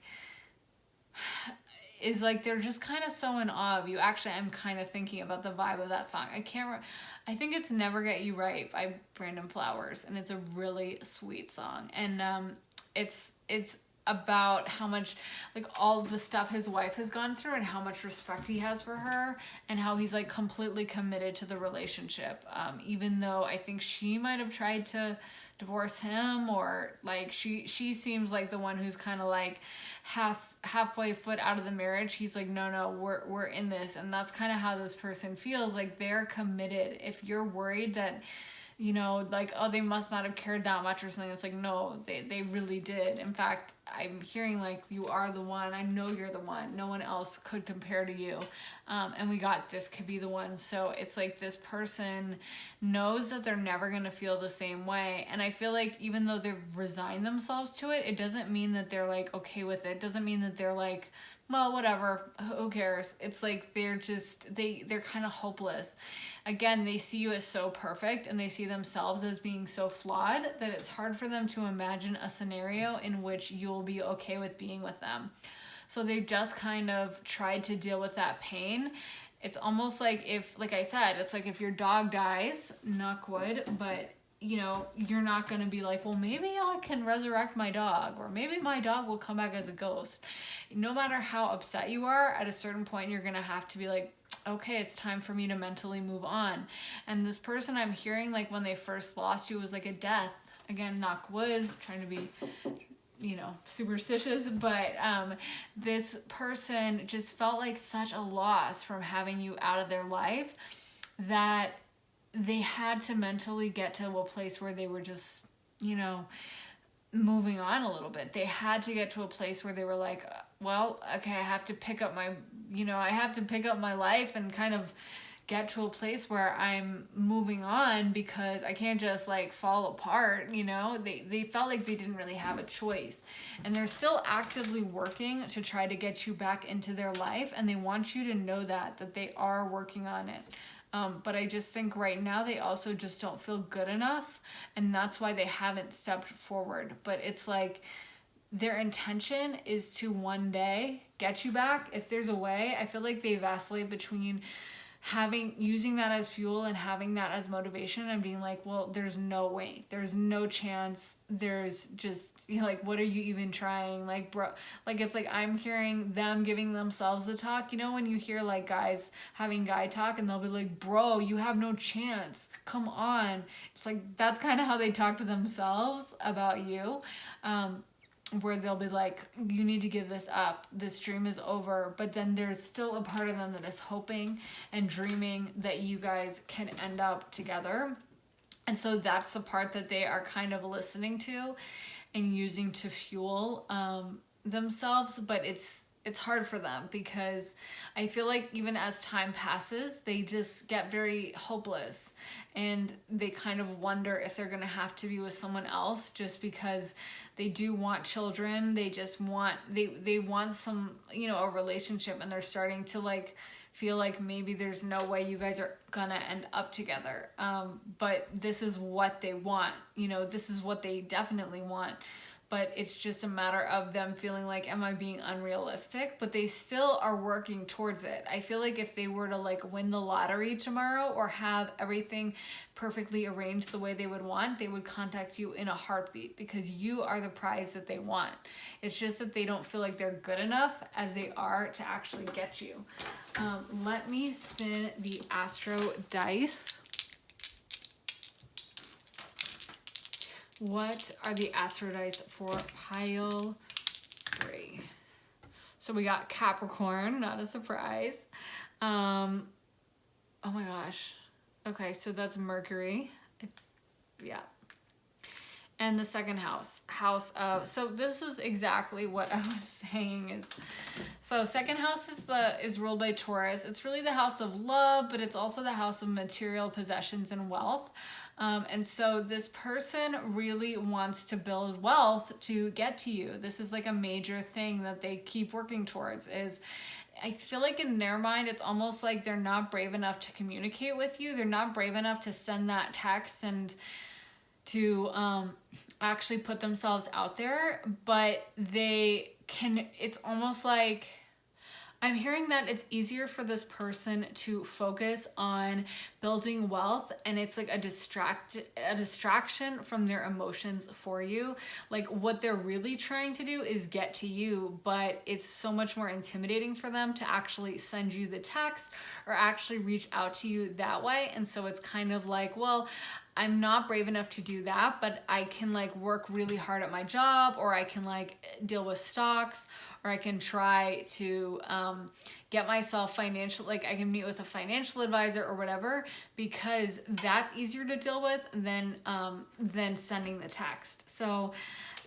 they're just kind of so in awe of you. Actually, I'm kind of thinking about the vibe of that song. I think it's Never Get You Right by Brandon Flowers, and it's a really sweet song. And it's about how much, like, all the stuff his wife has gone through and how much respect he has for her and how he's like completely committed to the relationship, even though I think she might have tried to divorce him, or like she seems like the one who's kind of like halfway foot out of the marriage. He's like, no, we're in this. And that's kind of how this person feels, like they're committed. If you're worried that, like, oh, they must not have cared that much or something, it's like, no, they really did. In fact, I'm hearing like, you are the one. I know you're the one. No one else could compare to you. And we got this could be the one. So it's like this person knows that they're never going to feel the same way. And I feel like even though they've resigned themselves to it, it doesn't mean that they're like okay with it. It doesn't mean that they're like, well, whatever, who cares? It's like they're just, they're kind of hopeless. Again, they see you as so perfect, and they see themselves as being so flawed that it's hard for them to imagine a scenario in which you'll be okay with being with them. So they've just kind of tried to deal with that pain. It's almost like like I said, it's like if your dog dies, knock wood, but you're not going to be like, well, maybe I can resurrect my dog, or maybe my dog will come back as a ghost. No matter how upset you are, at a certain point, you're going to have to be like, okay, it's time for me to mentally move on. And this person, I'm hearing like when they first lost you was like a death. Again, knock wood, trying to be, superstitious, but this person just felt like such a loss from having you out of their life that they had to mentally get to a place where they were just, moving on a little bit. They had to get to a place where they were like, well, okay, I have to pick up my life and kind of get to a place where I'm moving on, because I can't just like fall apart. They felt like they didn't really have a choice, and they're still actively working to try to get you back into their life, and they want you to know that they are working on it. But I just think right now they also just don't feel good enough, and that's why they haven't stepped forward. But it's like their intention is to one day get you back. If there's a way, I feel like they vacillate between using that as fuel and having that as motivation, and being like, well, there's no way, there's no chance, there's just, like, what are you even trying? Like, bro, like, it's like I'm hearing them giving themselves the talk. When you hear like guys having guy talk, and they'll be like, bro, you have no chance, come on. It's like that's kind of how they talk to themselves about you, where they'll be like, you need to give this up, this dream is over. But then there's still a part of them that is hoping and dreaming that you guys can end up together. And so that's the part that they are kind of listening to and using to fuel themselves. But it's it's hard for them, because I feel like even as time passes, they just get very hopeless, and they kind of wonder if they're going to have to be with someone else, just because they do want children. They just want, they want some, a relationship, and they're starting to like feel like maybe there's no way you guys are gonna end up together. But this is what they want, this is what they definitely want. But it's just a matter of them feeling like, am I being unrealistic? But they still are working towards it. I feel like if they were to like win the lottery tomorrow, or have everything perfectly arranged the way they would want, they would contact you in a heartbeat, because you are the prize that they want. It's just that they don't feel like they're good enough as they are to actually get you. Let me spin the Astro dice. What are the Astro dice for pile 3? So we got Capricorn, not a surprise. Oh my gosh. Okay, so that's Mercury. Yeah. And the second house of, so this is exactly what I was saying is, so second house is ruled by Taurus. It's really the house of love, but it's also the house of material possessions and wealth. And so this person really wants to build wealth to get to you. This is like a major thing that they keep working towards. Is I feel like in their mind, it's almost like they're not brave enough to communicate with you. They're not brave enough to send that text and to actually put themselves out there, but they can, it's almost like, I'm hearing that it's easier for this person to focus on building wealth, and it's like a distraction from their emotions for you. Like what they're really trying to do is get to you, but it's so much more intimidating for them to actually send you the text or actually reach out to you that way. And so it's kind of like, well, I'm not brave enough to do that, but I can like work really hard at my job, or I can like deal with stocks, or I can try to get myself financial, like I can meet with a financial advisor or whatever, because that's easier to deal with than sending the text. So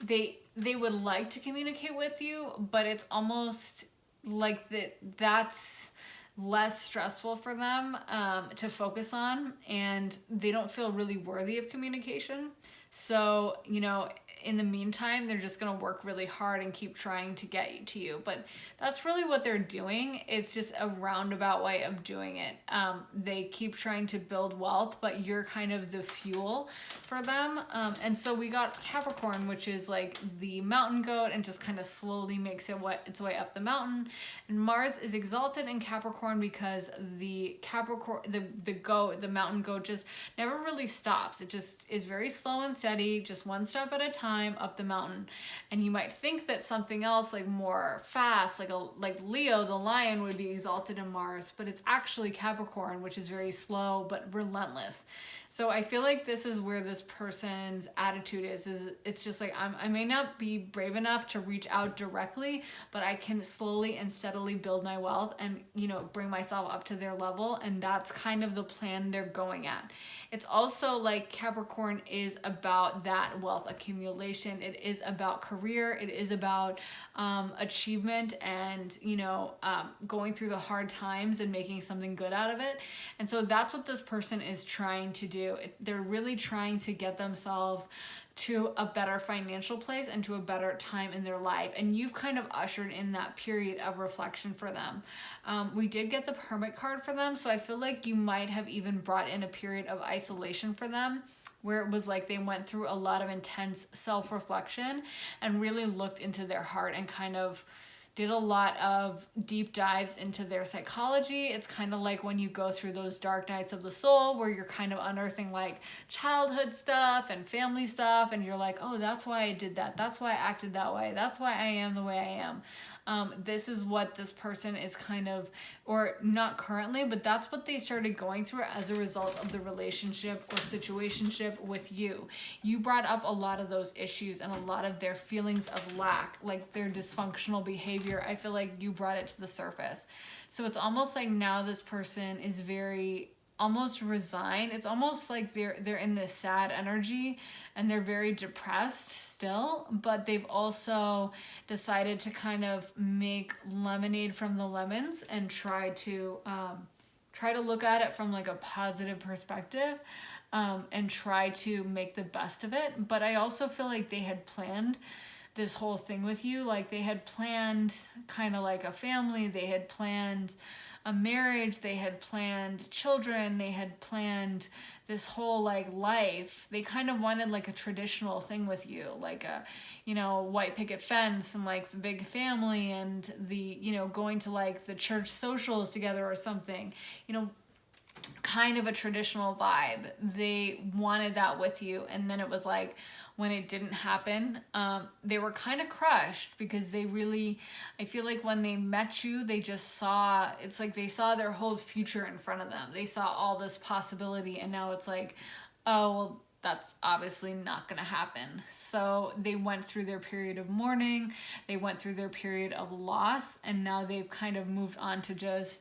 they would like to communicate with you, but it's almost like that's less stressful for them to focus on, and they don't feel really worthy of communication. So, in the meantime, they're just going to work really hard and keep trying to get to you. But that's really what they're doing. It's just a roundabout way of doing it. They keep trying to build wealth, but you're kind of the fuel for them. And so we got Capricorn, which is like the mountain goat, and just kind of slowly makes its way up the mountain. And Mars is exalted in Capricorn because the mountain goat just never really stops. It just is very slow and steady, just one step at a time up the mountain. And you might think that something else like more fast, like Leo, the lion, would be exalted in Mars, but it's actually Capricorn, which is very slow but relentless. So I feel like this is where this person's attitude is it's just like, I may not be brave enough to reach out directly, but I can slowly and steadily build my wealth and, bring myself up to their level. And that's kind of the plan they're going at. It's also like Capricorn is about that wealth accumulation. It is about career. It is about achievement and, going through the hard times and making something good out of it. And so that's what this person is trying to do. They're really trying to get themselves to a better financial place and to a better time in their life. And you've kind of ushered in that period of reflection for them. We did get the Hermit card for them, so I feel like you might have even brought in a period of isolation for them, where it was like they went through a lot of intense self-reflection and really looked into their heart and kind of did a lot of deep dives into their psychology. It's kind of like when you go through those dark nights of the soul where you're kind of unearthing like childhood stuff and family stuff, and you're like, oh, that's why I did that. That's why I acted that way. That's why I am the way I am. This is what this person is kind of, or not currently, but that's what they started going through as a result of the relationship or situationship with you. You brought up a lot of those issues and a lot of their feelings of lack, like their dysfunctional behavior. I feel like you brought it to the surface. So it's almost like now this person is very almost resigned. It's almost like they're in this sad energy and they're very depressed still, but they've also decided to kind of make lemonade from the lemons and try to look at it from like a positive perspective, and try to make the best of it. But I also feel like they had planned this whole thing with you. Like they had planned kind of like a family, they had planned a marriage, they had planned children, they had planned this whole like life. They kind of wanted like a traditional thing with you, like a, you know, white picket fence and like the big family and the, you know, going to like the church socials together or something, you know, kind of a traditional vibe. They wanted that with you. And then it was like, when it didn't happen, they were kind of crushed because they really, I feel like when they met you, they just saw, it's like they saw their whole future in front of them. They saw all this possibility, and now it's like, oh, well, that's obviously not going to happen. So they went through their period of mourning, they went through their period of loss, and now they've kind of moved on to just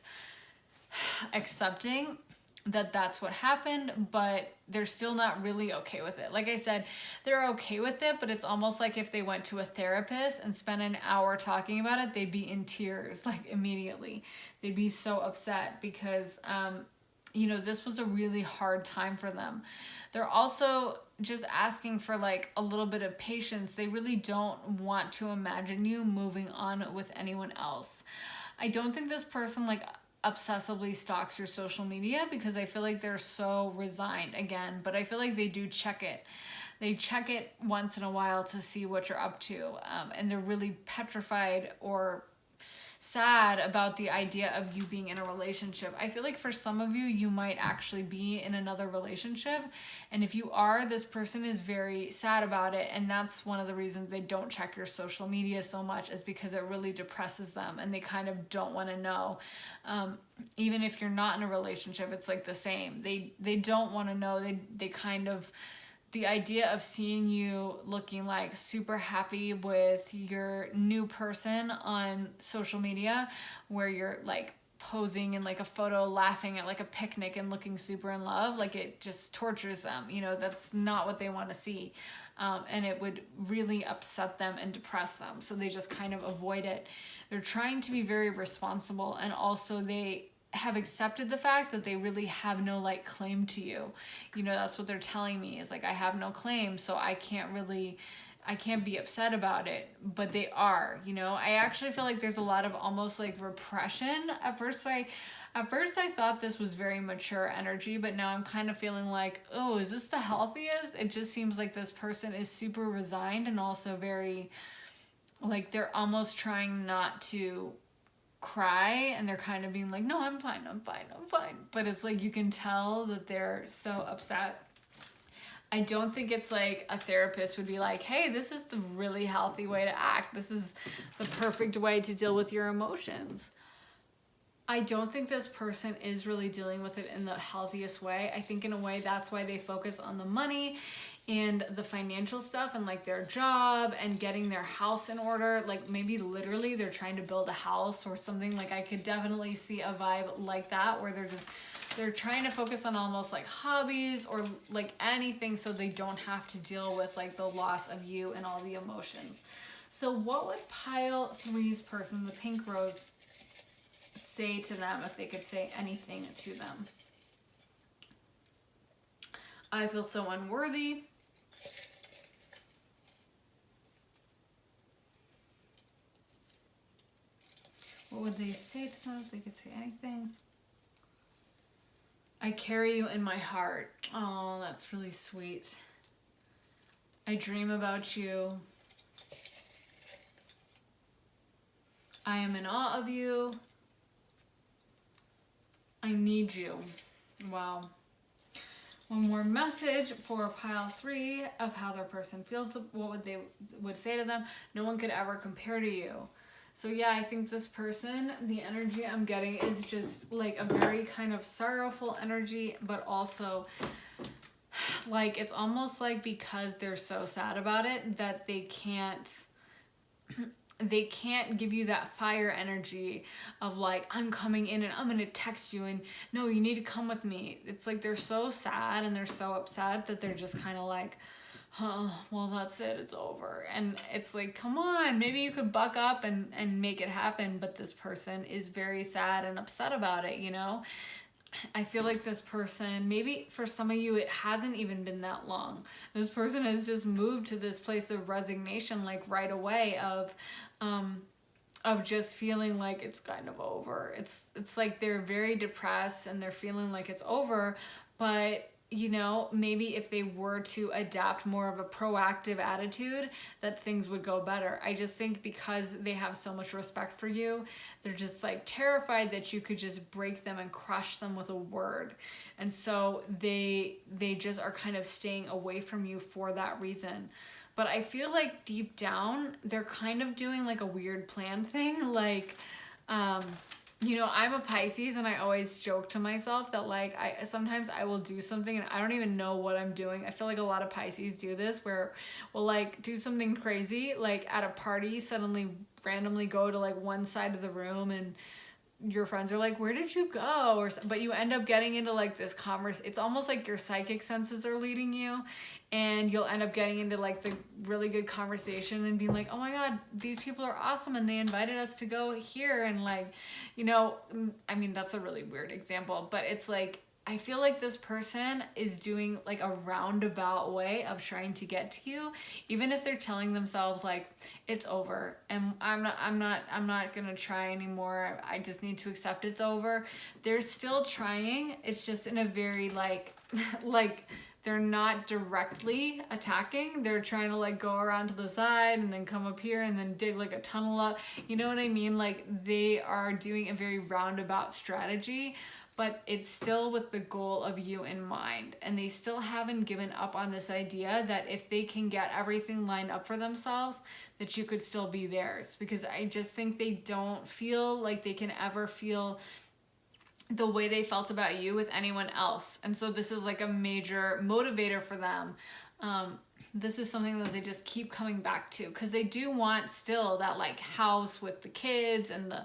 accepting that that's what happened, but they're still not really okay with it. Like I said, they're okay with it, but it's almost like if they went to a therapist and spent an hour talking about it, they'd be in tears, like immediately. They'd be so upset because, you know, this was a really hard time for them. They're also just asking for like a little bit of patience. They really don't want to imagine you moving on with anyone else. I don't think this person like obsessively stalks your social media because I feel like they're so resigned again, but I feel like they do check it. They check it once in a while to see what you're up to, and they're really petrified or sad about the idea of you being in a relationship. I feel like for some of you, you might actually be in another relationship. And if you are, this person is very sad about it. And that's one of the reasons they don't check your social media so much, is because it really depresses them and they kind of don't want to know. Even if you're not in a relationship, it's like the same. They don't want to know. They kind of, the idea of seeing you looking like super happy with your new person on social media, where you're like posing in like a photo, laughing at like a picnic and looking super in love, like it just tortures them. You know, that's not what they want to see. And it would really upset them and depress them. So they just kind of avoid it. They're trying to be very responsible, and also they have accepted the fact that they really have no like claim to you. You know, that's what they're telling me, is like, I have no claim, so I can't be upset about it. But they are, you know. I actually feel like there's a lot of almost like repression. At first I thought this was very mature energy, but now I'm kind of feeling like, oh, is this the healthiest? It just seems like this person is super resigned and also very, like, they're almost trying not to cry, and they're kind of being like, no, I'm fine. But it's like you can tell that they're so upset. I don't think it's like a therapist would be like, hey, this is the really healthy way to act. This is the perfect way to deal with your emotions. I don't think this person is really dealing with it in the healthiest way. I think in a way that's why they focus on the money and the financial stuff and like their job and getting their house in order. Like maybe literally they're trying to build a house or something. Like I could definitely see a vibe like that, where they're trying to focus on almost like hobbies or like anything, so they don't have to deal with like the loss of you and all the emotions. So what would pile 3's person, the pink rose, say to them if they could say anything to them? I feel so unworthy. What would they say to them if they could say anything? I carry you in my heart. Oh, that's really sweet. I dream about you. I am in awe of you. I need you. Wow. One more message for pile 3 of how their person feels. What would say to them? No one could ever compare to you. So yeah, I think this person, the energy I'm getting is just like a very kind of sorrowful energy, but also like it's almost like because they're so sad about it that they can't they can't give you that fire energy of like, I'm coming in and I'm gonna text you and no, you need to come with me. It's like they're so sad and they're so upset that they're just kind of like, well, that's it, it's over. And it's like, come on, maybe you could buck up and make it happen, but this person is very sad and upset about it, you know? I feel like this person, maybe for some of you, it hasn't even been that long. This person has just moved to this place of resignation, like right away, of just feeling like it's kind of over. It's like they're very depressed and they're feeling like it's over, but you know, maybe if they were to adapt more of a proactive attitude, that things would go better. I just think because they have so much respect for you, they're just like terrified that you could just break them and crush them with a word. And so they just are kind of staying away from you for that reason. But I feel like deep down, they're kind of doing like a weird plan thing. Like, you know, I'm a Pisces and I always joke to myself that like sometimes I will do something and I don't even know what I'm doing. I feel like a lot of Pisces do this where we'll like do something crazy, like at a party, suddenly randomly go to like one side of the room and your friends are like, where did you go? But you end up getting into like this it's almost like your psychic senses are leading you, and you'll end up getting into like the really good conversation and being like, oh my God, these people are awesome and they invited us to go here. And like, you know, I mean, that's a really weird example, but it's like, I feel like this person is doing like a roundabout way of trying to get to you, even if they're telling themselves like it's over and I'm not gonna try anymore. I just need to accept it's over. They're still trying. It's just in a very like they're not directly attacking. They're trying to like go around to the side and then come up here and then dig like a tunnel up. You know what I mean? Like they are doing a very roundabout strategy, but it's still with the goal of you in mind. And they still haven't given up on this idea that if they can get everything lined up for themselves, that you could still be theirs. Because I just think they don't feel like they can ever feel the way they felt about you with anyone else. And so this is like a major motivator for them. This is something that they just keep coming back to because they do want still that like house with the kids and the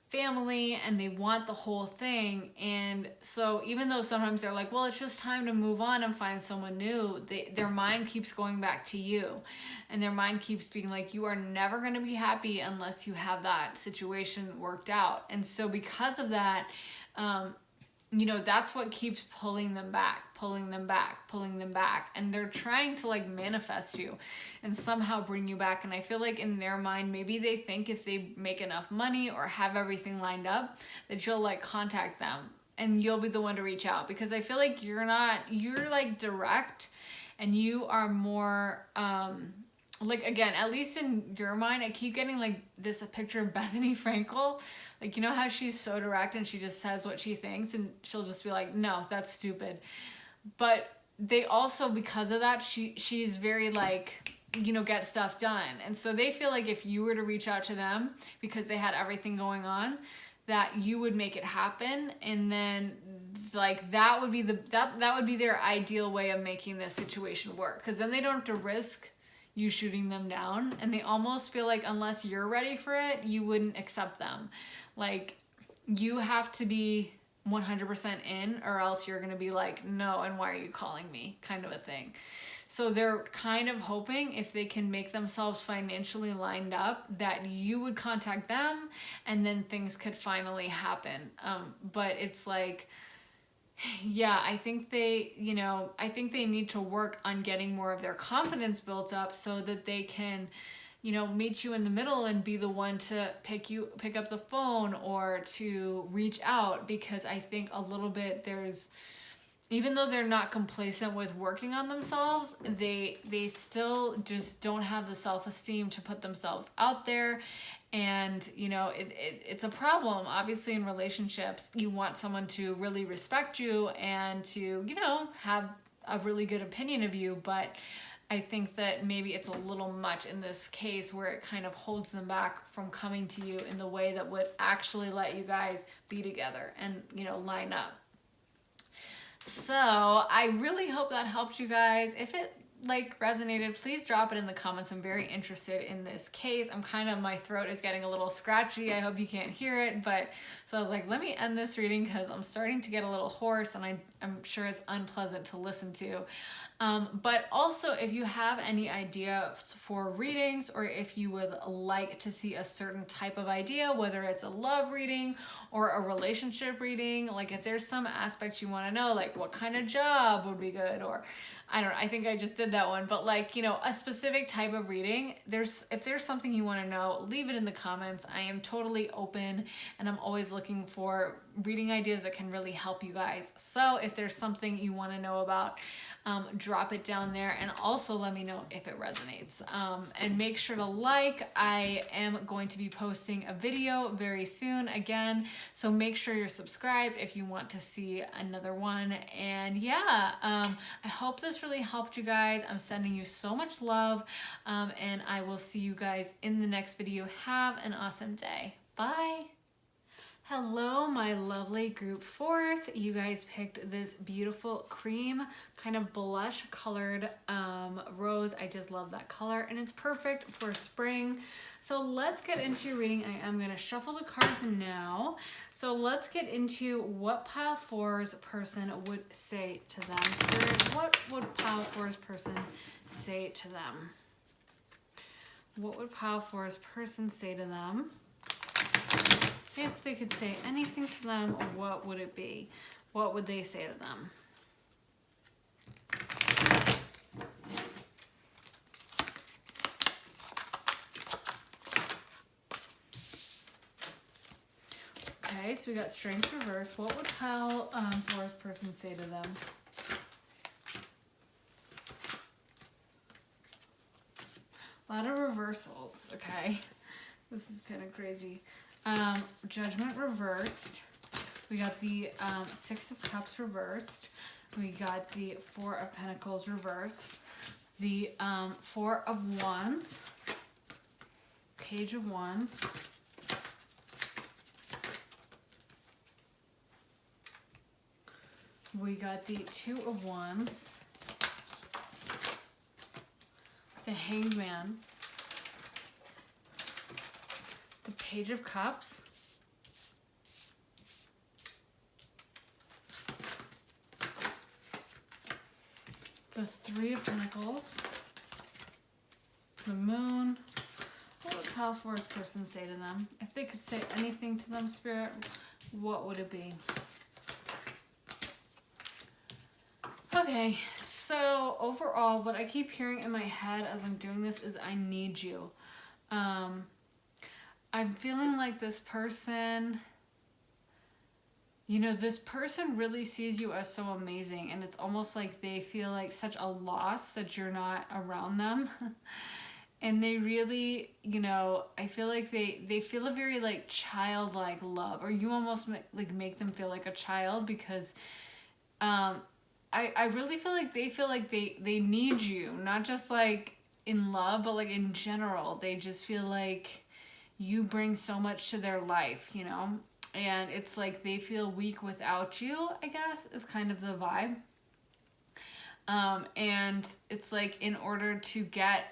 family, and they want the whole thing. And so even though sometimes they're like, well, it's just time to move on and find someone new, their mind keeps going back to you, and their mind keeps being like, you are never going to be happy unless you have that situation worked out. And so because of that, you know, that's what keeps pulling them back. And they're trying to like manifest you and somehow bring you back. And I feel like in their mind, maybe they think if they make enough money or have everything lined up, that you'll like contact them and you'll be the one to reach out. Because I feel like you're like direct and you are more, like, again, at least in your mind, I keep getting like this a picture of Bethany Frankel. Like, you know how she's so direct and she just says what she thinks and she'll just be like, no, that's stupid. But they also, because of that, she's very like, you know, get stuff done. And so they feel like if you were to reach out to them because they had everything going on, that you would make it happen. And then like that would be that would be their ideal way of making this situation work. Because then they don't have to risk you shooting them down, and they almost feel like unless you're ready for it, you wouldn't accept them. Like you have to be 100% in, or else you're gonna be like, no, and why are you calling me, kind of a thing. So they're kind of hoping if they can make themselves financially lined up that you would contact them and then things could finally happen. But it's like, yeah, I think they need to work on getting more of their confidence built up so that they can, you know, meet you in the middle and be the one to pick up the phone or to reach out. Because I think a little bit even though they're not complacent with working on themselves, they still just don't have the self-esteem to put themselves out there. And, you know, it's a problem. Obviously, in relationships, you want someone to really respect you and to, you know, have a really good opinion of you. But I think that maybe it's a little much in this case where it kind of holds them back from coming to you in the way that would actually let you guys be together and, you know, line up. So I really hope that helped you guys. If it like resonated, please drop it in the comments. I'm very interested in this case. My throat is getting a little scratchy. I hope you can't hear it, but so I was like, let me end this reading because I'm starting to get a little hoarse and I'm sure it's unpleasant to listen to. But also, if you have any ideas for readings, or if you would like to see a certain type of idea, whether it's a love reading or a relationship reading, like if there's some aspects you want to know, like what kind of job would be good, or I think I just did that one, but like, a specific type of reading, if there's something you want to know, leave it in the comments. I am totally open and I'm always looking for reading ideas that can really help you guys. So if there's something you want to know about, drop it down there, and also let me know if it resonates. And make sure to like. I am going to be posting a video very soon again, so make sure you're subscribed if you want to see another one. And yeah, I hope this really helped you guys. I'm sending you so much love, and I will see you guys in the next video. Have an awesome day. Bye. Hello, my lovely group 4s. You guys picked this beautiful cream, kind of blush colored rose. I just love that color, and it's perfect for spring. So let's get into your reading. I am going to shuffle the cards now. So let's get into what pile 4's person would say to them. Spirit, what would pile 4's person say to them? What would pile 4's person say to them? If they could say anything to them, what would it be? What would they say to them? Okay, so we got strength reverse. What would pile 4's person say to them? A lot of reversals. Okay, this is kind of crazy. Judgment reversed. We got the 6 of Cups reversed. We got the 4 of Pentacles reversed. The 4 of Wands. Page of Wands. We got the 2 of Wands. The Hanged Man. The Page of Cups. The 3 of Pentacles. The Moon. What would pile 4's person say to them? If they could say anything to them, Spirit, what would it be? Okay, so overall, what I keep hearing in my head as I'm doing this is I need you. I'm feeling like this person, this person really sees you as so amazing, and it's almost like they feel like such a loss that you're not around them. And they really, I feel like they feel a very like childlike love, or you almost make them feel like a child, because I really feel like they need you, not just like in love, but like in general. They just feel like you bring so much to their life, and it's like they feel weak without you, I guess, is kind of the vibe. And it's like in order to get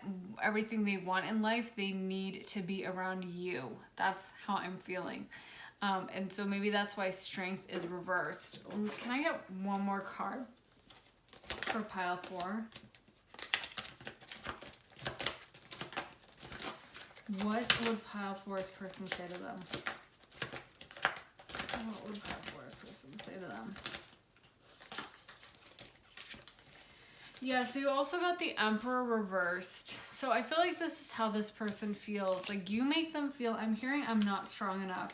everything they want in life, they need to be around you. That's how I'm feeling. And so maybe that's why strength is reversed. Can I get one more card for pile 4? What would pile 4's person say to them? What would pile 4's person say to them? Yeah, so you also got the Emperor reversed. So I feel like this is how this person feels. Like you make them feel, I'm hearing I'm not strong enough.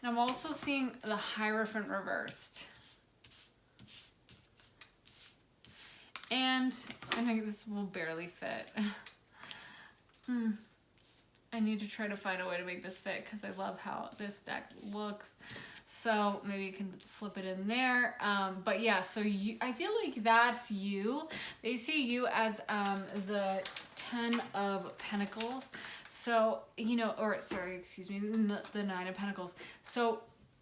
And I'm also seeing the Hierophant reversed. And I think this will barely fit. I need to try to find a way to make this fit because I love how this deck looks. So maybe you can slip it in there. But yeah, so I feel like that's you. They see you as the 10 of Pentacles. So, the 9 of Pentacles. So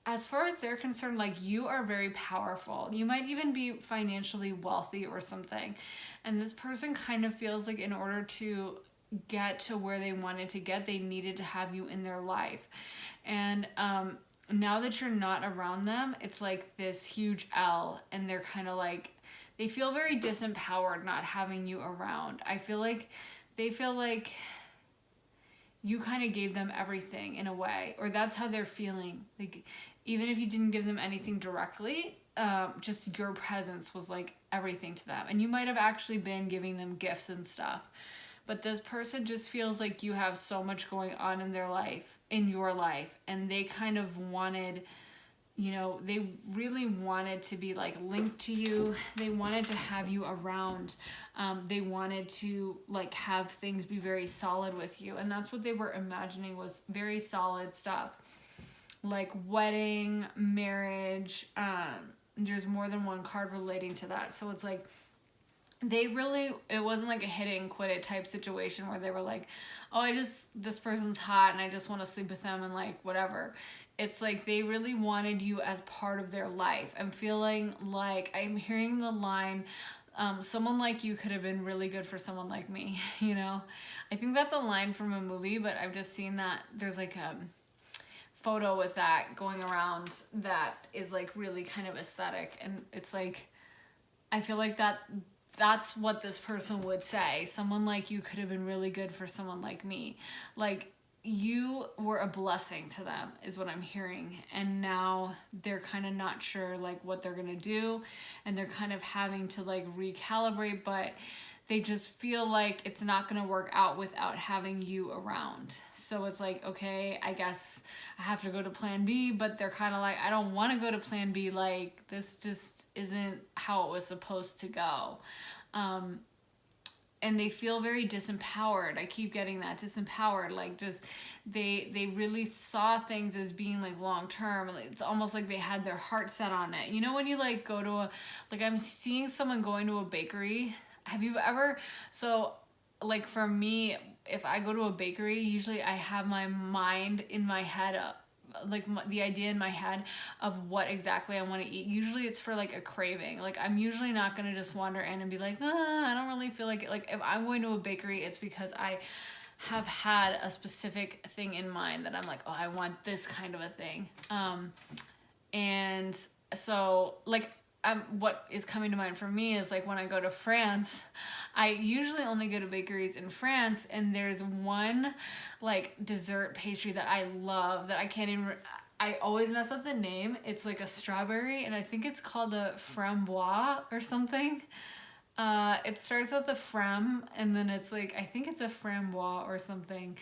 as far as they're concerned, like, you are very powerful. You might even be financially wealthy or something. And this person kind of feels like in order to get to where they wanted to get, they needed to have you in their life. And now that you're not around them, it's like this huge L, and they're kind of like, they feel very disempowered not having you around. I feel like they feel like you kind of gave them everything in a way, or that's how they're feeling. Like, even if you didn't give them anything directly, just your presence was like everything to them. And you might have actually been giving them gifts and stuff. But this person just feels like you have so much going on in their life, in your life. And they kind of wanted, you know, they really wanted to be like linked to you. They wanted to have you around. They wanted to like have things be very solid with you. And that's what they were imagining, was very solid stuff. Like wedding, marriage. There's more than one card relating to that. So it's like, it wasn't like a hit it and quit it type situation where they were like, oh, this person's hot and I just want to sleep with them and like whatever. It's like they really wanted you as part of their life. I'm feeling like I'm hearing the line, someone like you could have been really good for someone like me, you know? I think that's a line from a movie, but I've just seen that there's like a photo with that going around that is like really kind of aesthetic. And it's like, I feel like that's what this person would say. Someone like you could have been really good for someone like me. Like, you were a blessing to them is what I'm hearing. And now they're kind of not sure like what they're going to do. And they're kind of having to like recalibrate, but they just feel like it's not going to work out without having you around. So it's like, okay, I guess I have to go to plan B, but they're kind of like, I don't want to go to plan B. Like, this just isn't how it was supposed to go. And they feel very disempowered. I keep getting that, disempowered. Like, just, they really saw things as being like long-term. It's almost like they had their heart set on it. You know, when you like go to I'm seeing someone going to a bakery. Have you ever, so like for me, if I go to a bakery, usually I have my mind in my head the idea in my head of what exactly I want to eat. Usually it's for like a craving. Like, I'm usually not going to just wander in and be like, I don't really feel like it. Like, if I'm going to a bakery, it's because I have had a specific thing in mind that I'm like, oh, I want this kind of a thing. And so like, what is coming to mind for me is like when I go to France, I usually only go to bakeries in France, and there's one like dessert pastry that I love that I can't even, I always mess up the name. It's like a strawberry, and I think it's called a framboise or something. It starts with a frem, and then it's like, I think it's a framboise or something.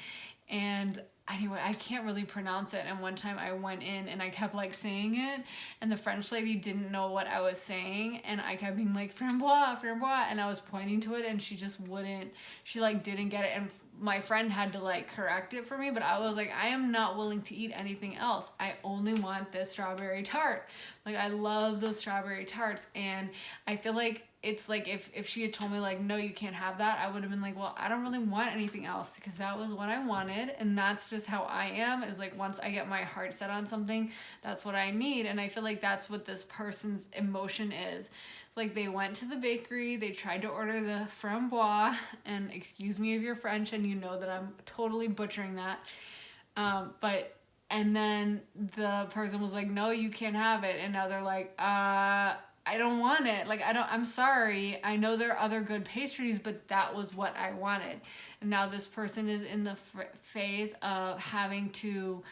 And anyway, I can't really pronounce it. And one time I went in and I kept like saying it, and the French lady didn't know what I was saying, and I kept being like framboise, framboise, and I was pointing to it, and she just wouldn't, she like didn't get it. And my friend had to like correct it for me, but I was like, I am not willing to eat anything else. I only want this strawberry tart. Like, I love those strawberry tarts. And I feel like it's like if she had told me like, no, you can't have that, I would have been like, well, I don't really want anything else, because that was what I wanted. And that's just how I am, is like, once I get my heart set on something, that's what I need. And I feel like that's what this person's emotion is. Like, they went to the bakery, they tried to order the framboise, and excuse me if you're French and you know that I'm totally butchering that. And then the person was like, no, you can't have it. And now they're like, I don't want it. Like, I'm sorry. I know there are other good pastries, but that was what I wanted. And now this person is in the phase of having to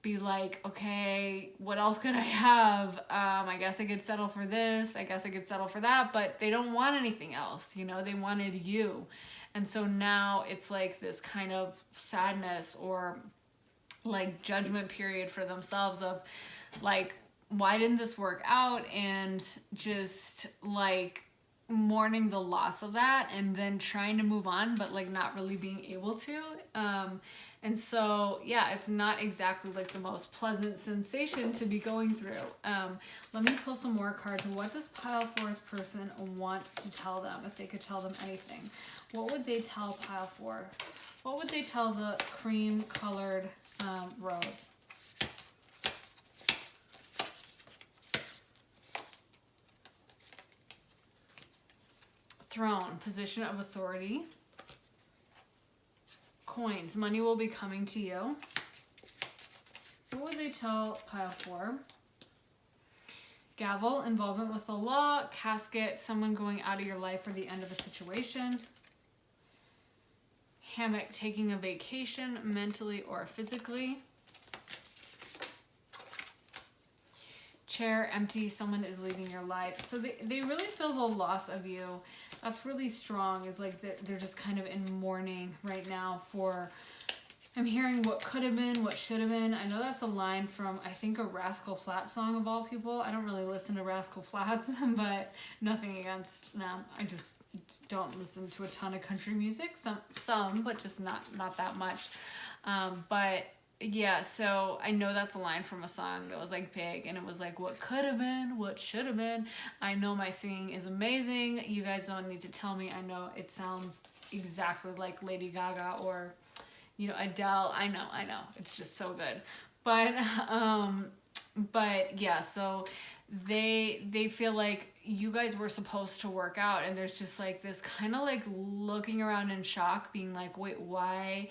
be like, okay, what else could I have? I guess I could settle for this. I guess I could settle for that. But they don't want anything else. You know, they wanted you. And so now it's like this kind of sadness or like judgment period for themselves of like, why didn't this work out? And just like mourning the loss of that, and then trying to move on, but like not really being able to. And so, yeah, it's not exactly like the most pleasant sensation to be going through. Let me pull some more cards. What does pile 4's person want to tell them? If they could tell them anything, what would they tell pile 4? What would they tell the cream colored rose? Throne, position of authority. Coins, money will be coming to you. What would they tell pile 4? Gavel, involvement with the law. Casket, someone going out of your life or the end of a situation. Hammock, taking a vacation, mentally or physically. Chair, empty, someone is leaving your life. So they really feel the loss of you. That's really strong. It's like they're just kind of in mourning right now for, I'm hearing what could have been, what should have been. I know that's a line from, I think, a Rascal Flatts song of all people. I don't really listen to Rascal Flatts, but nothing against them. I just don't listen to a ton of country music. Some, but just not that much. But yeah, so I know that's a line from a song that was like big, and it was like, what could have been, what should have been. I know my singing is amazing. You guys don't need to tell me. I know it sounds exactly like Lady Gaga or, you know, Adele. I know. It's just so good. But yeah, so they feel like you guys were supposed to work out, and there's just like this kind of like looking around in shock, being like, wait, why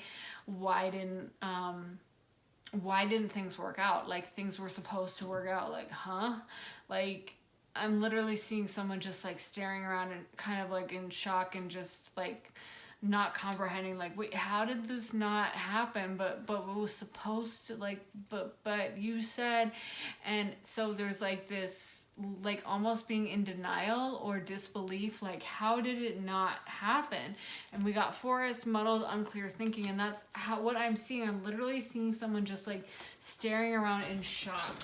didn't things work out? Like, things were supposed to work out. Like, huh? Like, I'm literally seeing someone just like staring around and kind of like in shock and just like not comprehending, like, wait, how did this not happen? But it was supposed to, like, but you said. And so there's like this, like, almost being in denial or disbelief, like, how did it not happen? And we got forest, muddled, unclear thinking, and that's what I'm seeing. I'm literally seeing someone just like staring around in shock.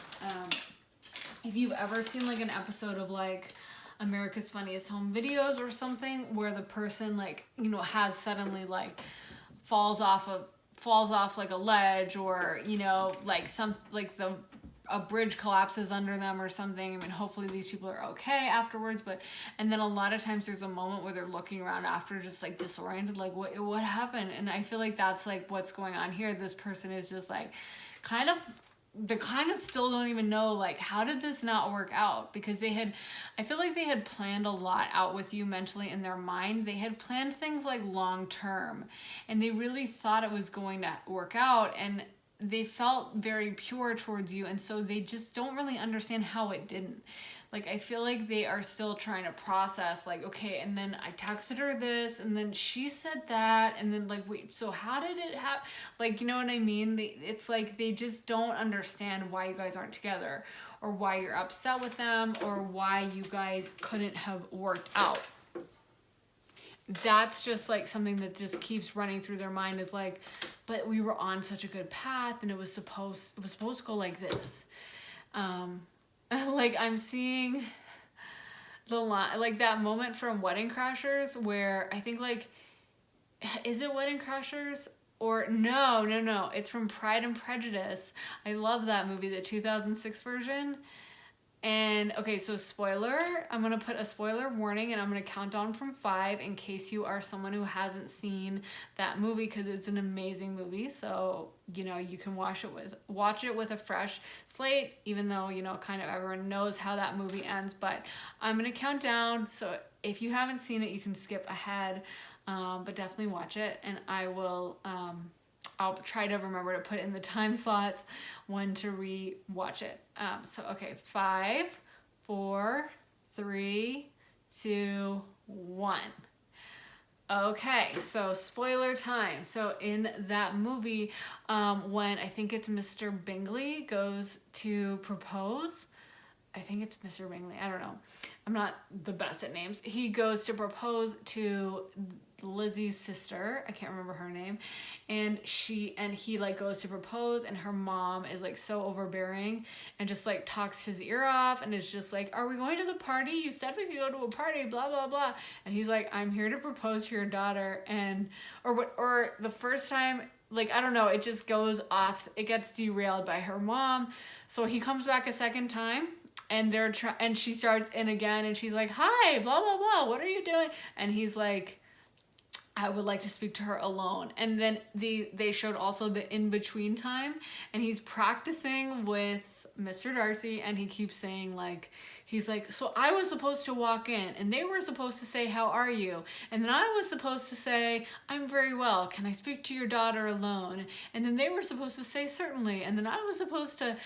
If you've ever seen like an episode of like America's Funniest Home Videos or something, where the person, like, you know, has suddenly like falls off like a ledge, or, you know, like a bridge collapses under them or something. I mean, hopefully these people are okay afterwards, and then a lot of times there's a moment where they're looking around after, just like disoriented, like what happened? And I feel like that's like what's going on here. This person is just like they kind of still don't even know, like, how did this not work out? Because I feel like they had planned a lot out with you mentally in their mind. They had planned things like long term, and they really thought it was going to work out, and they felt very pure towards you, and so they just don't really understand how it didn't. Like, I feel like they are still trying to process, like, okay, and then I texted her this, and then she said that, and then, like, wait, so how did it happen? Like, you know what I mean? It's like they just don't understand why you guys aren't together, or why you're upset with them, or why you guys couldn't have worked out. That's just like something that just keeps running through their mind, is like, but we were on such a good path, and it was supposed to go like this. Like, I'm seeing the line, like that moment from Wedding Crashers, where I think, like, is it Wedding Crashers? Or no, it's from Pride and Prejudice. I love that movie, the 2006 version. And okay, so spoiler, I'm going to put a spoiler warning, and I'm going to count down from 5 in case you are someone who hasn't seen that movie, because it's an amazing movie. So, you know, you can watch it with a fresh slate, even though, you know, kind of everyone knows how that movie ends. But I'm going to count down, so if you haven't seen it, you can skip ahead, but definitely watch it, and I'll try to remember to put in the time slots when to re-watch it. So, okay, 5, 4, 3, 2, 1. Okay, so spoiler time. So in that movie, when I think it's Mr. Bingley goes to propose, I think it's Mr. Bingley, I don't know. I'm not the best at names. He goes to propose to Lizzie's sister, I can't remember her name, and he like goes to propose, and her mom is like so overbearing and just like talks his ear off, and is just like, are we going to the party? You said we could go to a party, blah blah blah. And he's like, I'm here to propose to your daughter. And or the first time, like, I don't know, it just goes off, it gets derailed by her mom. So he comes back a second time, and and she starts in again, and she's like, hi, blah blah blah, what are you doing? And he's like, I would like to speak to her alone. And then they showed also the in-between time, and he's practicing with Mr. Darcy, and he keeps saying like, he's like, so I was supposed to walk in and they were supposed to say, how are you? And then I was supposed to say, I'm very well. Can I speak to your daughter alone? And then they were supposed to say, certainly. And then I was supposed to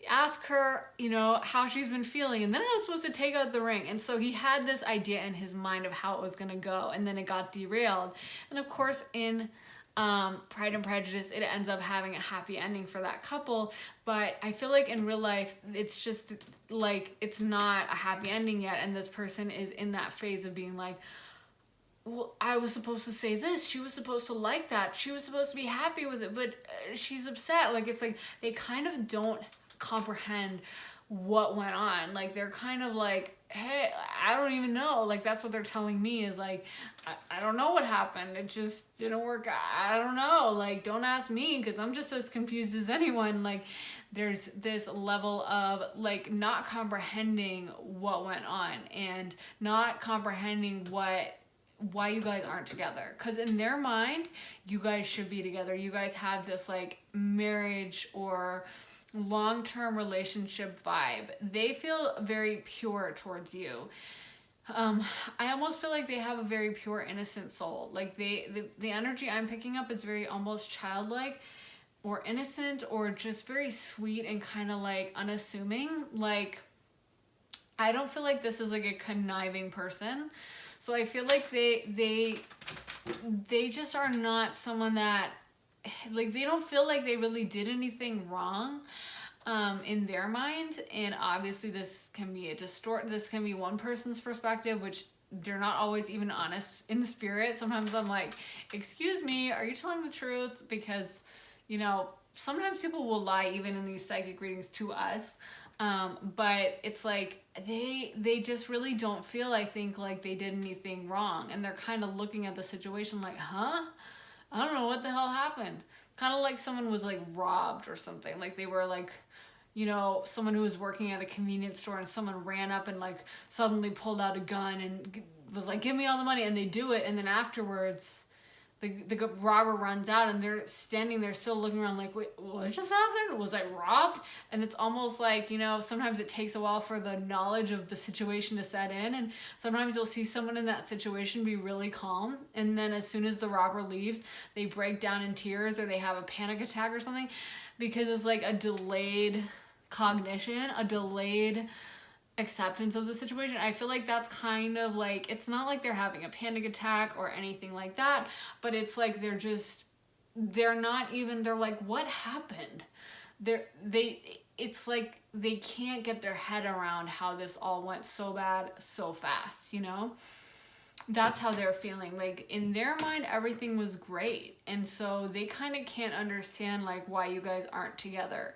ask her, you know, how she's been feeling. And then I was supposed to take out the ring. And so he had this idea in his mind of how it was going to go. And then it got derailed. And of course, in Pride and Prejudice, it ends up having a happy ending for that couple. But I feel like in real life, it's just like, it's not a happy ending yet. And this person is in that phase of being like, well, I was supposed to say this. She was supposed to like that. She was supposed to be happy with it, but she's upset. Like, it's like they kind of don't comprehend what went on. Like, they're kind of like, hey, I don't even know. Like, that's what they're telling me is like, I don't know what happened. It just didn't work. I don't know. Like, don't ask me because I'm just as confused as anyone. Like, there's this level of like not comprehending what went on and not comprehending why you guys aren't together. Because in their mind, you guys should be together. You guys have this like marriage or long-term relationship vibe. They feel very pure towards you. I almost feel like they have a very pure, innocent soul. Like the energy I'm picking up is very almost childlike or innocent or just very sweet and kind of like unassuming. Like, I don't feel like this is like a conniving person. So I feel like they just are not someone that, like, they don't feel like they really did anything wrong in their mind. And obviously this can be this can be one person's perspective, which they're not always even honest in spirit. Sometimes I'm like, excuse me, are you telling the truth? Because, you know, sometimes people will lie even in these psychic readings to us. But it's like they just really don't feel, I think, like they did anything wrong. And they're kind of looking at the situation like, huh? I don't know what the hell happened. Kind of like someone was like robbed or something. Like they were like, you know, someone who was working at a convenience store and someone ran up and like suddenly pulled out a gun and was like, give me all the money. And they do it. And then afterwards, the robber runs out and they're standing there still looking around like, wait, what just happened? Was I robbed? And it's almost like, you know, sometimes it takes a while for the knowledge of the situation to set in. And sometimes you'll see someone in that situation be really calm. And then as soon as the robber leaves, they break down in tears or they have a panic attack or something because it's like a delayed cognition, a delayed acceptance of the situation. I feel like that's kind of like, it's not like they're having a panic attack or anything like that, but it's like they're like, what happened? It's like they can't get their head around how this all went so bad so fast, you know? That's how they're feeling. Like in their mind, everything was great. And so they kind of can't understand like why you guys aren't together.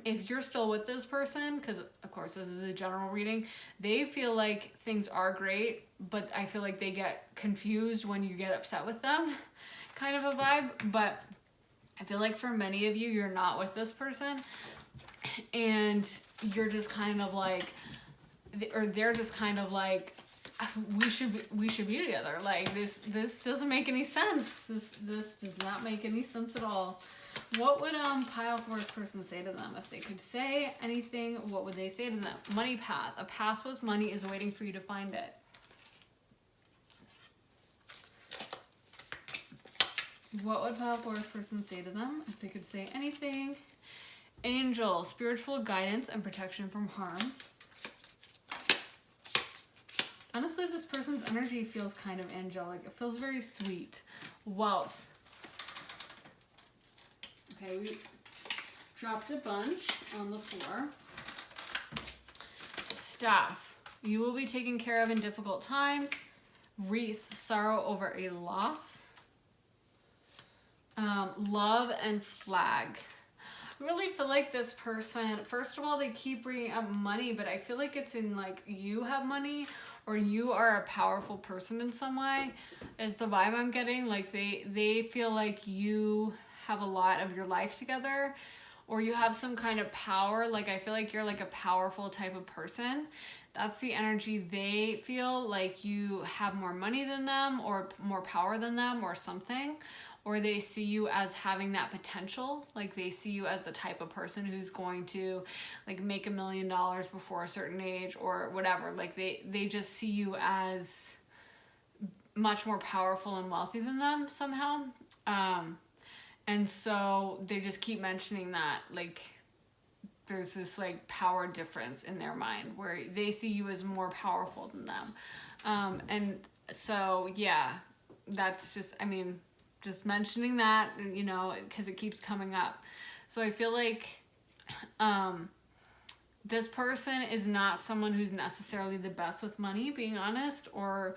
If you're still with this person, because of course this is a general reading, they feel like things are great, but I feel like they get confused when you get upset with them, kind of a vibe. But I feel like for many of you, you're not with this person and you're just kind of like, or they're just kind of like, we should be together. Like this doesn't make any sense. This does not make any sense at all. What would pile fourth person say to them? If they could say anything, what would they say to them? Money path. A path with money is waiting for you to find it. What would pile fourth person say to them if they could say anything? Angel. Spiritual guidance and protection from harm. Honestly, this person's energy feels kind of angelic. It feels very sweet. Wealth. Okay, we dropped a bunch on the floor. Staff. You will be taken care of in difficult times. Wreath. Sorrow over a loss. Love and flag. I really feel like this person, first of all, they keep bringing up money, but I feel like it's in like you have money or you are a powerful person in some way is the vibe I'm getting. Like they feel like you have a lot of your life together or you have some kind of power. Like I feel like you're like a powerful type of person. That's the energy they feel. Like you have more money than them or more power than them or something. or they see you as having that potential. Like they see you as the type of person who's going to like make $1 million before a certain age or whatever. Like they just see you as much more powerful and wealthy than them somehow. And so they just keep mentioning that, like, there's this like power difference in their mind where they see you as more powerful than them. And so, yeah, that's just, I mean, just mentioning that, you know, because it keeps coming up. So I feel like this person is not someone who's necessarily the best with money, being honest, or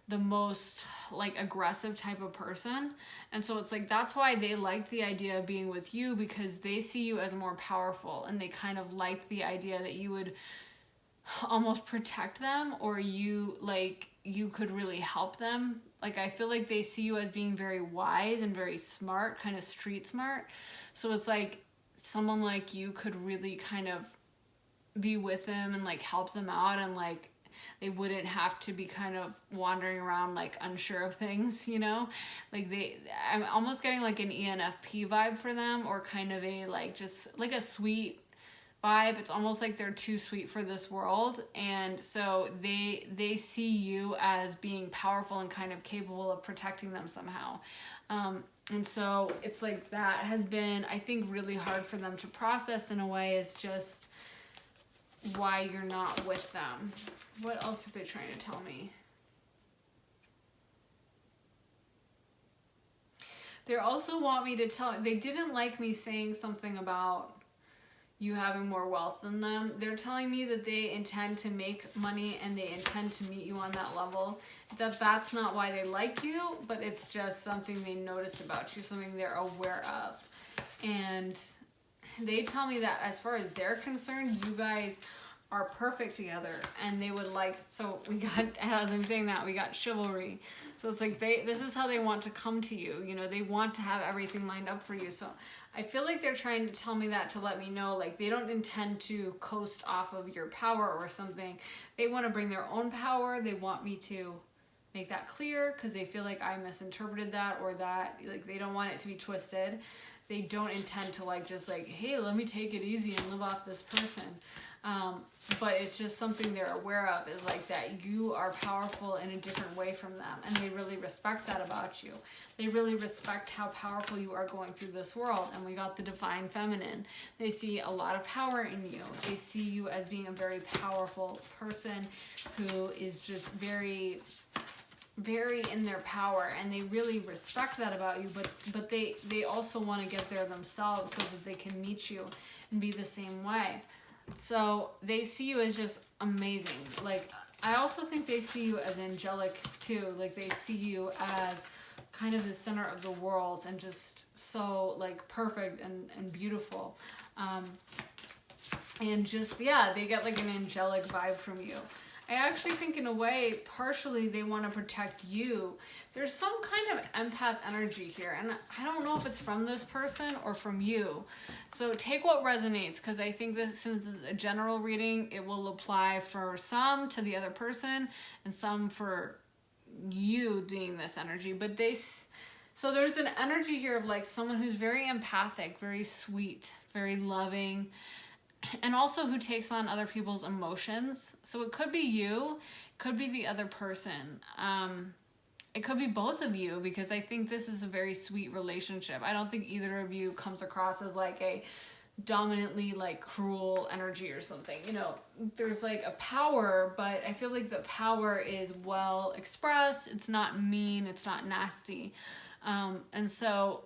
the most like aggressive type of person. And so it's like, that's why they liked the idea of being with you, because they see you as more powerful, and they kind of liked the idea that you would almost protect them, or you could really help them. Like I feel like they see you as being very wise and very smart, kind of street smart. So it's like someone like you could really kind of be with them and like help them out, and like they wouldn't have to be kind of wandering around like unsure of things, you know? Like I'm almost getting like an ENFP vibe for them, or kind of a like just like a sweet vibe. It's almost like they're too sweet for this world. And so they see you as being powerful and kind of capable of protecting them somehow. And so it's like that has been, I think, really hard for them to process in a way. Is just why you're not with them. What else are they trying to tell me? They also want me to they didn't like me saying something about you having more wealth than them. They're telling me that they intend to make money and they intend to meet you on that level. That's not why they like you, but it's just something they notice about you, something they're aware of. And they tell me that as far as they're concerned, you guys are perfect together, and they would like, so we got, as I'm saying that, we got chivalry. So it's like this is how they want to come to you, you know, they want to have everything lined up for you. So I feel like they're trying to tell me that to let me know, like, they don't intend to coast off of your power or something. They want to bring their own power. They want me to make that clear, because they feel like I misinterpreted that, or that, like, they don't want it to be twisted. They don't intend to, like, just like, hey, let me take it easy and live off this person. But it's just something they're aware of, is like that you are powerful in a different way from them, and they really respect that about you. They really respect how powerful you are going through this world. And we got the divine feminine. They see a lot of power in you. They see you as being a very powerful person who is just very, very in their power, and they really respect that about you. But they also want to get there themselves so that they can meet you and be the same way. So they see you as just amazing. Like, I also think they see you as angelic too. Like, they see you as kind of the center of the world, and just so like perfect and beautiful. And just, yeah, they get like an angelic vibe from you. I actually think in a way, partially they want to protect you. There's some kind of empath energy here, and I don't know if it's from this person or from you. So take what resonates, because I think this, since it's a general reading, it will apply for some to the other person and some for you doing this energy. But so there's an energy here of like someone who's very empathic, very sweet, very loving, and also who takes on other people's emotions. So it could be you, could be the other person. It could be both of you, because I think this is a very sweet relationship. I don't think either of you comes across as like a dominantly like cruel energy or something. You know, there's like a power, but I feel like the power is well expressed. It's not mean, it's not nasty. And so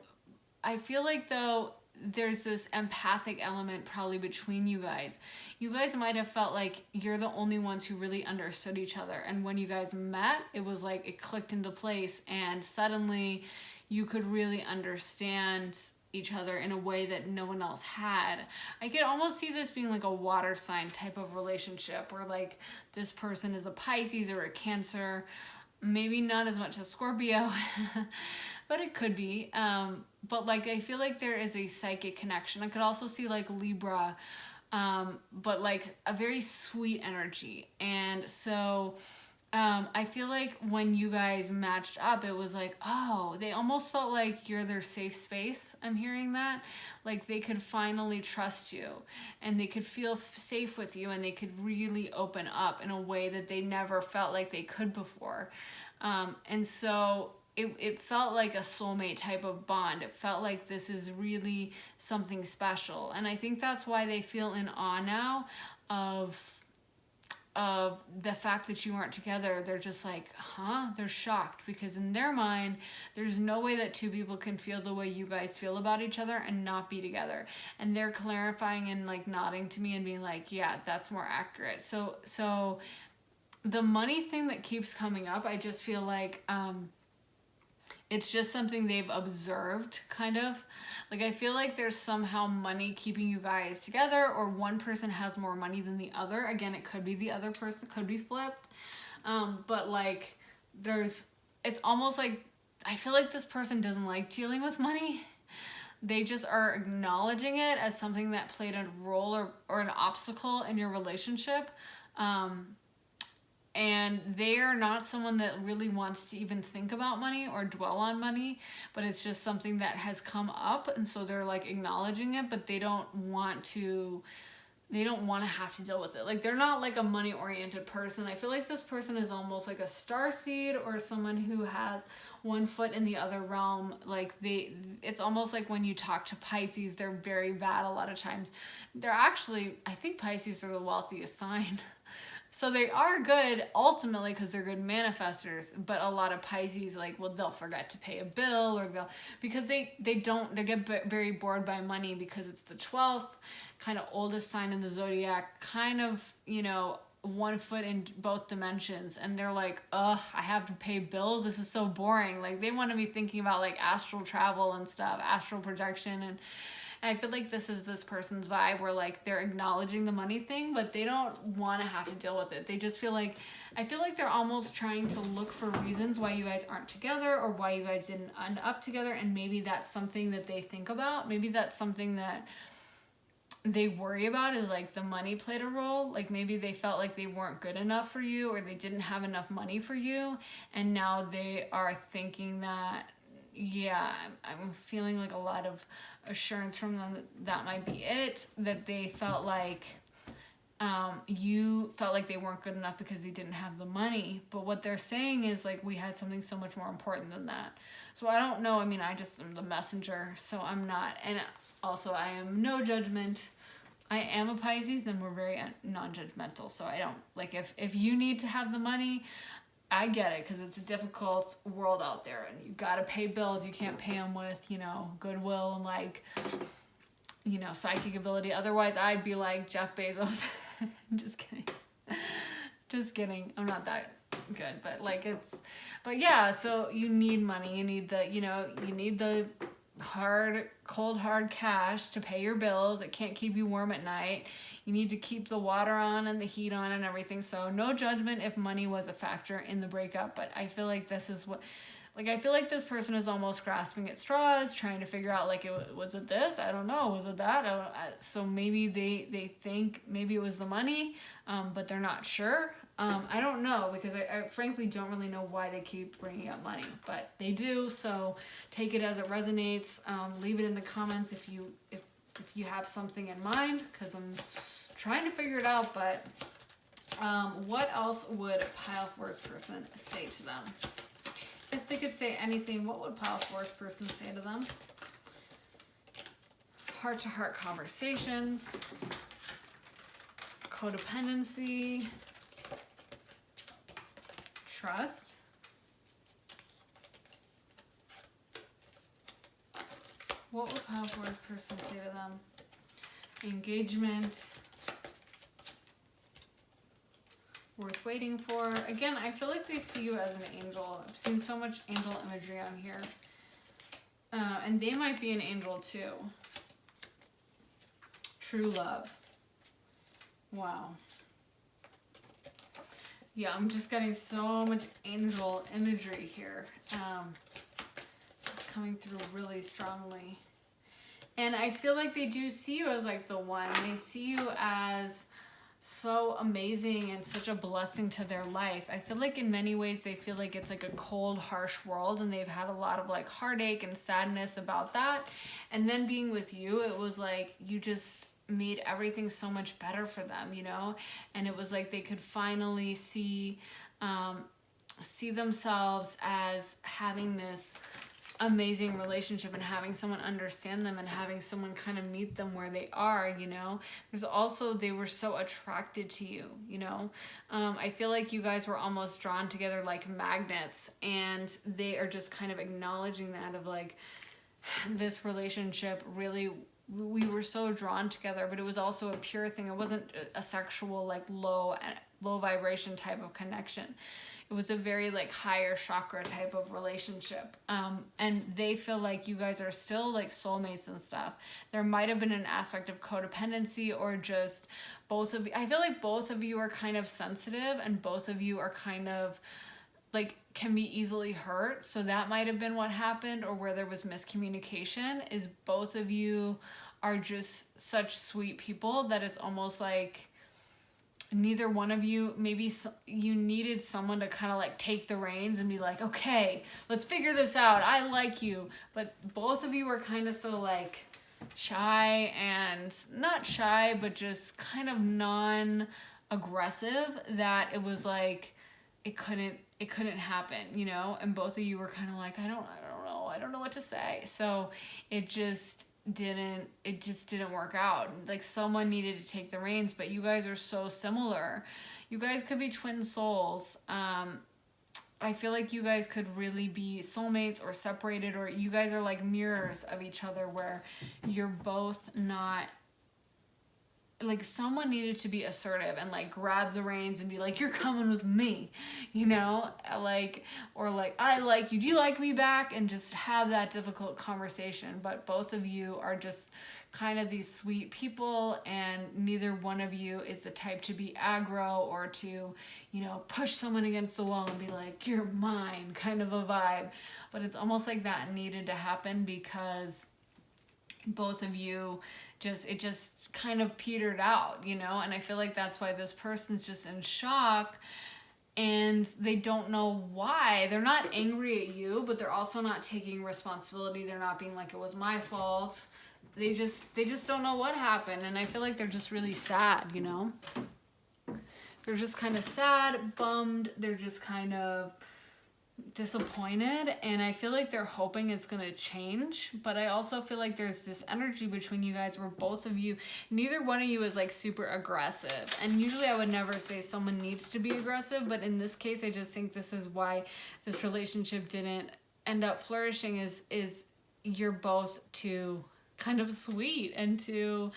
I feel like, though, there's this empathic element probably between you guys. You guys might have felt like you're the only ones who really understood each other. And when you guys met, it was like it clicked into place, and suddenly you could really understand each other in a way that no one else had. I could almost see this being like a water sign type of relationship, where like this person is a Pisces or a Cancer, maybe not as much as Scorpio, but it could be. But like, I feel like there is a psychic connection. I could also see like Libra, but like a very sweet energy. And so I feel like when you guys matched up, it was like, oh, they almost felt like you're their safe space. I'm hearing that. Like they could finally trust you and they could feel safe with you and they could really open up in a way that they never felt like they could before. And so it felt like a soulmate type of bond. It felt like this is really something special. And I think that's why they feel in awe now of the fact that you aren't together. They're just like, huh? They're shocked because in their mind, there's no way that two people can feel the way you guys feel about each other and not be together. And they're clarifying and like nodding to me and being like, yeah, that's more accurate. So the money thing that keeps coming up, I just feel like, it's just something they've observed, kind of. Like, I feel like there's somehow money keeping you guys together, or one person has more money than the other. Again, it could be the other person, could be flipped. But, like, it's almost like, I feel like this person doesn't like dealing with money. They just are acknowledging it as something that played a role or an obstacle in your relationship. And they are not someone that really wants to even think about money or dwell on money, but it's just something that has come up, and so they're like acknowledging it, but they don't want to have to deal with it. Like they're not like a money oriented person. I feel like this person is almost like a starseed or someone who has one foot in the other realm. Like it's almost like when you talk to Pisces, they're very bad a lot of times. They're actually, I think Pisces are the wealthiest sign. So they are good ultimately because they're good manifestors, but a lot of Pisces, like, well, they'll forget to pay a bill, or because they get very bored by money because it's the 12th kind of oldest sign in the zodiac, kind of, one foot in both dimensions, and they're like, ugh, I have to pay bills, this is so boring. Like they want to be thinking about like astral travel and stuff, astral projection, and I feel like this is this person's vibe where like they're acknowledging the money thing, but they don't want to have to deal with it. They just feel like, I feel like they're almost trying to look for reasons why you guys aren't together or why you guys didn't end up together. And maybe that's something that they think about. Maybe that's something that they worry about, is like the money played a role. Like maybe they felt like they weren't good enough for you, or they didn't have enough money for you. And now they are thinking that, yeah, I'm feeling like a lot of assurance from them that might be it, that they felt like you felt like they weren't good enough because they didn't have the money. But what they're saying is like, we had something so much more important than that. So I don't know. I mean, I just am the messenger, so I'm not. And also, I am no judgment. I am a Pisces, then we're very non-judgmental. So I don't, like, if you need to have the money, I get it, because it's a difficult world out there, and you gotta pay bills. You can't pay them with, goodwill and like, psychic ability. Otherwise, I'd be like Jeff Bezos. Just kidding. Just kidding. I'm not that good, but like but yeah. So you need money. You need you need the cold hard cash to pay your bills. It can't keep you warm at night. You need to keep the water on and the heat on and everything. So no judgment if money was a factor in the breakup, but I feel like this is what, like, I feel like this person is almost grasping at straws, trying to figure out, like, was it this? I don't know. Was it that? So maybe they think maybe it was the money, but they're not sure. I don't know, because I frankly don't really know why they keep bringing up money, but they do. So take it as it resonates. Leave it in the comments if you have something in mind, because I'm trying to figure it out. But what else would Pile 4's person say to them? If they could say anything, what would Pile 4's person say to them? Heart-to-heart conversations, codependency, trust, what would Pile 4's person say to them? Engagement, worth waiting for. Again, I feel like they see you as an angel. I've seen so much angel imagery on here. And they might be an angel too. True love. Wow. Yeah, I'm just getting so much angel imagery here. It's coming through really strongly. And I feel like they do see you as like the one. They see you as so amazing and such a blessing to their life. I feel like in many ways they feel like it's like a cold, harsh world, and they've had a lot of like heartache and sadness about that. And then being with you, it was like you just made everything so much better for them, you know? And it was like they could finally see themselves as having this amazing relationship and having someone understand them and having someone kind of meet them where they are, you know. There's also, they were so attracted to you, you know. I feel like you guys were almost drawn together like magnets, and they are just kind of acknowledging that of like, this relationship really, we were so drawn together, but it was also a pure thing. It wasn't a sexual like low vibration type of connection. It was a very like higher chakra type of relationship. And they feel like you guys are still like soulmates and stuff. There might have been an aspect of codependency, or just both of you. I feel like both of you are kind of sensitive, and both of you are kind of like can be easily hurt. So that might have been what happened, or where there was miscommunication, is both of you are just such sweet people that it's almost like neither one of you, maybe you needed someone to kind of like take the reins and be like, okay, let's figure this out. I like you. But both of you were kind of so like shy, and not shy, but just kind of non-aggressive, that it was like, it couldn't happen, you know? And both of you were kind of like, I don't know what to say. So it just didn't work out. Like someone needed to take the reins, but you guys are so similar. You guys could be twin souls. I feel like you guys could really be soulmates or separated, or you guys are like mirrors of each other, where you're both not, like someone needed to be assertive and like grab the reins and be like, you're coming with me, you know, like, or like, I like you, do you like me back? And just have that difficult conversation. But both of you are just kind of these sweet people, and neither one of you is the type to be aggro or to, you know, push someone against the wall and be like, you're mine, kind of a vibe. But it's almost like that needed to happen, because both of you just kind of petered out, you know. And I feel like that's why this person's just in shock, and they don't know why. They're not angry at you, but they're also not taking responsibility. They're not being like, it was my fault. They just don't know what happened. And I feel like they're just really sad, you know. They're just kind of sad, bummed. They're just kind of disappointed, and I feel like they're hoping it's gonna change. But I also feel like there's this energy between you guys where both of you, neither one of you is like super aggressive. And usually I would never say someone needs to be aggressive, but in this case I just think this is why this relationship didn't end up flourishing, is you're both too kind of sweet and too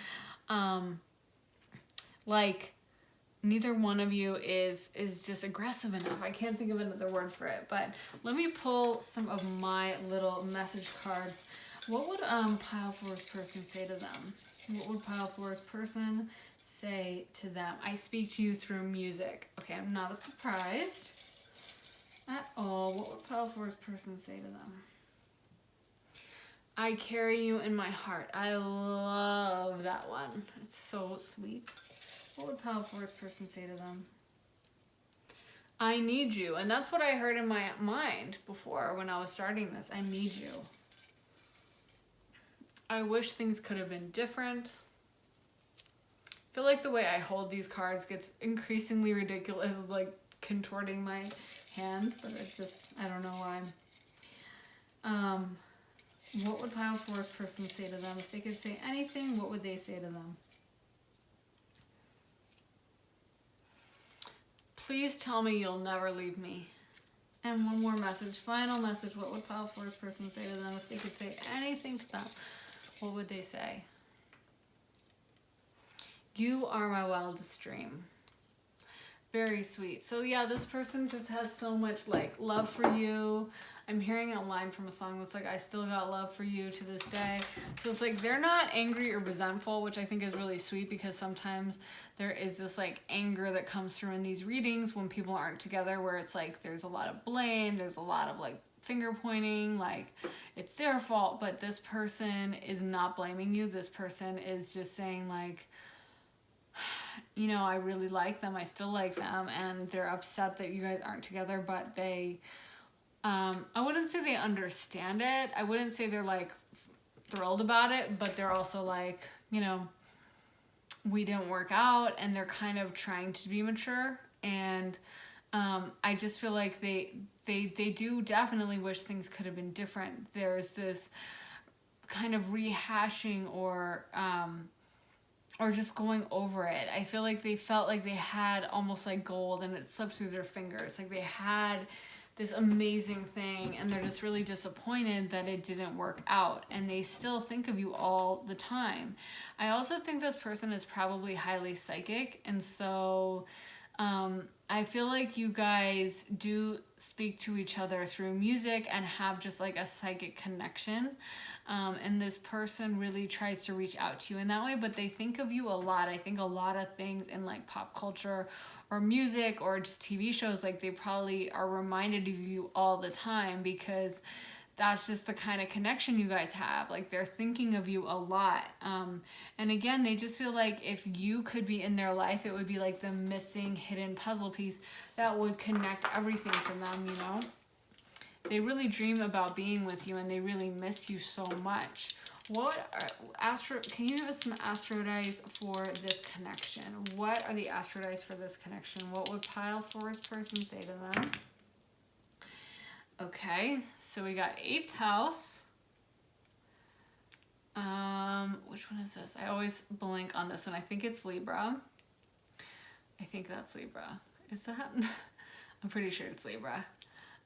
like, neither one of you is just aggressive enough. I can't think of another word for it. But let me pull some of my little message cards. What would Pile 4's person say to them? What would Pile 4's person say to them? I speak to you through music. Okay, I'm not surprised at all. What would Pile 4's person say to them? I carry you in my heart. I love that one. It's so sweet. What would Pile 4's person say to them? I need you. And that's what I heard in my mind before when I was starting this. I need you. I wish things could have been different. I feel like the way I hold these cards gets increasingly ridiculous, like contorting my hand, but it's just, I don't know why. What would Pile 4's person say to them? If they could say anything, what would they say to them? Please tell me you'll never leave me. And one more message, final message. What would Pile 4's person say to them? If they could say anything to them, what would they say? You are my wildest dream. Very sweet. So yeah, this person just has so much like love for you. I'm hearing a line from a song that's like, I still got love for you to this day. So it's like they're not angry or resentful, which I think is really sweet, because sometimes there is this like anger that comes through in these readings when people aren't together, where it's like there's a lot of blame, there's a lot of like finger pointing, like it's their fault. But this person is not blaming you. This person is just saying like, you know, I really like them, I still like them, and they're upset that you guys aren't together, but they, I wouldn't say they understand it. I wouldn't say they're like thrilled about it, but they're also like, you know, we didn't work out, and they're kind of trying to be mature. And I just feel like they do definitely wish things could have been different. There's this kind of rehashing or just going over it. I feel like they felt like they had almost like gold and it slipped through their fingers. Like they had this amazing thing and they're just really disappointed that it didn't work out, and they still think of you all the time. I also think this person is probably highly psychic, and so I feel like you guys do speak to each other through music and have just like a psychic connection. And this person really tries to reach out to you in that way, but they think of you a lot. I think a lot of things in like pop culture or music or just TV shows, like they probably are reminded of you all the time because that's just the kind of connection you guys have. Like they're thinking of you a lot. And again, they just feel like if you could be in their life, it would be like the missing hidden puzzle piece that would connect everything for them, you know? They really dream about being with you and they really miss you so much. Can you give us some astrodice for this connection? What are the astrodice for this connection? What would pile forest person say to them? Okay, so we got 8th house. Which one is this? I always blank on this one. I think it's Libra. I think that's Libra. Is that? I'm pretty sure it's Libra.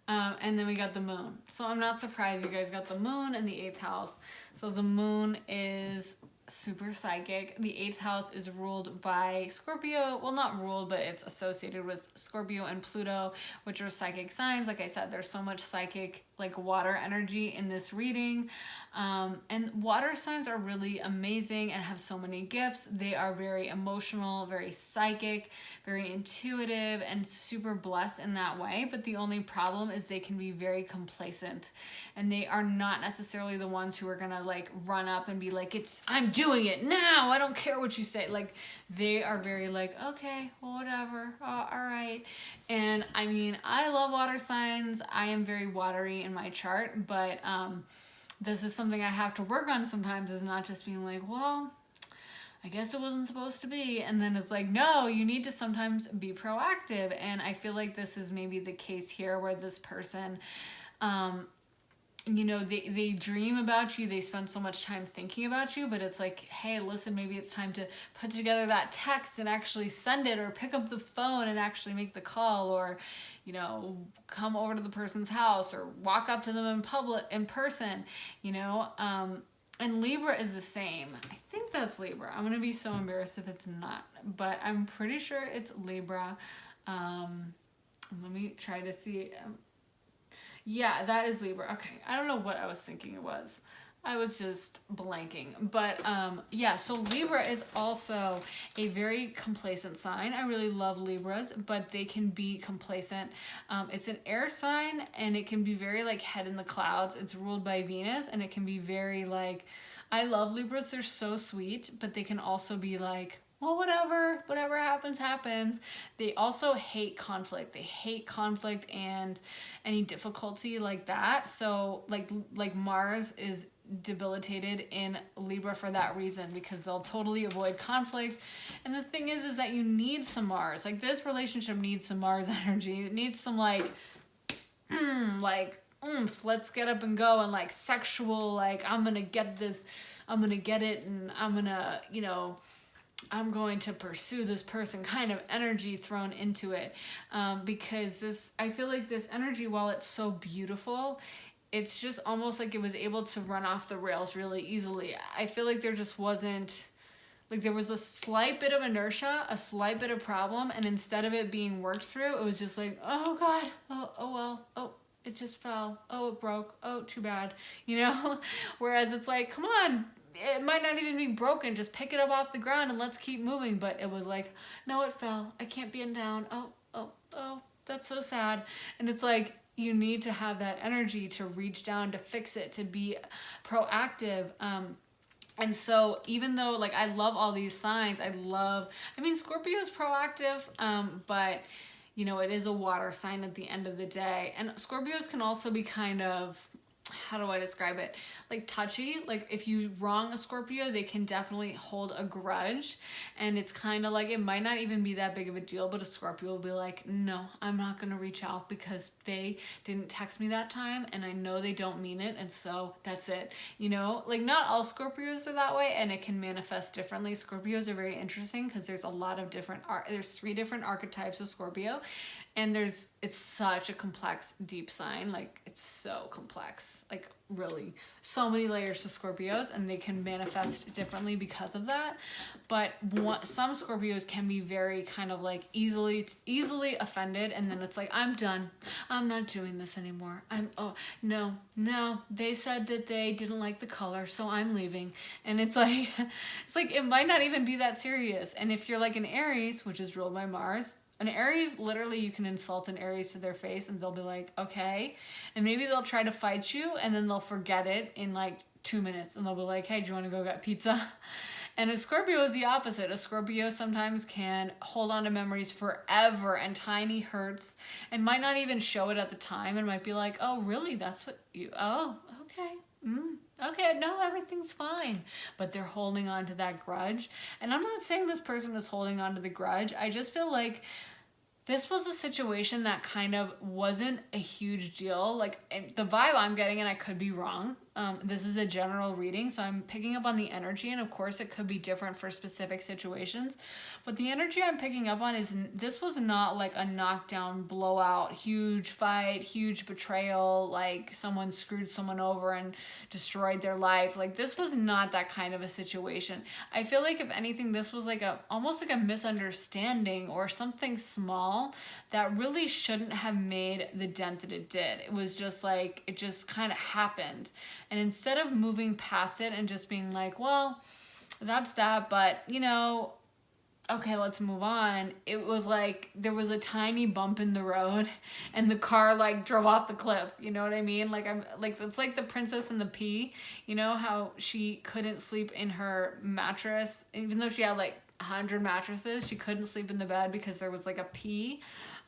And then we got the moon. So I'm not surprised you guys got the moon in the 8th house. So the moon is super psychic. The 8th house is ruled by Scorpio. Well, not ruled, but it's associated with Scorpio and Pluto, which are psychic signs. Like I said, there's so much psychic, like water energy in this reading. And water signs are really amazing and have so many gifts. They are very emotional, very psychic, very intuitive, and super blessed in that way. But the only problem is they can be very complacent, and they are not necessarily the ones who are gonna like run up and be like, I'm doing it now, I don't care what you say. Like they are very like, okay, well, whatever, all right. And I mean, I love water signs. I am very watery in my chart, but this is something I have to work on sometimes, is not just being like, well, I guess it wasn't supposed to be. And then it's like, no, you need to sometimes be proactive. And I feel like this is maybe the case here where this person, you know, they dream about you. They spend so much time thinking about you, but it's like, hey, listen, maybe it's time to put together that text and actually send it, or pick up the phone and actually make the call, or, you know, come over to the person's house or walk up to them in person, you know? And Libra is the same. I think that's Libra. I'm going to be so embarrassed if it's not, but I'm pretty sure it's Libra. Let me try to see. Yeah, that is Libra. Okay, I don't know what I was thinking it was. I was just blanking. But yeah, so Libra is also a very complacent sign. I really love Libras, but they can be complacent. It's an air sign, and it can be very like head in the clouds. It's ruled by Venus, and it can be very like, I love Libras. They're so sweet, but they can also be like, well, whatever happens, happens. They also hate conflict. They hate conflict and any difficulty like that. So like Mars is debilitated in Libra for that reason, because they'll totally avoid conflict. And the thing is that you need some Mars. Like this relationship needs some Mars energy. It needs some like let's get up and go, and like sexual, like I'm gonna get this, I'm gonna get it, and I'm gonna, you know, I'm going to pursue this person kind of energy thrown into it. Because I feel like this energy, while it's so beautiful, it's just almost like it was able to run off the rails really easily. I feel like there just wasn't, like there was a slight bit of inertia, a slight bit of problem, and instead of it being worked through, it was just like, oh God, oh well, oh, it just fell, oh, it broke, oh, too bad, you know? Whereas it's like, come on, it might not even be broken, just pick it up off the ground and let's keep moving. But it was like, no, it fell, I can't bend down, oh, that's so sad. And it's like, you need to have that energy to reach down, to fix it, to be proactive. And so even though like I love all these signs, Scorpio is proactive, but you know, it is a water sign at the end of the day. And Scorpios can also be kind of, how do I describe it? Like touchy. Like if you wrong a Scorpio, they can definitely hold a grudge. And it's kind of like, it might not even be that big of a deal, but a Scorpio will be like, no, I'm not going to reach out because they didn't text me that time and I know they don't mean it. And so that's it. You know, like not all Scorpios are that way and it can manifest differently. Scorpios are very interesting because there's a lot of different, there's 3 different archetypes of Scorpio. And it's such a complex, deep sign. Like, it's so complex. Like, really, so many layers to Scorpios, and they can manifest differently because of that. But some Scorpios can be very kind of like easily offended, and then it's like, I'm done. I'm not doing this anymore. No, they said that they didn't like the color, so I'm leaving. And it's like it might not even be that serious. And if you're like an Aries, which is ruled by Mars, an Aries, literally you can insult an Aries to their face and they'll be like, okay. And maybe they'll try to fight you and then they'll forget it in like 2 minutes and they'll be like, hey, do you want to go get pizza? And a Scorpio is the opposite. A Scorpio sometimes can hold on to memories forever and tiny hurts and might not even show it at the time and might be like, oh, really? That's what oh, okay. Okay, no, everything's fine. But they're holding on to that grudge. And I'm not saying this person is holding on to the grudge. I just feel like this was a situation that kind of wasn't a huge deal. Like, the vibe I'm getting, and I could be wrong, this is a general reading, so I'm picking up on the energy, and of course it could be different for specific situations. But the energy I'm picking up on is this was not like a knockdown, blowout, huge fight, huge betrayal, like someone screwed someone over and destroyed their life. Like, this was not that kind of a situation. I feel like, if anything, this was like almost like a misunderstanding or something small that really shouldn't have made the dent that it did. It was just like, it just kind of happened. And instead of moving past it and just being like, well, that's that, but, you know, okay, let's move on. It was like there was a tiny bump in the road and the car like drove off the cliff. You know what I mean? Like, it's like the Princess and the Pea. You know how she couldn't sleep in her mattress, even though she had like 100 mattresses, she couldn't sleep in the bed because there was like a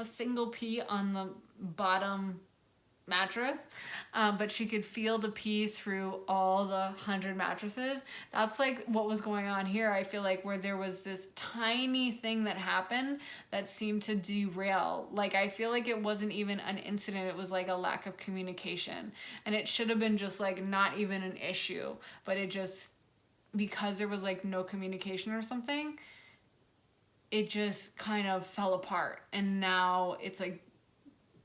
single pea on the bottom mattress, but she could feel the pee through all the 100 mattresses. That's like what was going on here. I feel like, where there was this tiny thing that happened that seemed to derail. Like, I feel like it wasn't even an incident. It was like a lack of communication, and it should have been just like not even an issue, but it just, because there was like no communication or something, it just kind of fell apart. And now it's like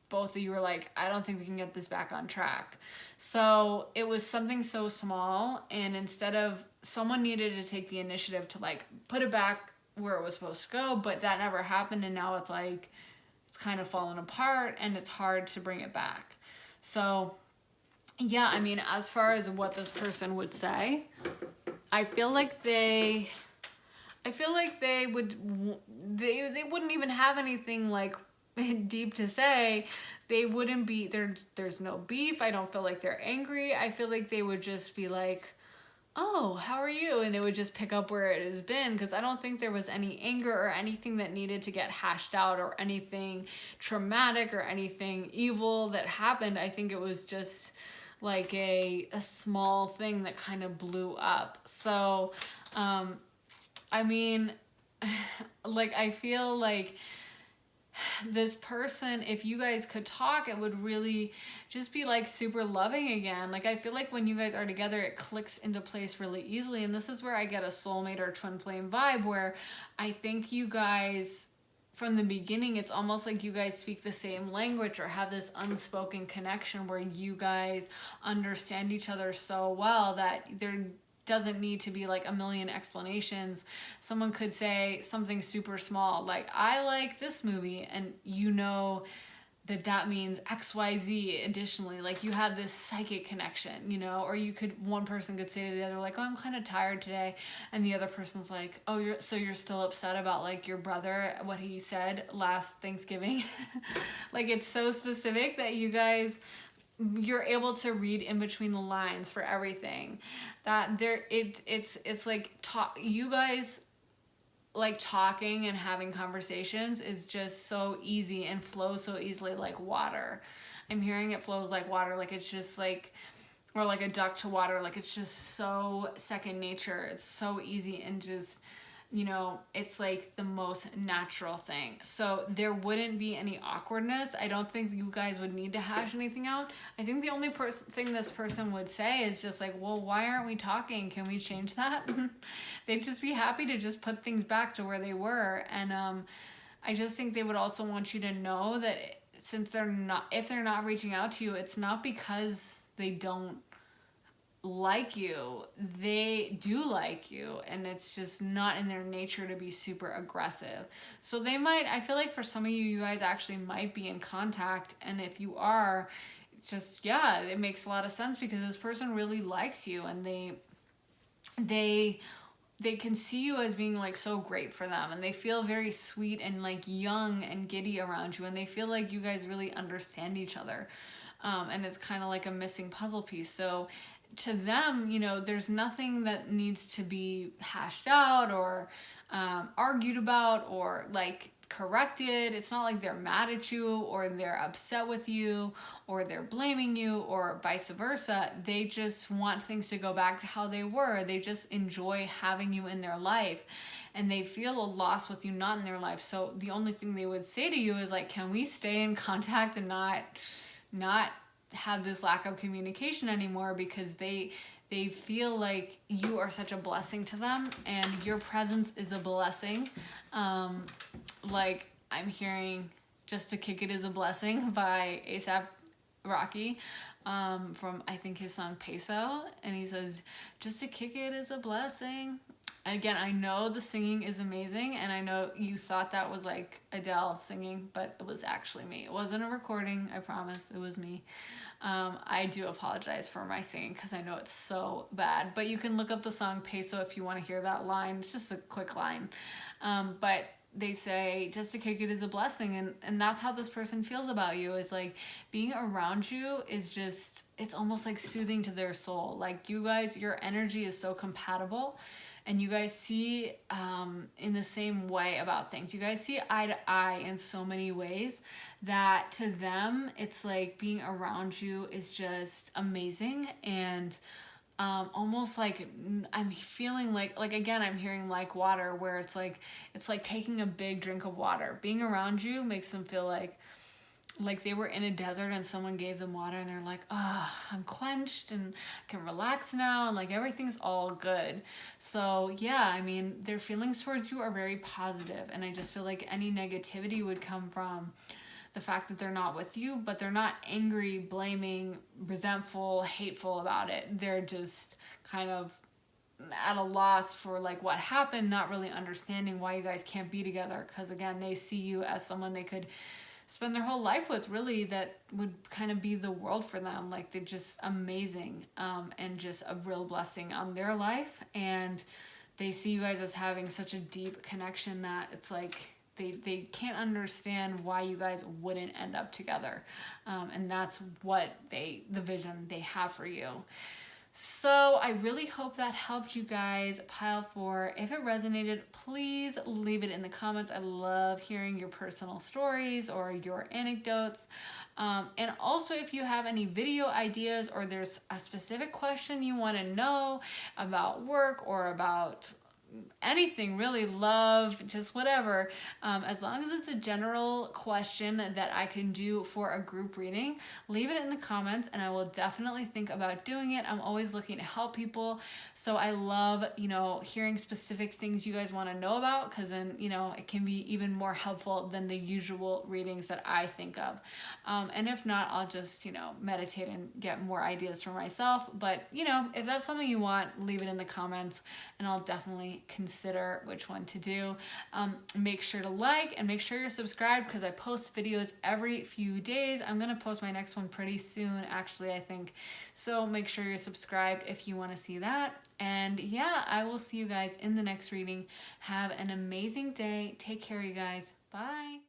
both of you were like, I don't think we can get this back on track. So it was something so small, and instead of, someone needed to take the initiative to like put it back where it was supposed to go, but that never happened, and now it's like, it's kind of fallen apart and it's hard to bring it back. So yeah, I mean, as far as what this person would say, I feel like they wouldn't even have anything like deep to say. They wouldn't be there's no beef. I don't feel like they're angry. I feel like they would just be like, oh, how are you? And it would just pick up where it has been, because I don't think there was any anger or anything that needed to get hashed out or anything traumatic or anything evil that happened. I think it was just like a small thing that kind of blew up. So I mean, like, I feel like this person, if you guys could talk, it would really just be like super loving again. Like, I feel like when you guys are together, it clicks into place really easily. And this is where I get a soulmate or twin flame vibe, where I think you guys, from the beginning, it's almost like you guys speak the same language or have this unspoken connection where you guys understand each other so well that there doesn't need to be like a million explanations. Someone could say something super small, like, I like this movie, and you know that means XYZ additionally. Like, you have this psychic connection, you know? Or one person could say to the other, like, oh, I'm kind of tired today. And the other person's like, oh, you're still upset about like your brother, what he said last Thanksgiving. Like, it's so specific that you guys you're able to read in between the lines for everything. That it's like you guys like talking and having conversations is just so easy and flows so easily like water. I'm hearing it flows like water, like it's just like, or like a duck to water, like it's just so second nature. It's so easy and just, you know, it's like the most natural thing. So there wouldn't be any awkwardness. I don't think you guys would need to hash anything out. I think the only thing this person would say is just like, well, why aren't we talking? Can we change that? They'd just be happy to just put things back to where they were. And I just think they would also want you to know that since if they're not reaching out to you, it's not because they don't like you. They do like you, and it's just not in their nature to be super aggressive. So they might, I feel like for some of you, you guys actually might be in contact, and if you are, it's just, yeah, it makes a lot of sense because this person really likes you, and they can see you as being like so great for them, and they feel very sweet and like young and giddy around you, and they feel like you guys really understand each other. And it's kind of like a missing puzzle piece. So to them, you know, there's nothing that needs to be hashed out or argued about or like corrected. It's not like they're mad at you or they're upset with you or they're blaming you or vice versa. They just want things to go back to how they were. They just enjoy having you in their life, and they feel a loss with you not in their life. So the only thing they would say to you is like, can we stay in contact and not have this lack of communication anymore, because they feel like you are such a blessing to them and your presence is a blessing. Like I'm hearing Just to Kick It Is a Blessing by A$AP Rocky, from I think his song Peso, and he says, just to kick it is a blessing. And again, I know the singing is amazing, and I know you thought that was like Adele singing, but it was actually me. It wasn't a recording, I promise. It was me. I do apologize for my singing because I know it's so bad. But you can look up the song Peso if you want to hear that line. It's just a quick line. But they say, just to kick it is a blessing. And that's how this person feels about you, is like being around you is just, it's almost like soothing to their soul. Like you guys, your energy is so compatible. And you guys see in the same way about things. You guys see eye to eye in so many ways that to them, it's like being around you is just amazing. And almost like I'm feeling like again, I'm hearing like water, where it's like taking a big drink of water. Being around you makes them feel like they were in a desert and someone gave them water and they're like, oh, I'm quenched and I can relax now, and like everything's all good. So yeah, I mean, their feelings towards you are very positive, and I just feel like any negativity would come from the fact that they're not with you, but they're not angry, blaming, resentful, hateful about it. They're just kind of at a loss for like what happened, not really understanding why you guys can't be together, because again, they see you as someone they could spend their whole life with, really, that would kind of be the world for them. Like they're just amazing, and just a real blessing on their life, and they see you guys as having such a deep connection that it's like they can't understand why you guys wouldn't end up together, and that's what the vision they have for you. So I really hope that helped you guys. Pile 4. If it resonated, please leave it in the comments. I love hearing your personal stories or your anecdotes. And also, if you have any video ideas or there's a specific question you want to know about work or about anything, really, love, just whatever, as long as it's a general question that I can do for a group reading, leave it in the comments and I will definitely think about doing it. I'm always looking to help people, so I love, hearing specific things you guys want to know about, because then, it can be even more helpful than the usual readings that I think of. And if not, I'll just, meditate and get more ideas for myself. But, if that's something you want, leave it in the comments and I'll definitely consider which one to do. Make sure to like and make sure you're subscribed, because I post videos every few days. I'm gonna post my next one pretty soon, actually, I think. So make sure you're subscribed if you want to see that. And yeah, I will see you guys in the next reading. Have an amazing day. Take care, you guys. Bye.